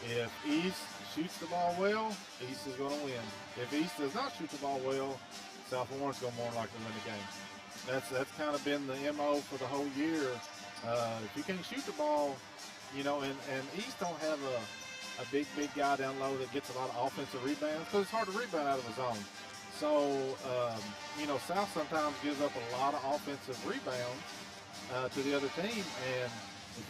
If East shoots the ball well, East is going to win. If East does not shoot the ball well, South Warren's going to more likely win the game. That's kind of been the MO for the whole year. If you can't shoot the ball, and East don't have a big guy down low that gets a lot of offensive rebounds, because it's hard to rebound out of a zone. So, South sometimes gives up a lot of offensive rebounds to the other team, and if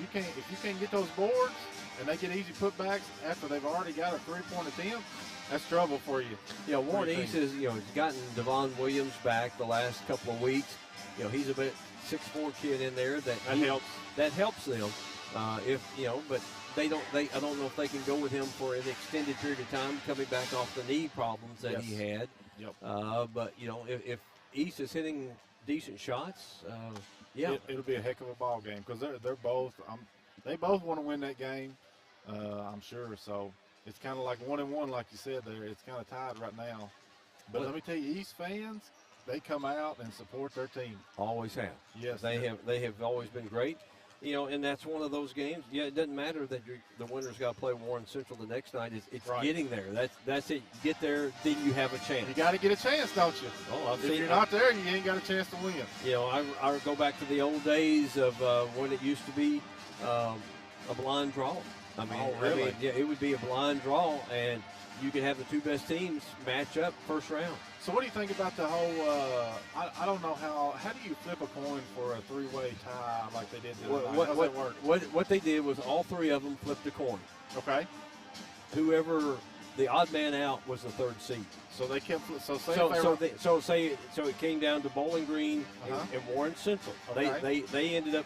you can't get those boards and they get easy putbacks after they've already got a 3-point attempt, that's trouble for you. Warren East has gotten Devon Williams back the last couple of weeks. He's a bit 6'4" kid in there that helps. That helps them. But I don't know if they can go with him for an extended period of time, coming back off the knee problems that he had. Yep. But if East is hitting decent shots, it'll be a heck of a ball game, because they're both they both want to win that game. I'm sure. So it's kind of like 1-1, like you said there. It's kind of tied right now. But let me tell you, East fans, they come out and support their team. Always have. Yes, they have always been great. And that's one of those games. Yeah, it doesn't matter that the winner's got to play Warren Central the next night. It's right. Getting there. That's it. Get there, then you have a chance. You got to get a chance, don't you? Oh, if you're not there, you ain't got a chance to win. I go back to the old days of when it used to be a blind draw. I mean, really? It would be a blind draw, and you could have the two best teams match up first round. So what do you think about the whole, I don't know how do you flip a coin for a 3-way tie like they did the other night? How does that work? What they did was all three of them flipped a coin. Okay. Whoever, the odd man out was the third seed. So they kept, so it came down to Bowling Green and Warren Central. Okay. They ended up,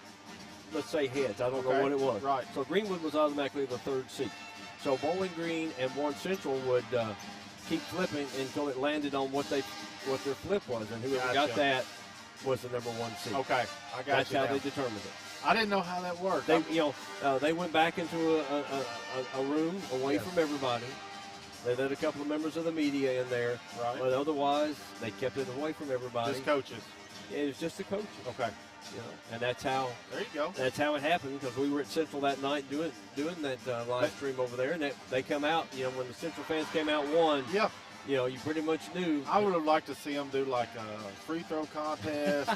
let's say, heads. I don't know what it was. Right. So Greenwood was automatically the third seed. So Bowling Green and Warren Central would keep flipping until it landed on what their flip was, and whoever got that was the number one seed. Okay, I got That's how they determined it. I didn't know how that worked. They went back into a room away from everybody. They let a couple of members of the media in there, right? But otherwise, they kept it away from everybody. Just coaches. Yeah, it was just the coaches. Okay. And that's how. There you go. That's how it happened, because we were at Central that night doing that live stream over there, and they come out. When the Central fans came out won. Yeah. You pretty much knew. I would have liked to see them do like a free throw contest.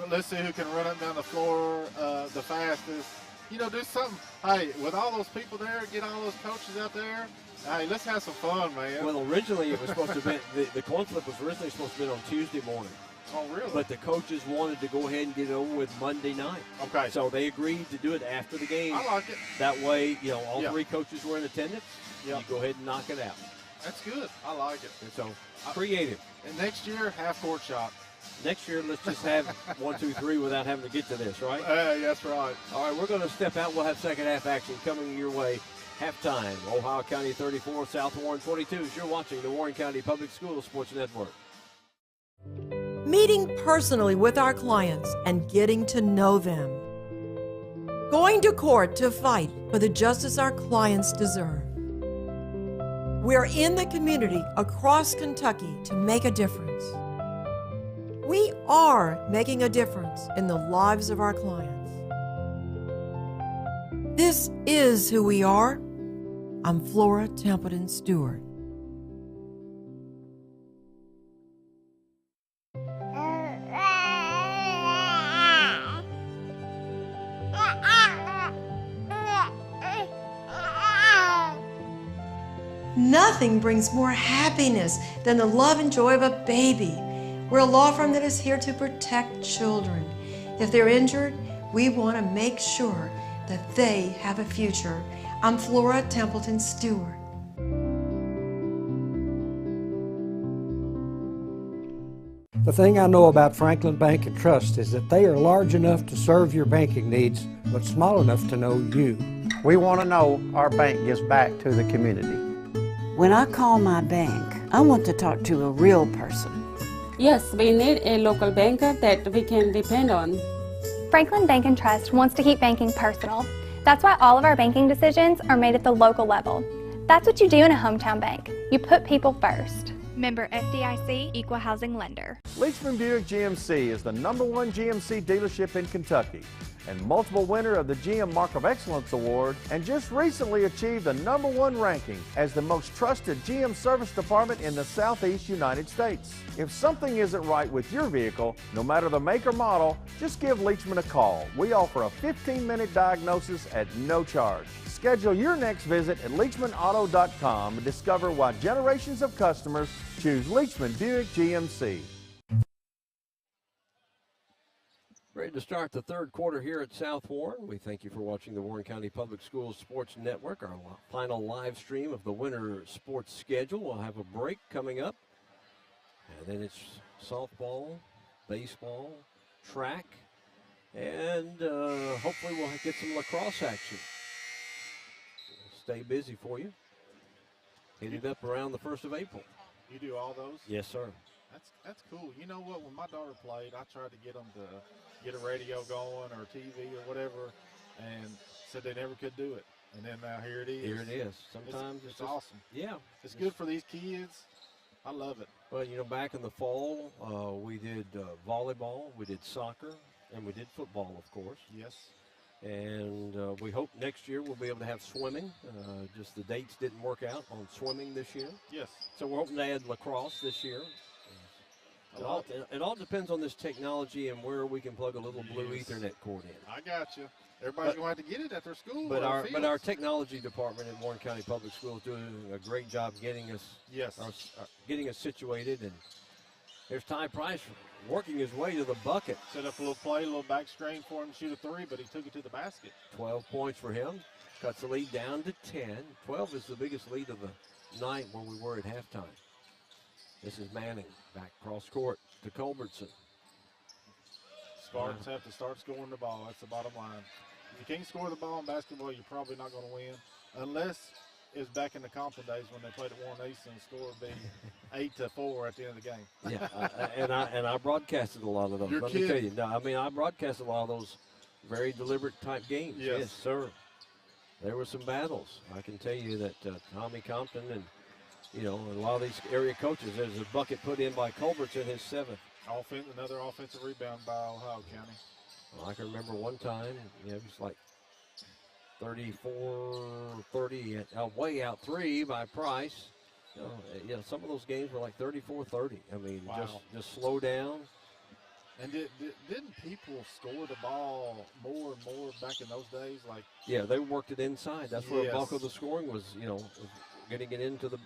Let's see who can run up down the floor the fastest. Do something. Hey, with all those people there, get all those coaches out there. Hey, let's have some fun, man. Well, originally it was supposed to be the coin flip was originally supposed to be on Tuesday morning. Oh, really? But the coaches wanted to go ahead and get it over with Monday night. Okay. So they agreed to do it after the game. I like it. That way, all three coaches were in attendance. Yeah. You go ahead and knock it out. That's good. I like it. And so, creative. And next year, half-court shot. Next year, let's just have 1, 2, 3 without having to get to this, right? That's right. All right, we're going to step out. We'll have second half action coming your way. Halftime, Ohio County 34, South Warren 22. You're watching the Warren County Public Schools Sports Network. Meeting personally with our clients and getting to know them. Going to court to fight for the justice our clients deserve. We're in the community across Kentucky to make a difference. We are making a difference in the lives of our clients. This is who we are. I'm Flora Templeton Stewart. Nothing brings more happiness than the love and joy of a baby. We're a law firm that is here to protect children. If they're injured, we want to make sure that they have a future. I'm Flora Templeton Stewart. The thing I know about Franklin Bank and Trust is that they are large enough to serve your banking needs, but small enough to know you. We want to know our bank gives back to the community. When I call my bank, I want to talk to a real person. Yes, we need a local banker that we can depend on. Franklin Bank and Trust wants to keep banking personal. That's why all of our banking decisions are made at the local level. That's what you do in a hometown bank. You put people first. Member FDIC, Equal Housing Lender. Leachman Buick GMC is the #1 GMC dealership in Kentucky and multiple winner of the GM Mark of Excellence Award, and just recently achieved the #1 ranking as the most trusted GM service department in the Southeast United States. If something isn't right with your vehicle, no matter the make or model, just give Leachman a call. We offer a 15-minute diagnosis at no charge. Schedule your next visit at LeachmanAuto.com and discover why generations of customers choose Leachman Buick GMC. Ready to start the third quarter here at South Warren. We thank you for watching the Warren County Public Schools Sports Network, our final live stream of the winter sports schedule. We'll have a break coming up, and then it's softball, baseball, track, and hopefully we'll get some lacrosse action. Stay busy for you. Headed up around the 1st of April. You do all those? Yes, sir. That's cool. You know what? When my daughter played, I tried to get them to get a radio going or TV or whatever, and said they never could do it. And then now here it is. Here it is. Sometimes it's awesome. Yeah. It's good for these kids. I love it. Well, you know, back in the fall, we did volleyball, we did soccer, and we did football, of course. Yes. And we hope next year we'll be able to have swimming. Just the dates didn't work out on swimming this year. Yes. So we're hoping to add lacrosse this year. It all depends on this technology and where we can plug a little blue Ethernet cord in. I got you. Everybody's going to have to get it at their school. But our technology department at Warren County Public Schools is doing a great job getting us getting us situated. And there's Ty Price working his way to the bucket. Set up a little play, a little back screen for him to shoot a three, but he took it to the basket. 12 points for him. Cuts the lead down to 10. 12 is the biggest lead of the night where we were at halftime. This is Manning back cross court to Culbertson. Spartans have to start scoring the ball. That's the bottom line. If you can't score the ball in basketball, you're probably not going to win, unless it's back in the Compton days when they played at Warren East and the score would be 8-4 at the end of the game. Yeah, and I broadcasted a lot of those. Let me tell you. No, I mean, I broadcasted a lot of those very deliberate type games. Yes, sir. There were some battles. I can tell you that Tommy Compton and, you know, a lot of these area coaches, there's a bucket put in by Culbertson, his 7th. Another offensive rebound by Ohio County. Well, I can remember one time, it was like 34-30, way out 3 by Price. Some of those games were like 34-30. I mean, just slow down. And didn't people score the ball more and more back in those days? Yeah, they worked it inside. That's where the bulk of the scoring was, getting it into the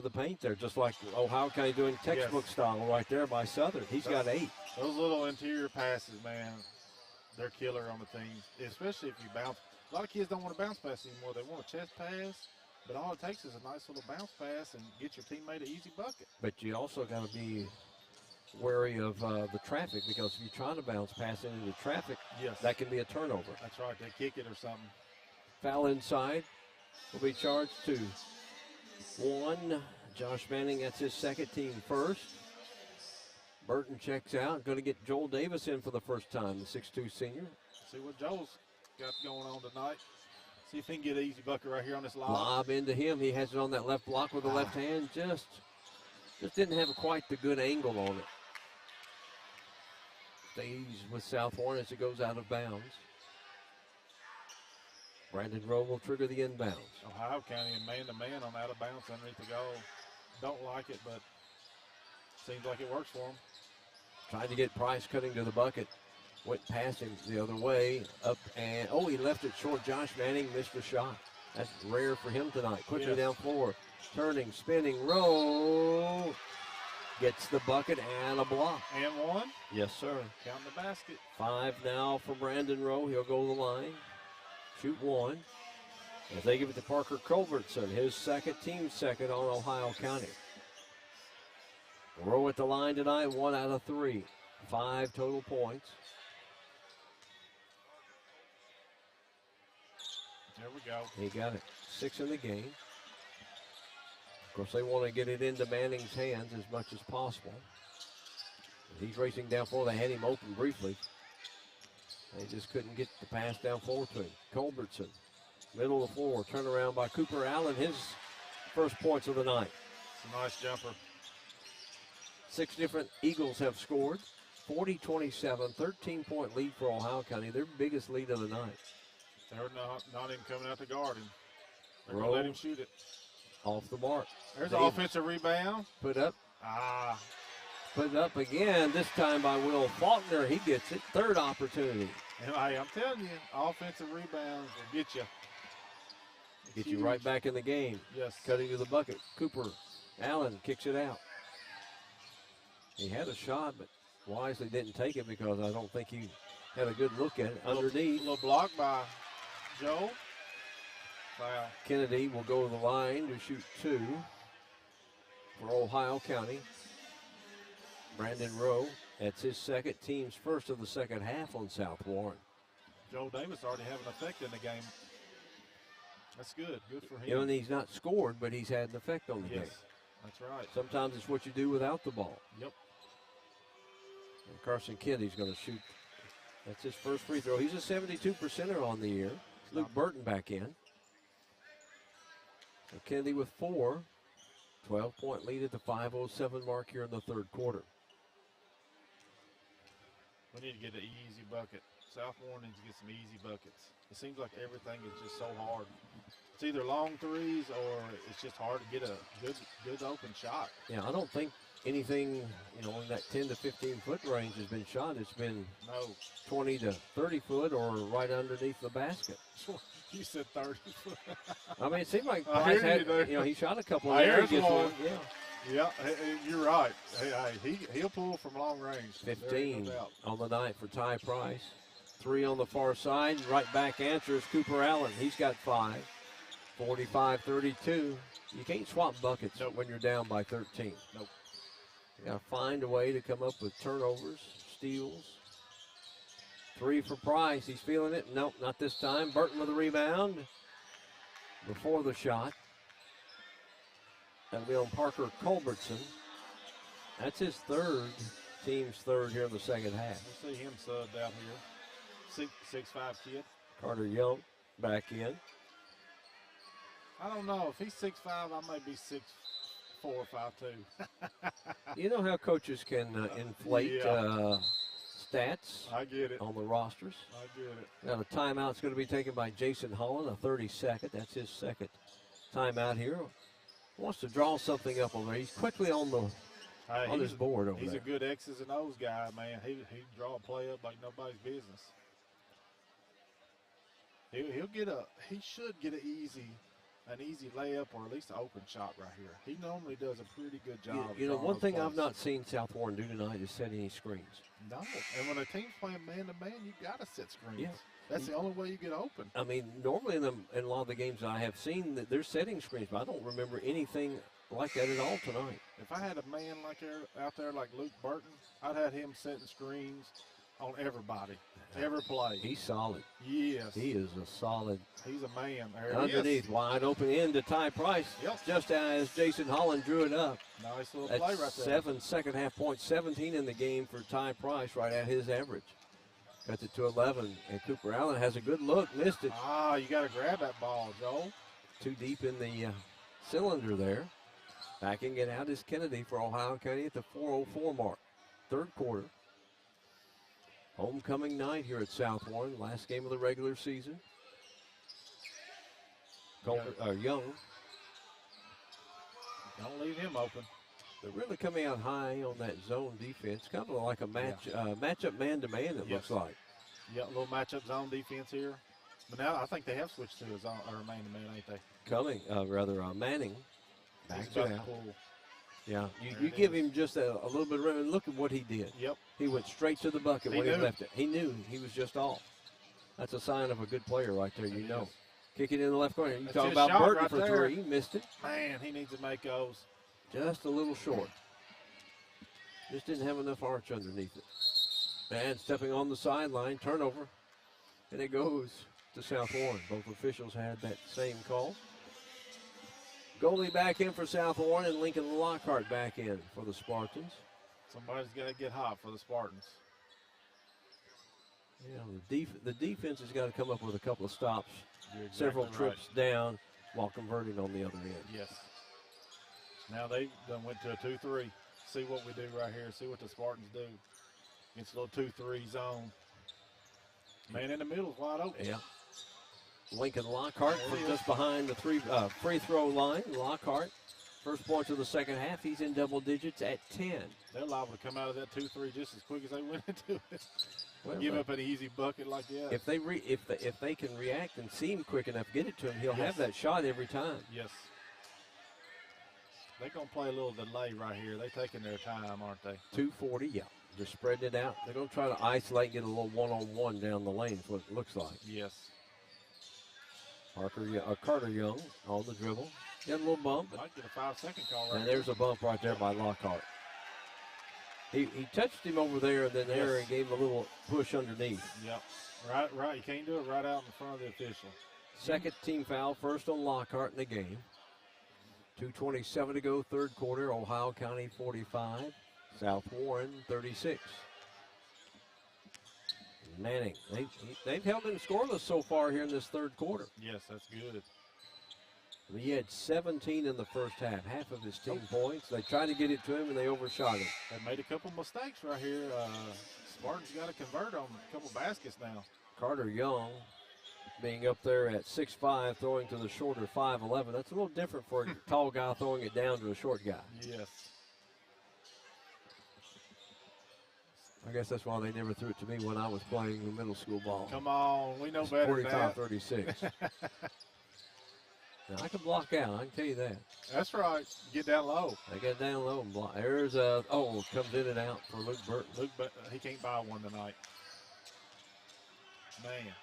paint there, just like Ohio County doing textbook style right there by Southern. He's got 8. Those little interior passes, man, they're killer on the team, especially if you bounce. A lot of kids don't want to bounce pass anymore. They want a chest pass, but all it takes is a nice little bounce pass and get your teammate an easy bucket. But you also got to be wary of the traffic, because if you try to bounce pass into the traffic, that can be a turnover. That's right. They kick it or something. Foul inside will be charged to 1. Josh Manning, that's his second, team first. Burton checks out. Going to get Joel Davis in for the first time, the 6'2 senior. See what Joel's got going on tonight. See if he can get an easy bucket right here on this lob. Lob into him. He has it on that left block with the left hand. Just didn't have quite the good angle on it. Stays with South Warren as it goes out of bounds. Brandon Rowe will trigger the inbounds. Ohio County and man-to-man on out of bounds underneath the goal. Don't like it, but seems like it works for them. Trying to get Price cutting to the bucket. Went passing the other way. Up and, he left it short. Josh Manning missed a shot. That's rare for him tonight. Quickly down floor. Turning, spinning, Rowe. Gets the bucket and a block. And one. Yes, sir. Count the basket. 5 now for Brandon Rowe. He'll go to the line. Shoot one. As they give it to Parker Culbertson, his second, team second on Ohio County. Rowe at the line tonight, 1 out of 3. 5 total points. There we go. He got it. 6 in the game. Of course, they want to get it into Manning's hands as much as possible. He's racing down floor. They had him open briefly. They just couldn't get the pass down floor to him. Culbertson, middle of the floor, turnaround by Cooper Allen, his first points of the night. It's a nice jumper. 6 different Eagles have scored. 40-27, 13-point lead for Ohio County, their biggest lead of the night. They're not even coming out to guard him. They're Rowe going to let him shoot it. Off the mark. There's an offensive rebound. Put up. Put it up again, this time by Will Faulkner. He gets it. Third opportunity. And I'm telling you, offensive rebounds will get you. Get you right back in the game. Yes. Cutting to the bucket. Cooper Allen kicks it out. He had a shot, but wisely didn't take it because I don't think he had a good look at it. Underneath. A little block by Joe. Foul. Kennedy will go to the line to shoot 2 for Ohio County. Brandon Rowe, that's his second, team's first of the second half on South Warren. Joe Davis already having an effect in the game. That's good. Good for him. You know, and he's not scored, but he's had an effect on the game. That's right. Sometimes it's what you do without the ball. Yep. And Carson Kennedy's going to shoot. That's his first free throw. He's a 72%er on the year. Luke Burton back in. So Kennedy with 4. 12-point lead at the 5:07 mark here in the third quarter. We need to get an easy bucket. South Warren needs to get some easy buckets. It seems like everything is just so hard. It's either long threes or it's just hard to get a good open shot. Yeah, I don't think anything, in that 10 to 15 foot range has been shot. It's been 20 to 30 foot or right underneath the basket. You said 30 foot. I mean, it seemed like Price had, he shot a couple of areas. Yeah, you're right. He'll pull from long range. 15 on the night for Ty Price. 3 on the far side. Right back answer is Cooper Allen. He's got 5. 45-32. You can't swap buckets when you're down by 13. Nope. You got to find a way to come up with turnovers, steals. 3 for Price. He's feeling it. Nope, not this time. Burton with a rebound before the shot. That'll be on Parker Culbertson. That's his third, team's third here in the second half. We'll see him subbed out here. 6'5" kid. Carter Young back in. I don't know. If he's 6'5", I might be 6'4", 5'2". You know how coaches can inflate stats I get it. on the rosters. I get it. Now the timeout's going to be taken by Jason Holland, a 32nd. That's his second timeout here. Wants to draw something up over there. He's quickly on his board over there. He's a good X's and O's guy, man. He draw a play up like nobody's business. He should get an easy layup or at least an open shot right here. He normally does a pretty good job. One thing I've not seen South Warren do tonight is set any screens. No, and when a team's playing man-to-man, you got to set screens. Yeah. That's the only way you get open. I mean, normally in a lot of the games I have seen, that they're setting screens, but I don't remember anything like that at all tonight. If I had a man out there like Luke Burton, I'd have him setting screens on everybody, every play. He's solid. Yes. He is a solid. He's a man. Underneath, wide open end to Ty Price. Yep. Just as Jason Holland drew it up. Nice little That's play right there. 7 second half points, 17 in the game for Ty Price, right at his average. Cuts it to 11, and Cooper Allen has a good look, missed it. You got to grab that ball, Joel. Too deep in the cylinder there. Backing it out is Kennedy for Ohio County at the 4:04 mark. Third quarter. Homecoming night here at South Warren, last game of the regular season. Young. Don't leave him open. They're really coming out high on that zone defense, kind of like a matchup man-to-man, it looks like. Yeah, a little matchup zone defense here. But now I think they have switched to a zone or man-to-man, ain't they? Manning. Back He's about to to out. pull. Yeah, you give him just a little bit of room, and look at what he did. Yep. He went straight to the bucket when he left it. He knew he was just off. That's a sign of a good player right there, you know. Kick it in the left corner. You talk about Burton for three. He missed it. Man, he needs to make those. Just a little short. Just didn't have enough arch underneath it. And stepping on the sideline, turnover. And it goes to South Warren. Both officials had that same call. Goalie back in for South Warren and Lincoln Lockhart back in for the Spartans. Somebody's got to get hot for the Spartans. Yeah, the defense has got to come up with a couple of stops, Exactly several trips down while converting on the other end. Yes. Now they done went to a 2-3. See what we do right here. See what the Spartans do. It's a little 2-3 zone. Man in the middle is wide open. Yeah. Lincoln Lockhart from just behind the free throw line. Lockhart, first points of the second half. He's in double digits at 10. They're liable to come out of that 2-3 just as quick as they went into it. Well, give up an easy bucket like that. If they can react and see him quick enough, get it to him, he'll have that shot every time. Yes. They're going to play a little delay right here. They're taking their time, aren't they? 2:40, yeah. They're spreading it out. They're going to try to isolate and get a little one-on-one down the lane is what it looks like. Yes. Carter Young on the dribble. Got a little bump. Might get a 5-second call right And there's a bump right there by Lockhart. He touched him over there and then and gave him a little push underneath. Yep. Right. You can't do it right out in front of the official. Second team foul, first on Lockhart in the game. 2:27 to go, third quarter. Ohio County 45, South Warren 36. Manning, they've held him scoreless so far here in this third quarter. Yes, that's good. He had 17 in the first half of his team points. They tried to get it to him, and they overshot him. They made a couple mistakes right here. Spartans got to convert on a couple baskets now. Carter Young being up there at 6'5", throwing to the shorter 5'11". That's a little different for a tall guy throwing it down to a short guy. Yes. I guess that's why they never threw it to me when I was playing the middle school ball. Come on, we know better than that. 45-36. Now, I can block out, I can tell you that. That's right. Get down low. They get down low and block. There's comes in and out for Luke Burton. He can't buy one tonight. Man.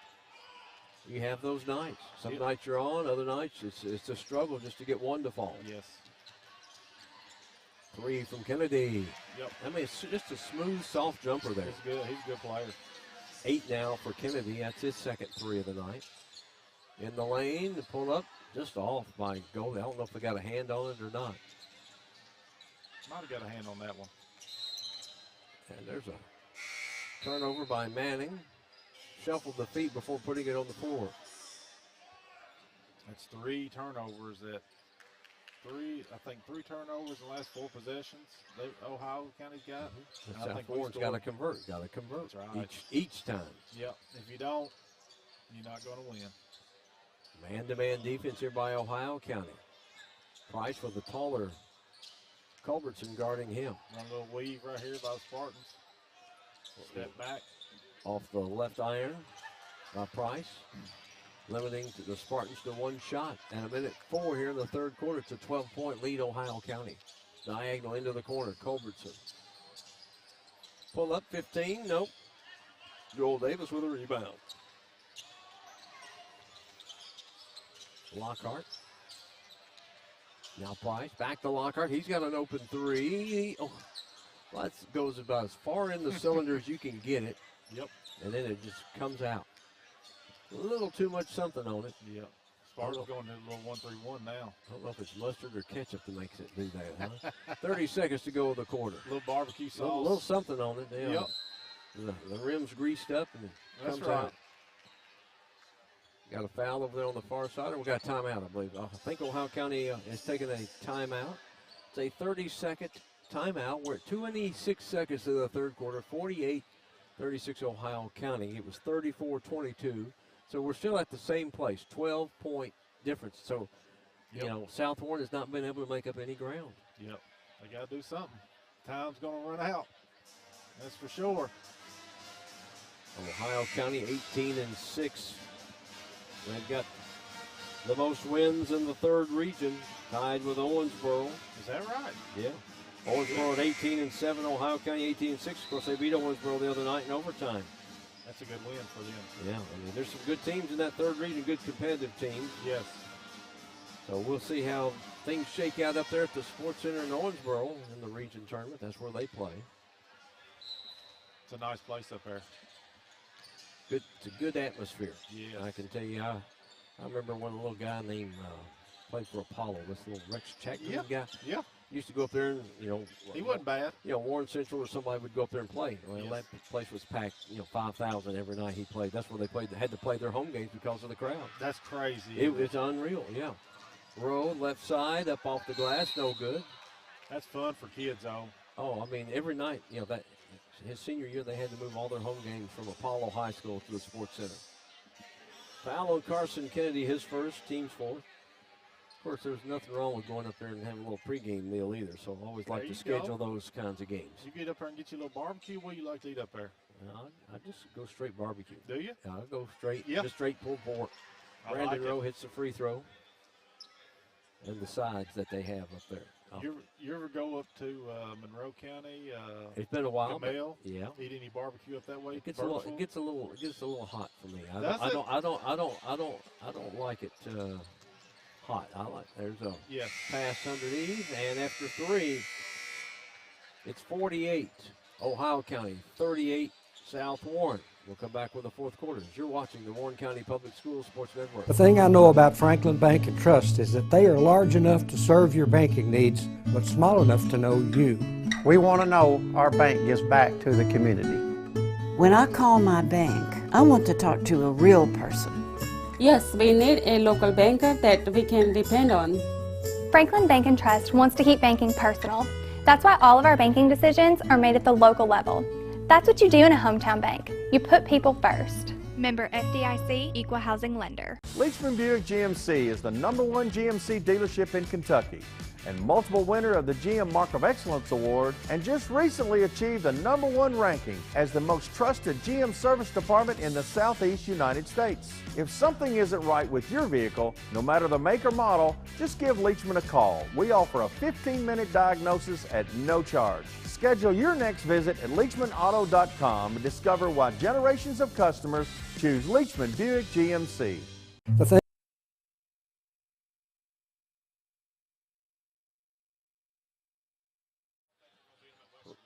You have those nights. Some nights you're on, other nights it's a struggle just to get one to fall. Yes. Three from Kennedy. Yep. I mean, it's just a smooth, soft jumper there. He's good. He's a good player. 8 now for Kennedy. That's his second three of the night. In the lane, the pull up, just off by goalie. I don't know if they got a hand on it or not. Might have got a hand on that one. And there's a turnover by Manning. Shuffled the feet before putting it on the floor. That's 3 turnovers three turnovers in the last 4 possessions Ohio County's got. South Warren's got to convert. Got to convert. That's right. Each time. Yep. If you don't, you're not going to win. Man-to-man defense here by Ohio County. Price for the taller Culbertson guarding him. Run a little weave right here by the Spartans. Step back. Off the left iron by Price. Limiting to the Spartans to 1 shot. And 1:04 here in the third quarter. It's a 12-point lead, Ohio County. Diagonal into the corner, Culbertson. Pull up 15, nope. Joel Davis with a rebound. Lockhart. Now Price, back to Lockhart. He's got an open 3. That goes about as far in the cylinder as you can get it. Yep. And then it just comes out. A little too much something on it. Yep. Spartans going to a little 1-3-1 now. I don't know if it's mustard or ketchup that makes it do that, huh? 30 seconds to go in the quarter. A little barbecue sauce. A little something on it. Yeah. Yep. The rim's greased up and it comes out. Got a foul over there on the far side, or we got a timeout, I believe. I think Ohio County has taken a timeout. It's a 30-second timeout. We're at 26 seconds of the third quarter, 48-36 Ohio County. It was 34-22. So we're still at the same place, 12-point difference. So, you know, South Warren has not been able to make up any ground. Yep. They got to do something. Time's going to run out. That's for sure. Ohio County 18-6. They've got the most wins in the third region, tied with Owensboro. Is that right? Yeah. Owensboro at 18-7, Ohio County 18-6. Of course, they beat Owensboro the other night in overtime. That's a good win for them. Yeah, I mean, there's some good teams in that third region, good competitive teams. Yes. So we'll see how things shake out up there at the Sports Center in Owensboro in the region tournament. That's where they play. It's a nice place up there. Good, it's a good atmosphere. Yeah. I can tell you, I remember when a little guy named played for Apollo, this little Rex Chapman guy. Yeah. Used to go up there and, you know. He wasn't bad. You know, Warren Central or somebody would go up there and play. Well, that place was packed, 5,000 every night he played. That's where they played. They had to play their home games because of the crowd. That's crazy. It's unreal, yeah. Rowe, left side, up off the glass, no good. That's fun for kids, though. Oh, I mean, every night, that his senior year, they had to move all their home games from Apollo High School to the Sports Center. Foul on Carson Kennedy, his first, team's fourth. Of course, there's nothing wrong with going up there and having a little pregame meal either, so I always like to schedule those kinds of games. You get up there and get you a little barbecue? What do you like to eat up there? I just go straight barbecue. Do you? Yeah, I go straight, just straight pulled pork. Brandon Rowe hits the free throw. And the sides that they have up there. You ever go up to Monroe County? It's been a while. Camille? Yeah. Eat any barbecue up that way? It gets a little hot for me. I don't like it hot. There's a pass underneath, and after three, it's 48 Ohio County, 38 South Warren. We'll come back with the fourth quarter. You're watching the Warren County Public Schools Sports Network. The thing I know about Franklin Bank and Trust is that they are large enough to serve your banking needs, but small enough to know you. We want to know our bank gives back to the community. When I call my bank, I want to talk to a real person. Yes, we need a local banker that we can depend on. Franklin Bank and Trust wants to keep banking personal. That's why all of our banking decisions are made at the local level. That's what you do in a hometown bank. You put people first. Member FDIC, Equal Housing Lender. Leachman Buick GMC is the #1 GMC dealership in Kentucky and multiple winner of the GM Mark of Excellence Award, and just recently achieved the #1 ranking as the most trusted GM service department in the Southeast United States. If something isn't right with your vehicle, no matter the make or model, just give Leachman a call. We offer a 15-minute diagnosis at no charge. Schedule your next visit at LeachmanAuto.com and discover why generations of customers choose Leachman Buick GMC. The thing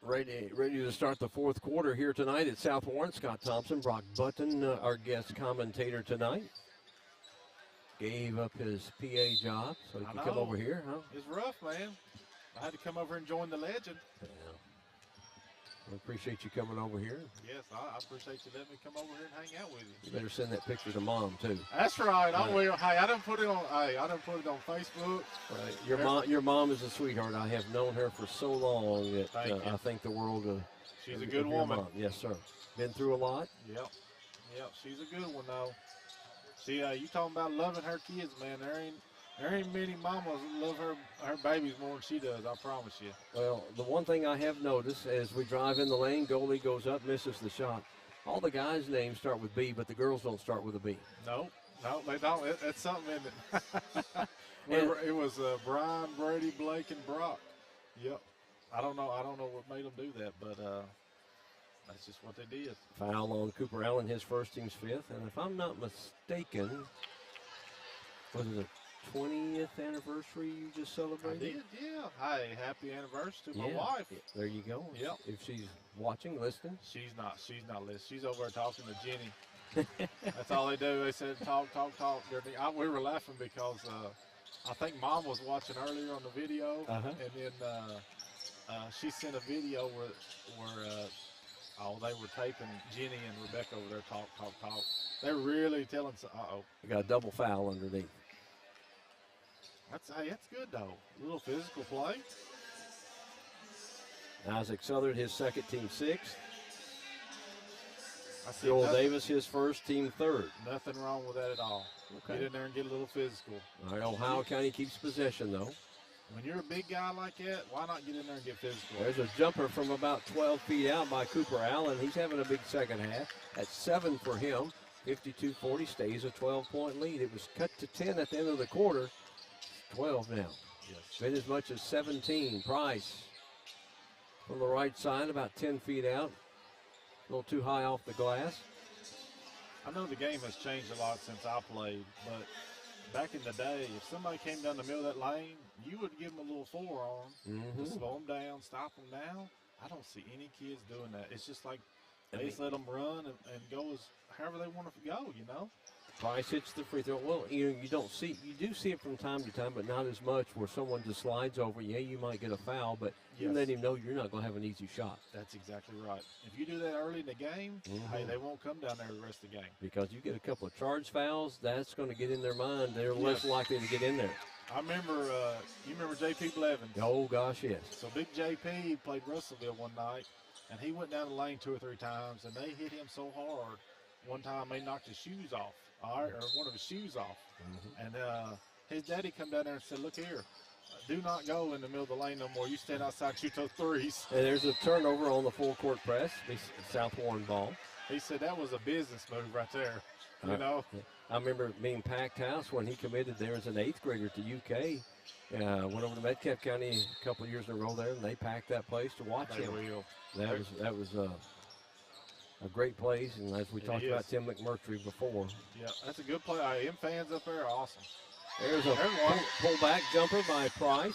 Ready to start the fourth quarter here tonight at South Warren. Scott Thompson, Brock Button, our guest commentator tonight. Gave up his PA job so he can come over here, huh? It's rough, man. I had to come over and join the legend. Yeah. I appreciate you coming over here. Yes, I appreciate you letting me come over here and hang out with you. You better send that picture to Mom too. That's right. I will. Hey, I done put it on. Hey, I done put it on Facebook. Right. Your mom is a sweetheart. I have known her for so long that I think the world of. She's a good woman. Mom. Yes, sir. Been through a lot. Yep. She's a good one though. See, you talking about loving her kids, man? There ain't many mamas that love her babies more than she does, I promise you. Well, the one thing I have noticed as we drive in the lane, goalie goes up, misses the shot. All the guys' names start with B, but the girls don't start with a B. No, they don't. That's something, isn't it? It was Brian, Brady, Blake, and Brock. Yep. I don't know what made them do that, but that's just what they did. Foul on Cooper Allen, his first, team's fifth. And if I'm not mistaken, was it a 20th anniversary you just celebrated? I did, yeah. Hey, happy anniversary to my wife. There you go. Yep. If she's watching, listening. She's not listening. She's over there talking to Jenny. That's all they do. They said talk. We were laughing because I think Mom was watching earlier on the video, and then she sent a video where they were taping Jenny and Rebecca over there talk. They're really telling. You got a double foul underneath. That's good though. A little physical play. Isaac Southard, his second, team sixth. I see Joel Davis, his first, team third. Nothing wrong with that at all. Okay. Get in there and get a little physical. All right, Ohio County keeps possession, though. When you're a big guy like that, why not get in there and get physical? There's a jumper from about 12 feet out by Cooper Allen. He's having a big second half. That's 7 for him. 52-40 stays a 12-point lead. It was cut to 10 at the end of the quarter. 12 now. Yes. Been as much as 17. Price from the right side, about 10 feet out. A little too high off the glass. I know the game has changed a lot since I played, but back in the day, if somebody came down the middle of that lane, you would give them a little forearm to slow them down, stop them. Now, I don't see any kids doing that. It's just like they just let them run and go as however they want to go, you know? Price hits the free throw. Well, you do see it from time to time, but not as much where someone just slides over. Yeah, you might get a foul, but you let him know you're not going to have an easy shot. That's exactly right. If you do that early in the game, hey, they won't come down there the rest of the game. Because you get a couple of charge fouls, that's going to get in their mind. They're less likely to get in there. I remember, you remember J.P. Blevins? Oh, gosh, yes. So Big J.P. played Russellville one night, and he went down the lane 2 or 3 times, and they hit him so hard. One time they knocked his shoes off, or one of his shoes off. And his daddy come down there and said, look here, do not go in the middle of the lane no more. You stand outside, shoot those threes. And there's a turnover on the full court press, South Warren ball. He said that was a business move right there, you know. I remember being packed house when he committed there as an 8th grader to UK. Went over to Metcalfe County a couple of years in a row there, and they packed that place to watch him. That was a great place, and as we talked about Tim McMurtry before. Yeah, that's a good play. M fans up there are awesome. There's a pull-back jumper by Price.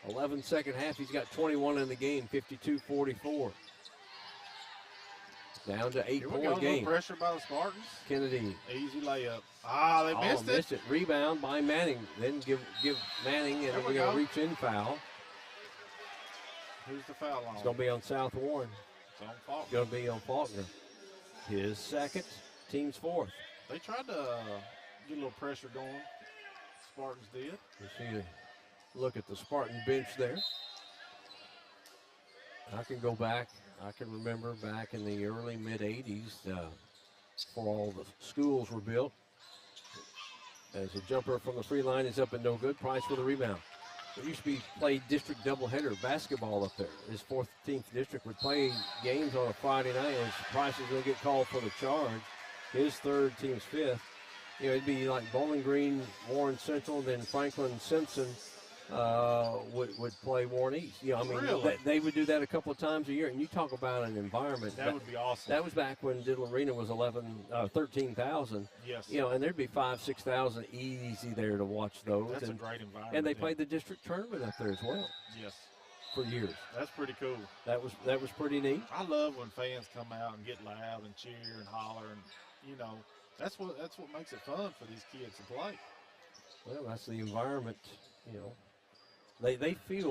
11 second half, he's got 21 in the game, 52-44. Down to 8-point game. Pressure by the Spartans. Kennedy. Easy layup. They missed it. Rebound by Manning. Then give Manning, and then we're going to reach in foul. Who's the foul on? It's going to be on South Warren. It's on Faulkner. It's going to be on Faulkner. His second, team's fourth. They tried to get a little pressure going. Spartans did. You see, look at the Spartan bench there. I can go back. I can remember back in the early mid-'80s before all the schools were built. As a jumper from the free line is up and no good. Price for the rebound. It used to be played district doubleheader basketball up there. His 14th district would play games on a Friday night, and Price is going to get called for the charge. His third, team's fifth. You know, it'd be like Bowling Green, Warren Central, then Franklin Simpson would play Warren East. You know, I mean, really? They would do that a couple of times a year. And you talk about an environment. That would be awesome. That was back when Diddle Arena was 13,000. Yes. You know, and there's be 5,000-6,000 easy there to watch those. That's a great environment. And they played the district tournament up there as well. Yes. For years. That's pretty cool. That was pretty neat. I love when fans come out and get loud and cheer and holler, and you know, that's what makes it fun for these kids to play. Well, that's the environment. You know, they feed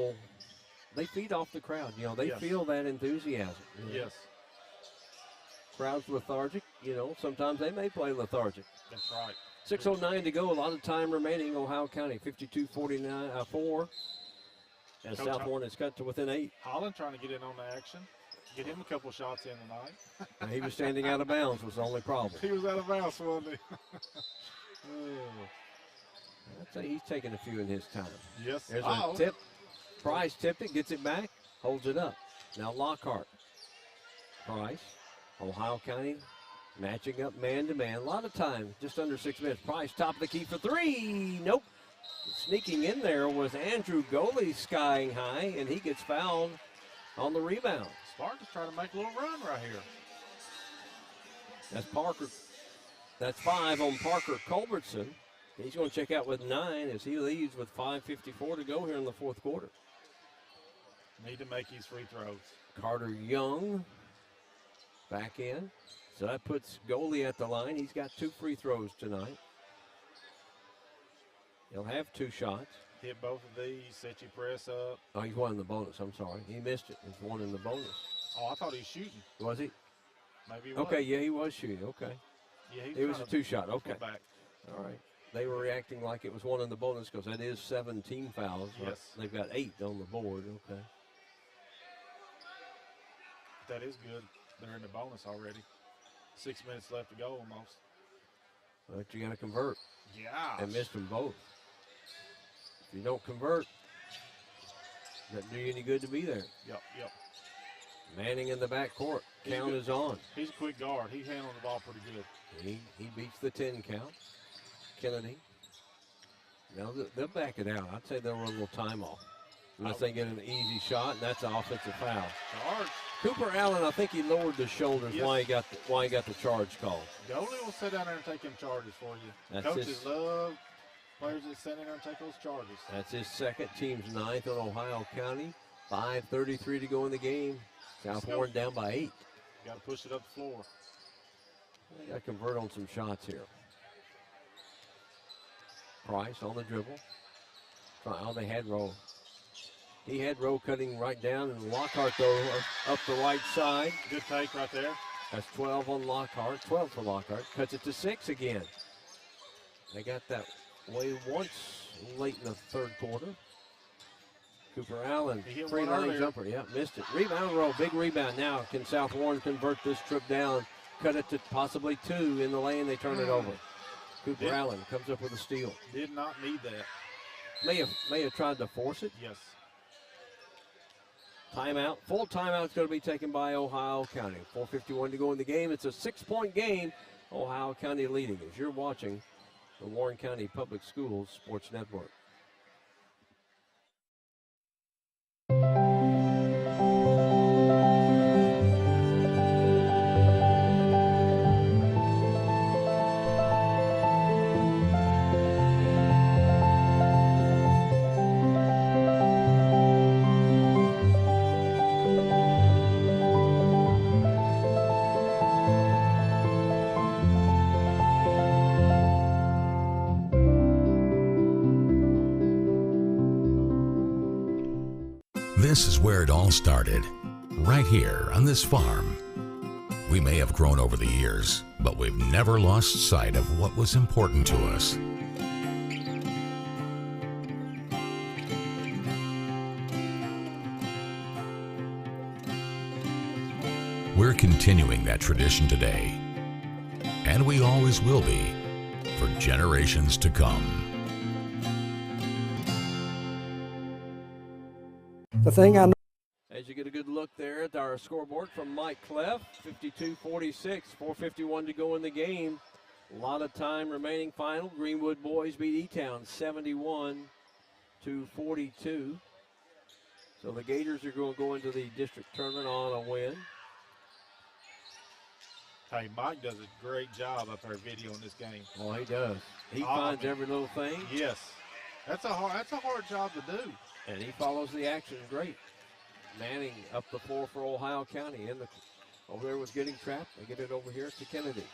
off the crowd. You know, they feel that enthusiasm. You know? Yes. Crowd's lethargic. You know, sometimes they may play lethargic. That's right. 6:09 to go. A lot of time remaining. Ohio County 52-49-4. And South Warren is cut to within 8. Holland trying to get in on the action. Get him a couple shots in tonight. He was standing out of bounds was the only problem. He was out of bounds, wasn't he? I'd say he's taking a few in his time. Yes. There's a tip. Price tipped it, gets it back, holds it up. Now Lockhart. Price. Ohio County matching up man-to-man. A lot of time, just under 6 minutes. Price, top of the key for 3. Nope. Sneaking in there was Andrew Goley skying high, and he gets fouled on the rebound. Spartans trying to make a little run right here. That's Parker. That's 5 on Parker Culbertson. He's going to check out with 9 as he leads with 5:54 to go here in the fourth quarter. Need to make his free throws. Carter Young back in. So that puts Goley at the line. He's got 2 free throws tonight. He'll have 2 shots. Hit both of these, set your press up. Oh, he's one in the bonus. I'm sorry. He missed it. He's one in the bonus. Oh, I thought he was shooting. Was he? Maybe he was. Okay, yeah, he was shooting. Okay. Yeah, it was a 2-shot. Okay. Back. All right. They were reacting like it was one in the bonus because that is 17 fouls. Yes. They've got 8 on the board. Okay. That is good. they're in the bonus already. 6 minutes left to go almost. But you got to convert. Yeah. And missed them both. If you don't convert, doesn't do you any good to be there. Yep. Manning in the backcourt. Count is on. He's a quick guard. He's handling the ball pretty good. He beats the 10 count. Kennedy. Now they'll back it out. I'd say they'll run a little time off. Unless they get an easy shot, and that's an offensive foul. Charge. Cooper Allen, I think he lowered the shoulders. Yes. Why he got the charge call. Goalie will sit down there and take them charges for you. That's Coaches love players that sit in there and take those charges. That's his second, team's ninth on Ohio County. 5:33 to go in the game. South Warren down by 8. Got to push it up the floor. They got to convert on some shots here. Price on the dribble. They had Rowe. He had Rowe cutting right down, and Lockhart, though, up the right side. Good take right there. That's 12 on Lockhart. 12 for Lockhart. Cuts it to 6 again. They got that way once late in the third quarter. Cooper Allen, free line jumper. Yeah, missed it. Rebound Rowe, big rebound. Now, can South Warren convert this trip down? Cut it to possibly 2 in the lane. They turn it over. Cooper Allen comes up with a steal. Did not need that. May have tried to force it. Yes. Timeout. Full timeout is going to be taken by Ohio County. 4:51 to go in the game. It's a 6-point game. Ohio County leading as you're watching the Warren County Public Schools Sports Network. This is where it all started, right here on this farm. We may have grown over the years, but we've never lost sight of what was important to us. We're continuing that tradition today, and we always will be, for generations to come. The thing I know. As you get a good look there at our scoreboard from Mike Cleff, 52-46, 4:51 to go in the game. A lot of time remaining final. Greenwood boys beat E-Town 71-42. So the Gators are going to go into the district tournament on a win. Hey, Mike does a great job up there videoing this game. Oh, he does. He finds every little thing. Yes. That's a hard job to do. And he follows the action great. Manning up the floor for Ohio County. Over there was getting trapped. They get it over here to Kennedy.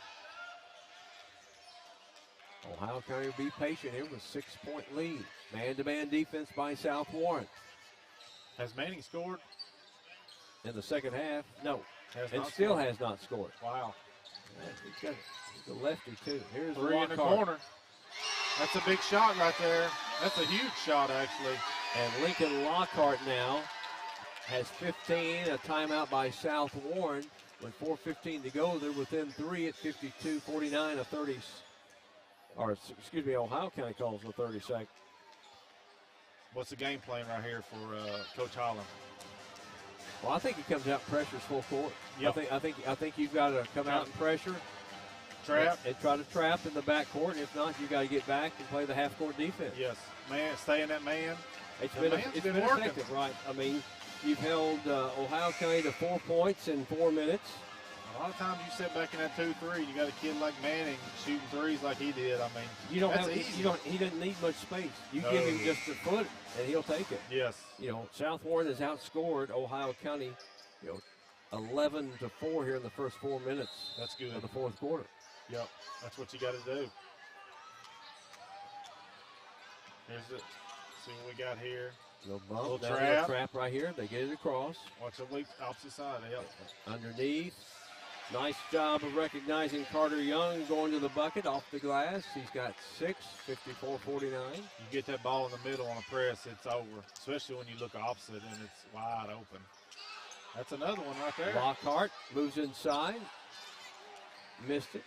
Ohio County will be patient here with 6-point lead. Man-to-man defense by South Warren. Has Manning scored? In the second half, no. Has not scored. Wow. He's a lefty, too. Here's 3 in the corner. That's a big shot right there. That's a huge shot, actually. And Lincoln Lockhart now has 15, a timeout by South Warren. With 4:15 to go, they're within 3 at 52-49, Ohio County calls a 30-second. What's the game plan right here for Coach Holland? Well, I think he comes out and pressures full court. Yep. I think you've got to come out and pressure. Trap. And try to trap in the backcourt. If not, you got to get back and play the half-court defense. Yes. Man, stay in that man. It's been effective, right? I mean, you've held Ohio County to 4 points in 4 minutes. A lot of times you sit back in that 2-3, you got a kid like Manning shooting threes like he did. I mean, he doesn't need much space. You give him just a foot and he'll take it. Yes. South Warren has outscored Ohio County, 11-4 here in the first 4 minutes. That's good. Of the fourth quarter. Yep. That's what you got to do. Here's it. See what we got here. Little trap right here. They get it across. Watch the weak opposite side. Yep. Underneath. Nice job of recognizing Carter Young going to the bucket off the glass. He's got 6, 54-49. You get that ball in the middle on a press, it's over, especially when you look opposite and it's wide open. That's another one right there. Lockhart moves inside. Missed it.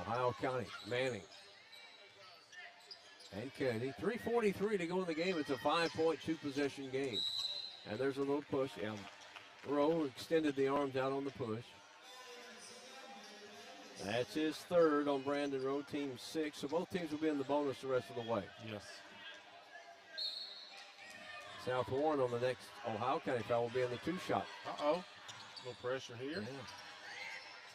Ohio County, Manning. And Kennedy. 3:43 to go in the game. It's a 5.2 possession game. And there's a little push. Yeah. Rowe extended the arms out on the push. That's his third on Brandon Rowe, team 6. So both teams will be in the bonus the rest of the way. Yes. South Warren on the next Ohio County foul will be in the 2-shot. Uh-oh. A little pressure here. Yeah.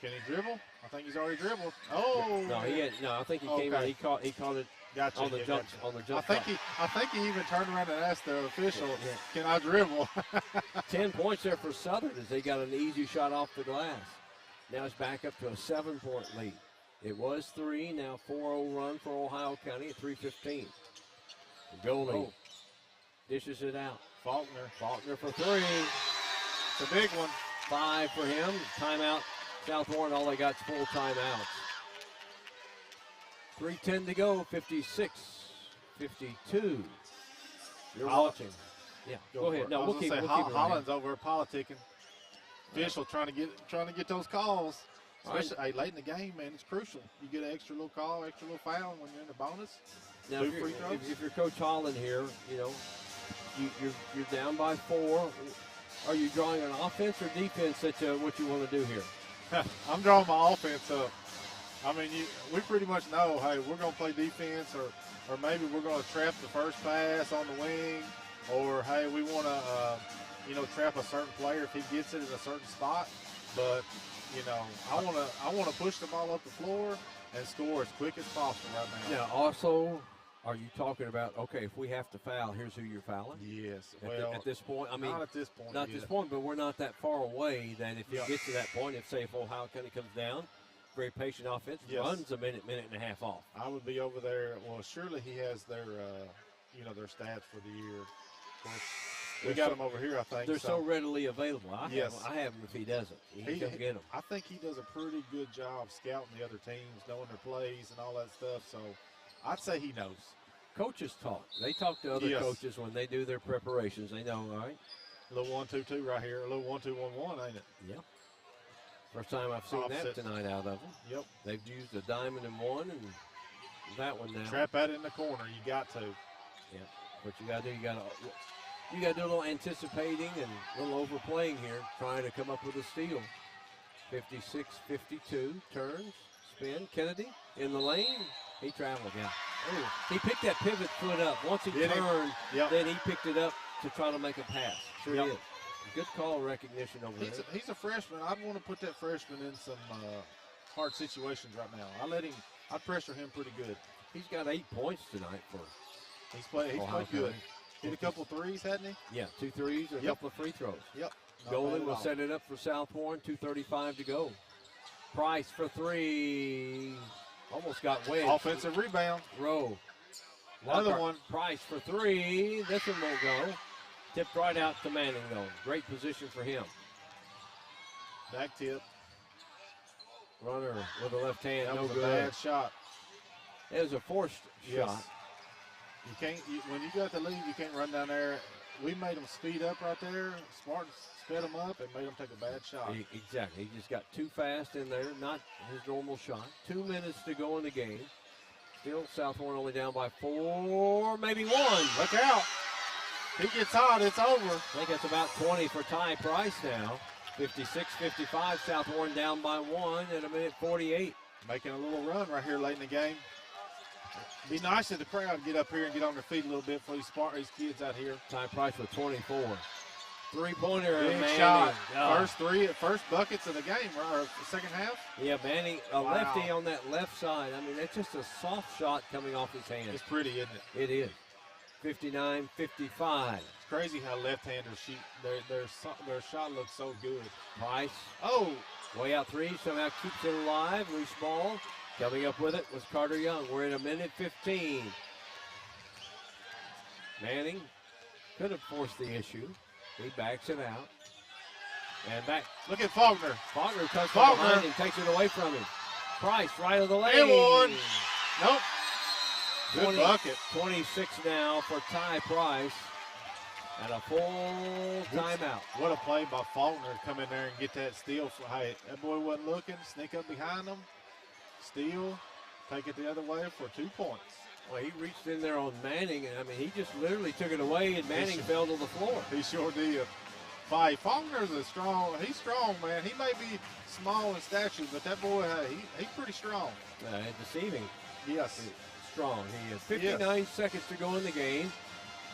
Can he dribble? I think he's already dribbled. Oh. No, I think he came in. He caught it. Gotcha. On the jump. Gotcha. On the jump. I think he even turned around and asked the official, "Can I dribble?" 10 points there for Southern as they got an easy shot off the glass. Now it's back up to a 7-point lead. It was 3. Now 4-0 run for Ohio County at 3:15. Goldie dishes it out. Faulkner for 3. It's a big one. 5 for him. Timeout. South Warren, all they got is full timeouts. 3:10 to go, 56-52. You're watching. Yeah, go ahead. No, we'll keep it. Holland's over politicking. Official trying to get those calls. Especially late in the game, man, it's crucial. You get an extra little call, extra little foul when you're in the bonus. Now, if you're Coach Holland here, you know, you're down by 4. Are you drawing an offense or defense that what you want to do here? I'm drawing my offense up. I mean, we pretty much know, hey, we're going to play defense, or maybe we're going to trap the first pass on the wing, or hey, we want to, trap a certain player if he gets it in a certain spot. But I want to push the ball up the floor and score as quick as possible right now. Now, also, are you talking about, okay, if we have to foul, here's who you're fouling? Yes. At this point, I mean, not at this point. Not at this point, but we're not that far away that if you get to that point, if Ohio County comes down, very patient offense, runs a minute and a half off. I would be over there. Well, surely he has their, their stats for the year. Of course, we got them over here, I think. They're so readily available. I have them if he doesn't. He can come get them. I think he does a pretty good job scouting the other teams, knowing their plays and all that stuff. So I'd say he knows. Coaches talk. They talk to other coaches when they do their preparations. They know, all right? A little 1-2-2 right here. A little 1-2-1-1, ain't it? Yeah. First time I've seen that tonight out of them. Yep. They've used a diamond and one, and that one now. Trap that in the corner. You got to. Yeah. What you got to do, you got to do a little anticipating and a little overplaying here, trying to come up with a steal. 56-52. Turns, spin. Kennedy in the lane. He traveled, Oh, he picked that pivot foot up. Once he turned, then he picked it up to try to make a pass. Sure did. Good call recognition over there. He's a freshman. I'd want to put that freshman in some hard situations right now. I'd pressure him pretty good. He's got 8 points tonight for. He's played good. Hit a couple threes, hadn't he? Yeah, 2 threes and a couple of free throws. Yep. Goldie will set it up for South Warren. 2:35 to go. Price for 3. Almost got wedged. Offensive rebound. Rowe. Another one. Price for 3. This one won't go. Tipped right out to Manning, though. Great position for him. Back tip. Runner with the left hand. That no was good. A bad shot. It was a forced shot. You can't. When you got the lead, you can't run down there. We made them speed up right there. Smart sped them up and made them take a bad shot. Exactly. He just got too fast in there. Not his normal shot. 2 minutes to go in the game. Still, South Warren only down by 4, maybe 1. Look out. He gets hot, it's over. I think it's about 20 for Ty Price now. 56-55, South Warren down by 1 at 1:48. Making a little run right here late in the game. Be nice if the crowd get up here and get on their feet a little bit before you spark these kids out here. Ty Price with 24. Three-pointer. Big shot. First buckets of the game, or second half. Yeah, Manning, lefty on that left side. I mean, it's just a soft shot coming off his hand. It's pretty, isn't it? It is. 59-55. It's crazy how left-handers shoot. Their shot looks so good. Price. Oh. Way out 3, somehow keeps it alive. Loose ball. Coming up with it was Carter Young. We're at 1:15. Manning could have forced the issue. He backs it out. And back. Look at Faulkner. Faulkner cuts from behind him, takes it away from him. Price right of the lane. And one. Nope. Good bucket. 26 now for Ty Price. And a full timeout. What a play by Faulkner to come in there and get that steal. Hey, that boy wasn't looking, sneak up behind him, steal, take it the other way for 2 points. Well, he reached in there on Manning, and I mean, he just literally took it away, and Manning fell to the floor. He sure did. Faulkner's he's strong, man. He may be small in stature, but that boy, he's pretty strong. Deceiving. Yes. Strong. He has 59 seconds to go in the game.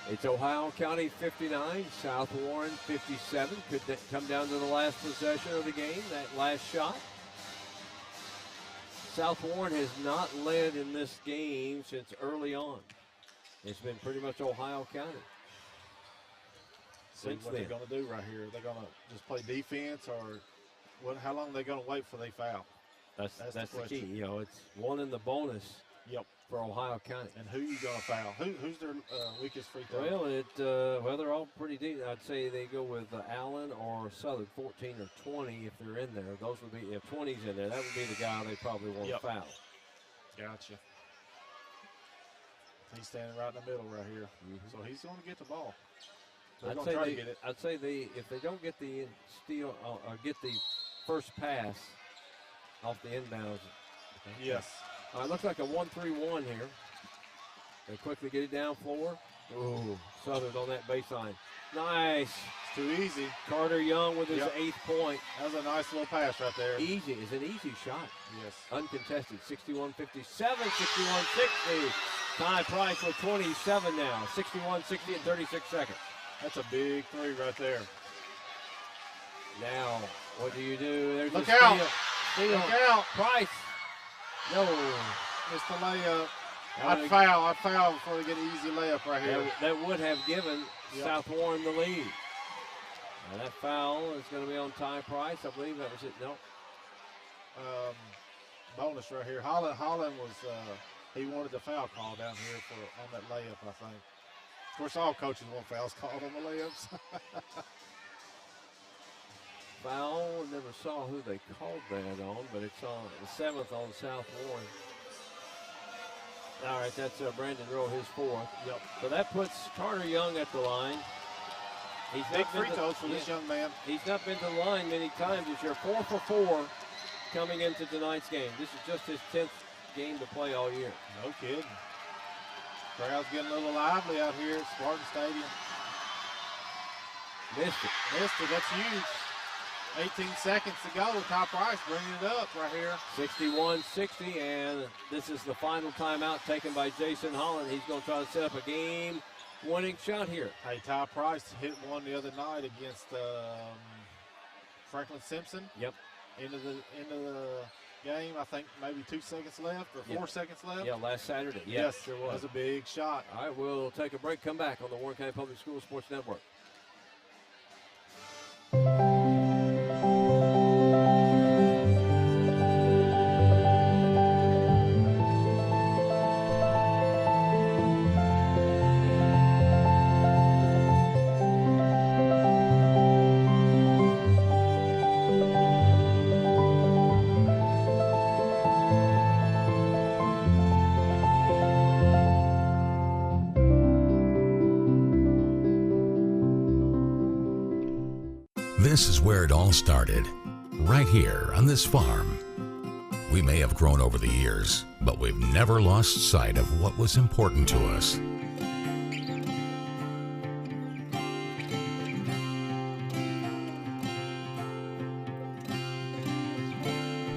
It's Ohio County 59, South Warren 57. Could that come down to the last possession of the game, that last shot? South Warren has not led in this game since early on. It's been pretty much Ohio County. See what they're going to do right here. They're going to just play defense, or how long are they going to wait for they foul? That's the key. You know, it's one in the bonus. Yep. For Ohio County. And who you going to foul? Who's their weakest free throw? Well, they're all pretty deep. I'd say they go with Allen or Southern, 14 or 20 if they're in there. Those would be, if 20's in there, that would be the guy they probably want to foul. Gotcha. He's standing right in the middle right here. So he's going to get the ball. So I'd say if they don't get the steal or get the first pass off the inbounds. Yes. It looks like a 1-3-1 here. They quickly get it down floor. Ooh, Southern on that baseline. Nice. It's too easy. Carter Young with his 8th point. That was a nice little pass right there. Easy. It's an easy shot. Yes. Uncontested. 61-57, 61-60. Ty Price with 27 now. 61-60 in 36 seconds. That's a big three right there. Now, what do you do? There's Look out. Steal. Look out. Price. No. Missed the layup. I'd foul before they get an easy layup right here. That would have given South Warren the lead. Now that foul is going to be on Ty Price. I believe that was it. No. Bonus right here. Holland was, he wanted the foul call down here on that layup, I think. Of course, all coaches want fouls called on the layups. Foul, never saw who they called that on, but it's on the 7th on South Warren. All right, that's Brandon Rowe, his 4th. Yep. So that puts Carter Young at the line. He's big free throws for this young man. He's not been to the line many times this year. 4 for 4 coming into tonight's game. This is just his 10th game to play all year. No kidding. Crowd's getting a little lively out here at Spartan Stadium. Missed it. That's huge. 18 seconds to go. Ty Price bringing it up right here. 61-60, and this is the final timeout taken by Jason Holland. He's going to try to set up a game-winning shot here. Hey, Ty Price hit one the other night against Franklin Simpson. Yep. Into the game, I think maybe 2 seconds left or 4 seconds left. Yeah, last Saturday. Yes, sure was. That was a big shot. All right, we'll take a break. Come back on the Warren County Public Schools Sports Network. This is where it all started, right here on this farm. We may have grown over the years, but we've never lost sight of what was important to us.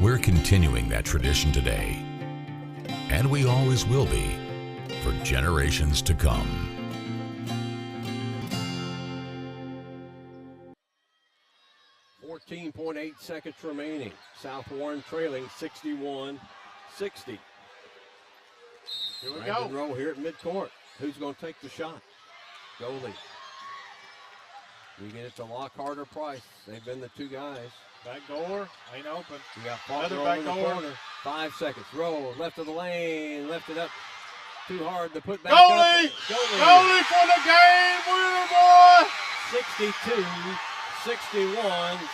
We're continuing that tradition today, and we always will be, for generations to come. 14.8 seconds remaining. South Warren trailing 61-60. Here we go. Row here at midcourt. Who's going to take the shot? Goalie. You get it to Lockhart or Price. They've been the two guys. Back door ain't open. You got Faulkner another back in the door. corner. 5 seconds. Roll left of the lane. Left it up. Too hard to put back Goalie! up. Goalie for the game winner, boy! 62-61.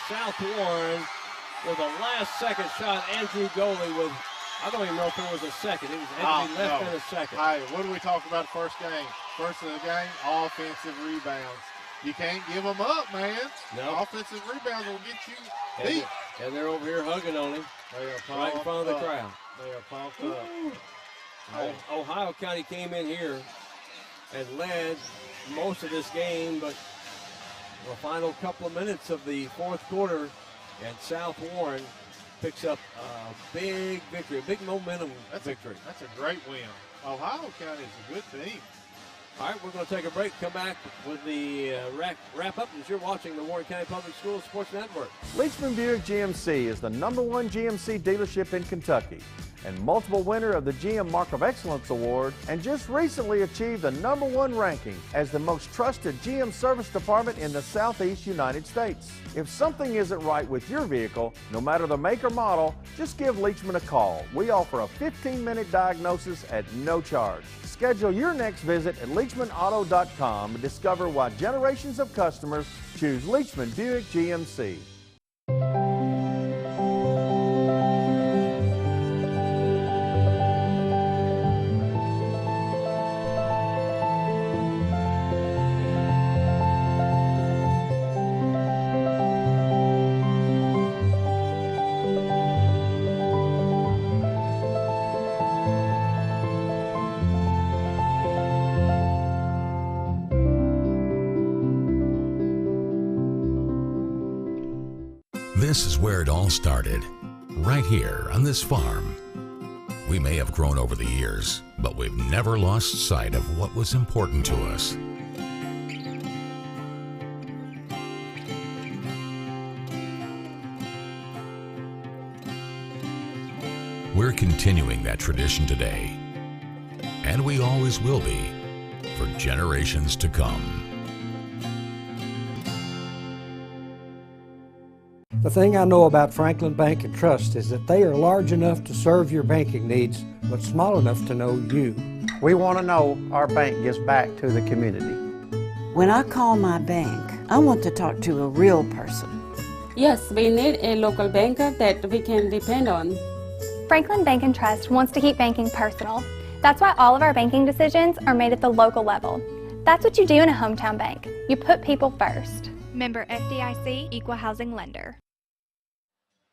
South Warren with a last-second shot. Andrew Goalie with, I don't even know if there was a second. It was less than a second. Hey, what do we talk about first game? First of the game, offensive rebounds. You can't give them up, man. No. Offensive rebounds will get you deep. And they're over here hugging on him right in front of the crowd. They are pumped up. Ohio County came in here and led most of this game, but the final couple of minutes of the fourth quarter, and South Warren picks up a big victory, a big momentum victory. That's a great win. Ohio County is a good team. All right, we're going to take a break, come back with the wrap-up as you're watching the Warren County Public Schools Sports Network. Leachman Buick GMC is the #1 GMC dealership in Kentucky and multiple winner of the GM Mark of Excellence Award, and just recently achieved the #1 ranking as the most trusted GM service department in the Southeast United States. If something isn't right with your vehicle, no matter the make or model, just give Leachman a call. We offer a 15-minute diagnosis at no charge. Schedule your next visit at LeachmanAuto.com and discover why generations of customers choose Leachman Buick GMC. This is where it all started, right here on this farm. We may have grown over the years, but we've never lost sight of what was important to us. We're continuing that tradition today, and we always will be, for generations to come. The thing I know about Franklin Bank and Trust is that they are large enough to serve your banking needs, but small enough to know you. We want to know our bank gives back to the community. When I call my bank, I want to talk to a real person. Yes, we need a local banker that we can depend on. Franklin Bank and Trust wants to keep banking personal. That's why all of our banking decisions are made at the local level. That's what you do in a hometown bank. You put people first. Member FDIC, Equal Housing Lender.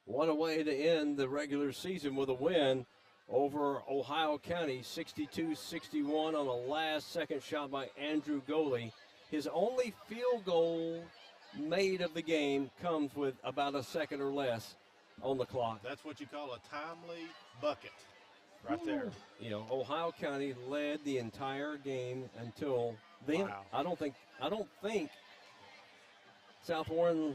What a way to end the regular season with a win over Ohio County, 62-61 on a last-second shot by Andrew Goley. His only field goal made of the game comes with about a second or less on the clock. That's what you call a timely bucket right there. You know, Ohio County led the entire game until then. Wow. I don't think South Warren,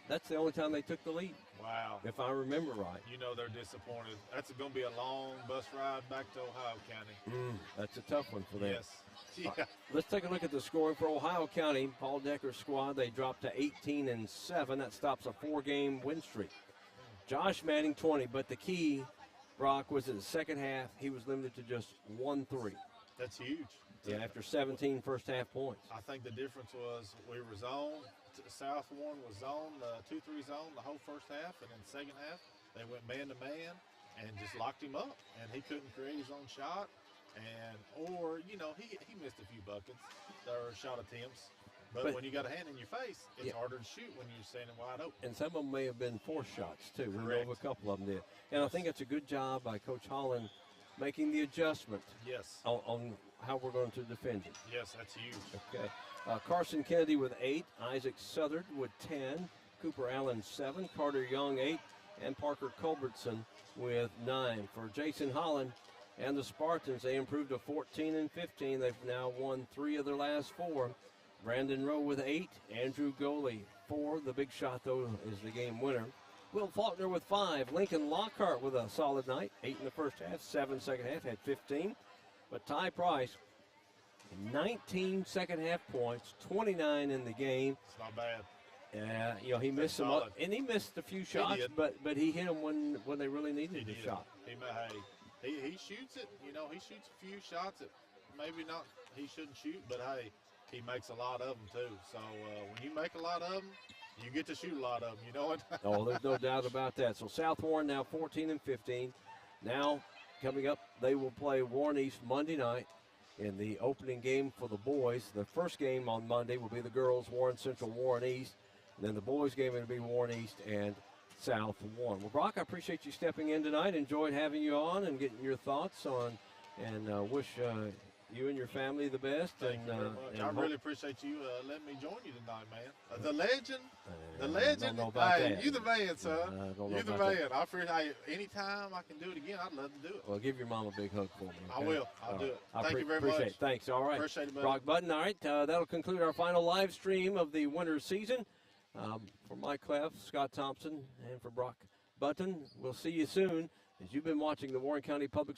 that's the only time they took the lead. Wow. If I remember right. You know they're disappointed. That's going to be a long bus ride back to Ohio County. That's a tough one for them. Yes. Yeah. Let's take a look at the scoring for Ohio County. Paul Decker's squad, they dropped to 18-7. That stops a 4-game win streak. Josh Manning, 20. But the key, Brock, was in the second half, he was limited to just 1 3. That's huge. Yeah, after 17 first-half points. I think the difference was we were zone. South Warren was zone, 2-3 zone the whole first half, and in the second half, they went man-to-man and just locked him up, and he couldn't create his own shot. Or he missed a few buckets or shot attempts. But when you got a hand in your face, it's harder to shoot when you're standing wide open. And some of them may have been forced shots, too. We Correct. know a couple of them did. And I think it's a good job by Coach Holland making the adjustment on how we're going to defend it. Yes, that's huge. Okay. Carson Kennedy with 8, Isaac Southard with 10, Cooper Allen 7, Carter Young 8, and Parker Culbertson with 9. For Jason Holland and the Spartans, they improved to 14-15. They've now won 3 of their last 4. Brandon Rowe with 8, Andrew Goley 4. The big shot, though, is the game winner. Will Faulkner with 5, Lincoln Lockhart with a solid night, 8 in the first half, 7 second half, had 15. But Ty Price, 19 second half points, 29 in the game. It's not bad. He missed some up, and he missed a few shots, but he hit them when they really needed the shot. He shoots it. He shoots a few shots that maybe not he shouldn't shoot, but hey, he makes a lot of them too. So when you make a lot of them, you get to shoot a lot of them. You know what? Oh, there's no doubt about that. So South Warren now 14-15. Now coming up, they will play Warren East Monday night. in the opening game for the boys. The first game on Monday will be the girls, Warren Central, Warren East. And then the boys' game will be Warren East and South Warren. Well, Brock, I appreciate you stepping in tonight. Enjoyed having you on and getting your thoughts on, and wish you and your family the best. Thank you very much. I really appreciate you letting me join you tonight, man. The legend. I don't know about that. You the man, son. You the man. I appreciate anytime I can do it again, I'd love to do it. Well, give your mom a big hug for me. Okay? I will. I'll do it. Thank you very appreciate much. It. Thanks. All right. Appreciate it, buddy. Brock Button. All right. That'll conclude our final live stream of the winter season. For Mike Cleff, Scott Thompson, and for Brock Button, we'll see you soon as you've been watching the Warren County Public